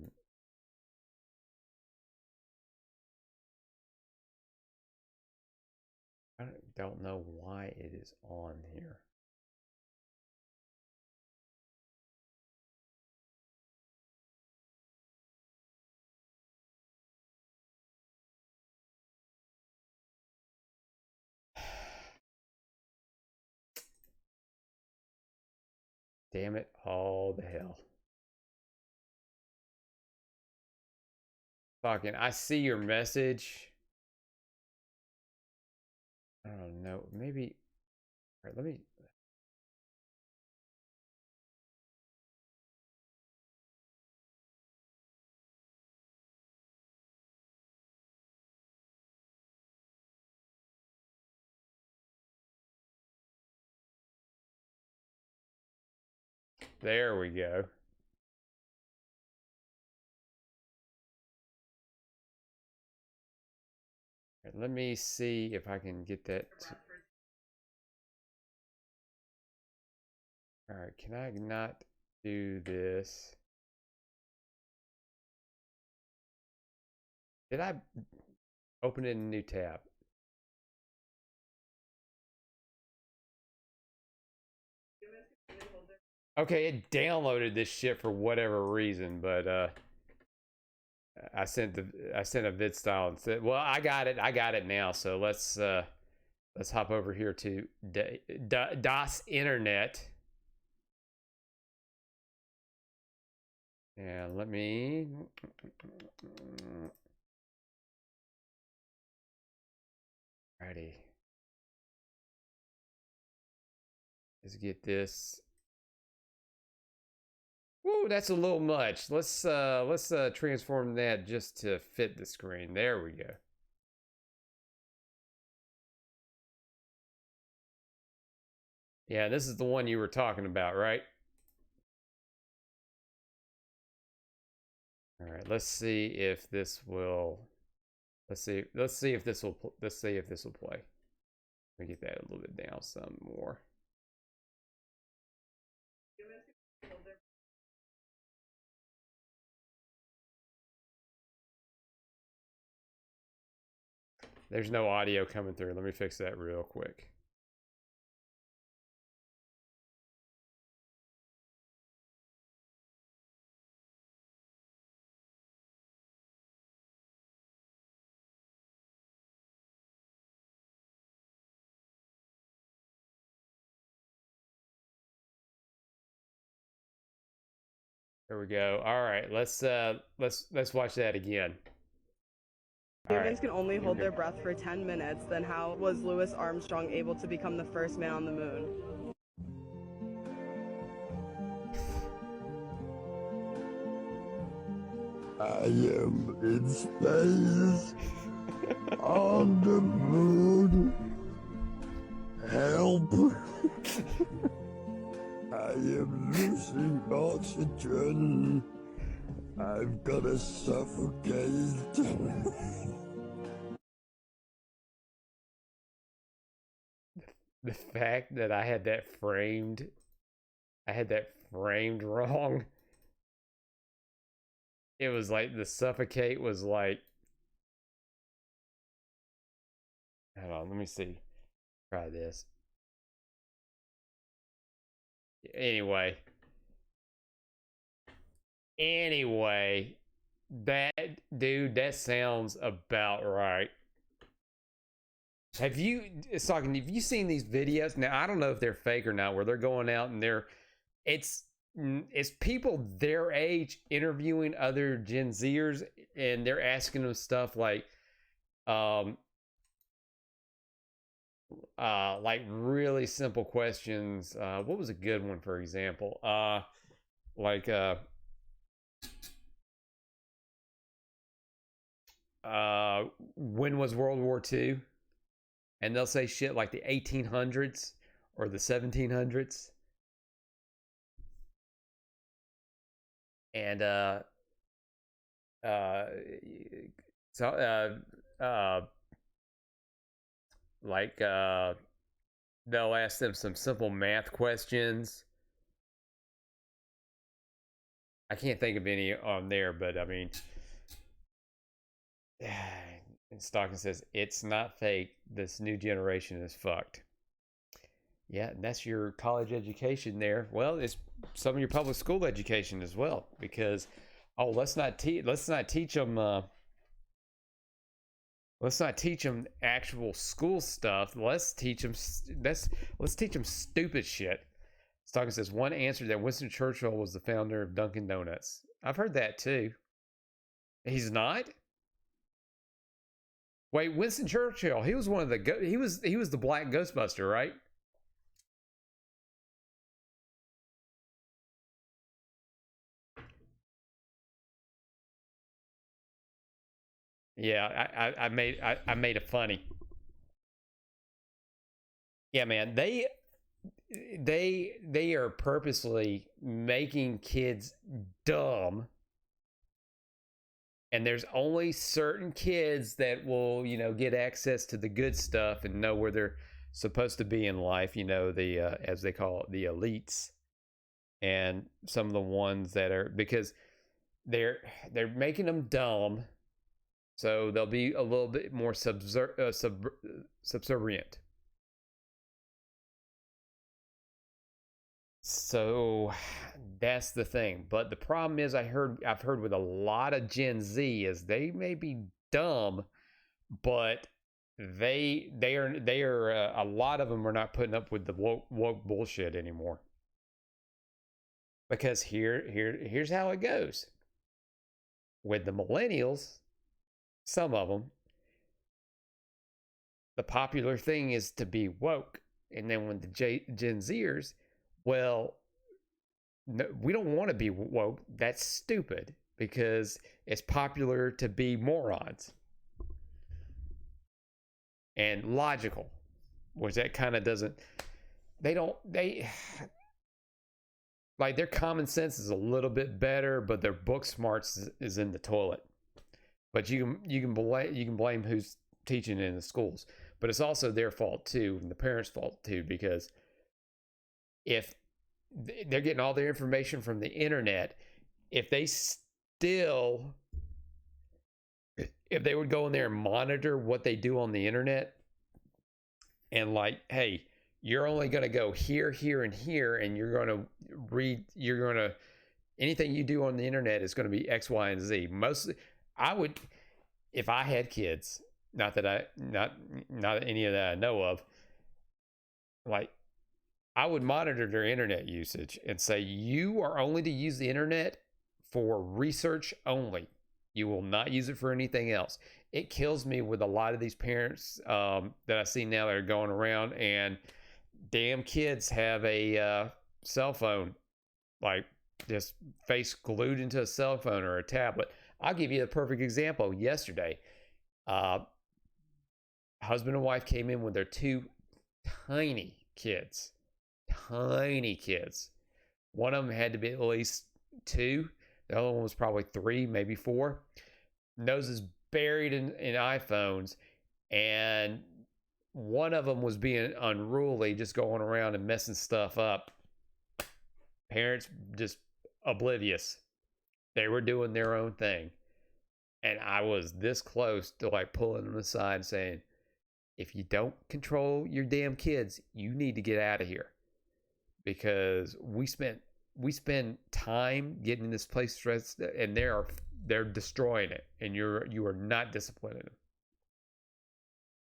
I don't know why it is on here. Damn it, all the hell. Fucking, I see your message. I don't know. Maybe. All right, let me. There we go. All right, let me see if I can get that. All right, can I not do this? Did I open it in a new tab? Okay, it downloaded this shit for whatever reason, but I sent a vid style and said, "Well, I got it now." So let's hop over here to Das Internet, and let me. Righty. Let's get this. Woo, that's a little much. Let's transform that just to fit the screen. There we go. Yeah, this is the one you were talking about, right? All right, let's see if this will. Let's see if this will play. Let me get that a little bit down some more. There's no audio coming through. Let me fix that real quick. There we go. All right, let's watch that again. Humans can only hold their breath for 10 minutes, then how was Louis Armstrong able to become the first man on the moon? I am in space on the moon. Help! I am losing oxygen. I'm gonna suffocate. The fact that I had that framed wrong. It was like the suffocate was like. Hold on, let me see. Try this. Anyway, that dude, that sounds about right. Have you seen these videos? Now I don't know if they're fake or not, where they're going out and it's people their age interviewing other Gen Zers, and they're asking them stuff like really simple questions. What was a good one, for example? When was World War II? And they'll say shit like the 1800s or the 1700s. And they'll ask them some simple math questions. I can't think of any on there, but I mean, and Stockton says it's not fake. This new generation is fucked. Yeah, and that's your college education there. Well, it's some of your public school education as well, because let's not teach them actual school stuff. Let's teach them stupid shit. Stockton says one answer that Winston Churchill was the founder of Dunkin' Donuts. I've heard that too. He's not? Wait, Winston Churchill. He was one of the he was the Black Ghostbuster, right? Yeah, I made it funny. Yeah, man, they are purposely making kids dumb, and there's only certain kids that will, get access to the good stuff and know where they're supposed to be in life. The as they call it, the elites, and some of the ones that are, because they're making them dumb, so they'll be a little bit more subservient. So that's the thing. But the problem is, I've heard with a lot of Gen Z is they may be dumb, but they are a lot of them are not putting up with the woke bullshit anymore. Because here's how it goes. With the millennials, some of them, the popular thing is to be woke. And then when the Gen Zers, well, no, we don't want to be woke. That's stupid, because it's popular to be morons and logical, which that kind of doesn't, like, their common sense is a little bit better, but their book smarts is in the toilet. But you can blame who's teaching in the schools, but it's also their fault too, and the parents' fault too, because if they're getting all their information from the internet, if they would go in there and monitor what they do on the internet, and like, hey, you're only going to go here, here, and here, and anything you do on the internet is going to be X, Y, and Z. Mostly, I would, if I had kids, not any of that I know of, like, I would monitor their internet usage and say, you are only to use the internet for research only. You will not use it for anything else. It kills me with a lot of these parents that I see now that are going around, and damn kids have a cell phone, like just face glued into a cell phone or a tablet. I'll give you a perfect example. Yesterday, husband and wife came in with their two tiny kids. One of them had to be at least 2. The other one was probably 3, maybe 4. Noses buried in iPhones, and one of them was being unruly, just going around and messing stuff up. Parents just oblivious. They were doing their own thing, and I was this close to like pulling them aside and saying, if you don't control your damn kids, you need to get out of here. Because we spend time getting this place stressed, and they're destroying it, and you are not disciplining them.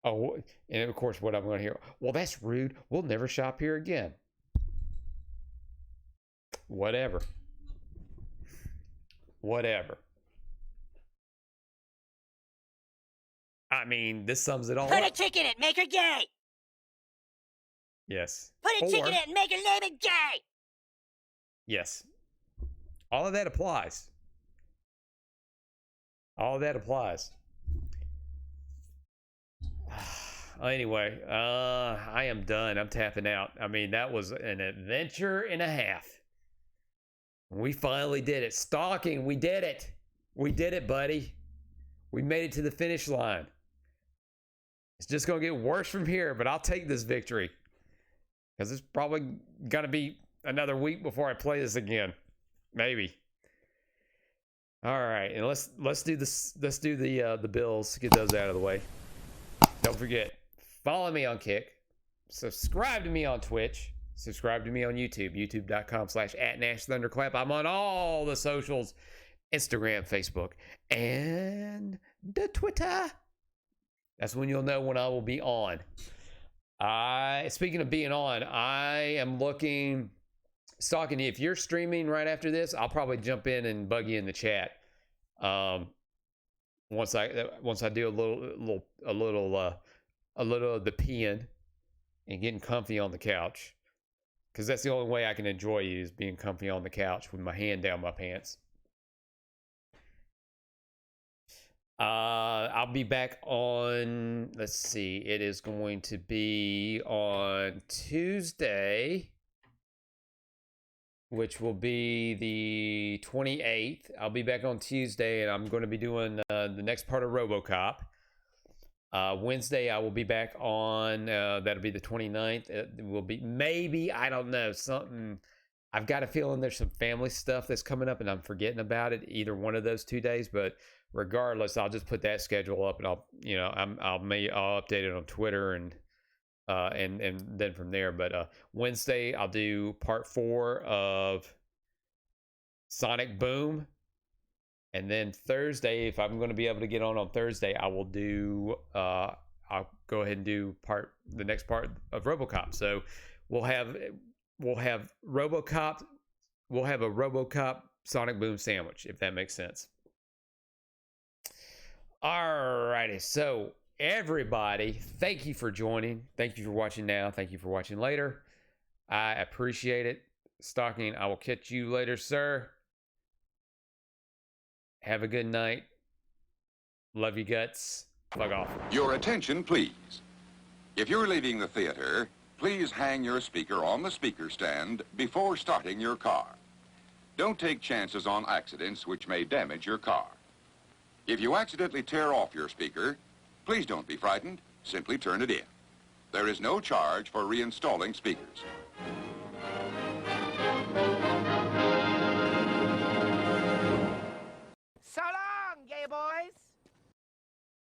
Oh, and of course, what I'm going to hear, well, that's rude. We'll never shop here again. Whatever. I mean, this sums it all Put a up. chick in it, make her gay. Yes. Put a chick Or- in it and make her name it gay. Yes. All of that applies. Anyway, I am done. I'm tapping out. I mean, that was an adventure and a half. We finally did it. Stalking, we did it. We did it, buddy. We made it to the finish line. It's just going to get worse from here, but I'll take this victory. Because it's probably going to be another week before I play this again. Maybe. All right, and let's do this. Let's do the bills. Get those out of the way. Don't forget, follow me on Kick. Subscribe to me on Twitch. Subscribe to me on YouTube. YouTube.com/@NashThunderClap. I'm on all the socials: Instagram, Facebook, and the Twitter. That's when you'll know when I will be on. Speaking of being on, I am looking. Stalking you. If you're streaming right after this, I'll probably jump in and bug you in the chat. Once I do a little of the peeing and getting comfy on the couch, because that's the only way I can enjoy you, is being comfy on the couch with my hand down my pants. I'll be back on. Let's see. It is going to be on Tuesday, which will be the 28th. I'll be back on Tuesday, and I'm going to be doing the next part of RoboCop. Wednesday, I will be back on, that'll be the 29th. It will be, maybe, I don't know, something. I've got a feeling there's some family stuff that's coming up, and I'm forgetting about it either one of those 2 days. But regardless, I'll just put that schedule up, and I'll update it on Twitter and then from there. But Wednesday I'll do part 4 of Sonic Boom, and then Thursday, if I'm going to be able to get on Thursday, I will do I'll go ahead and do the next part of RoboCop. So we'll have RoboCop, we'll have a RoboCop Sonic Boom sandwich, if that makes sense. Alrighty, so everybody, thank you for joining. Thank you for watching now. Thank you for watching later. I appreciate it. Stalking, I will catch you later, sir. Have a good night. Love you guts. Fuck off. Your attention, please. If you're leaving the theater, please hang your speaker on the speaker stand before starting your car. Don't take chances on accidents which may damage your car. If you accidentally tear off your speaker, please don't be frightened. Simply turn it in. There is no charge for reinstalling speakers.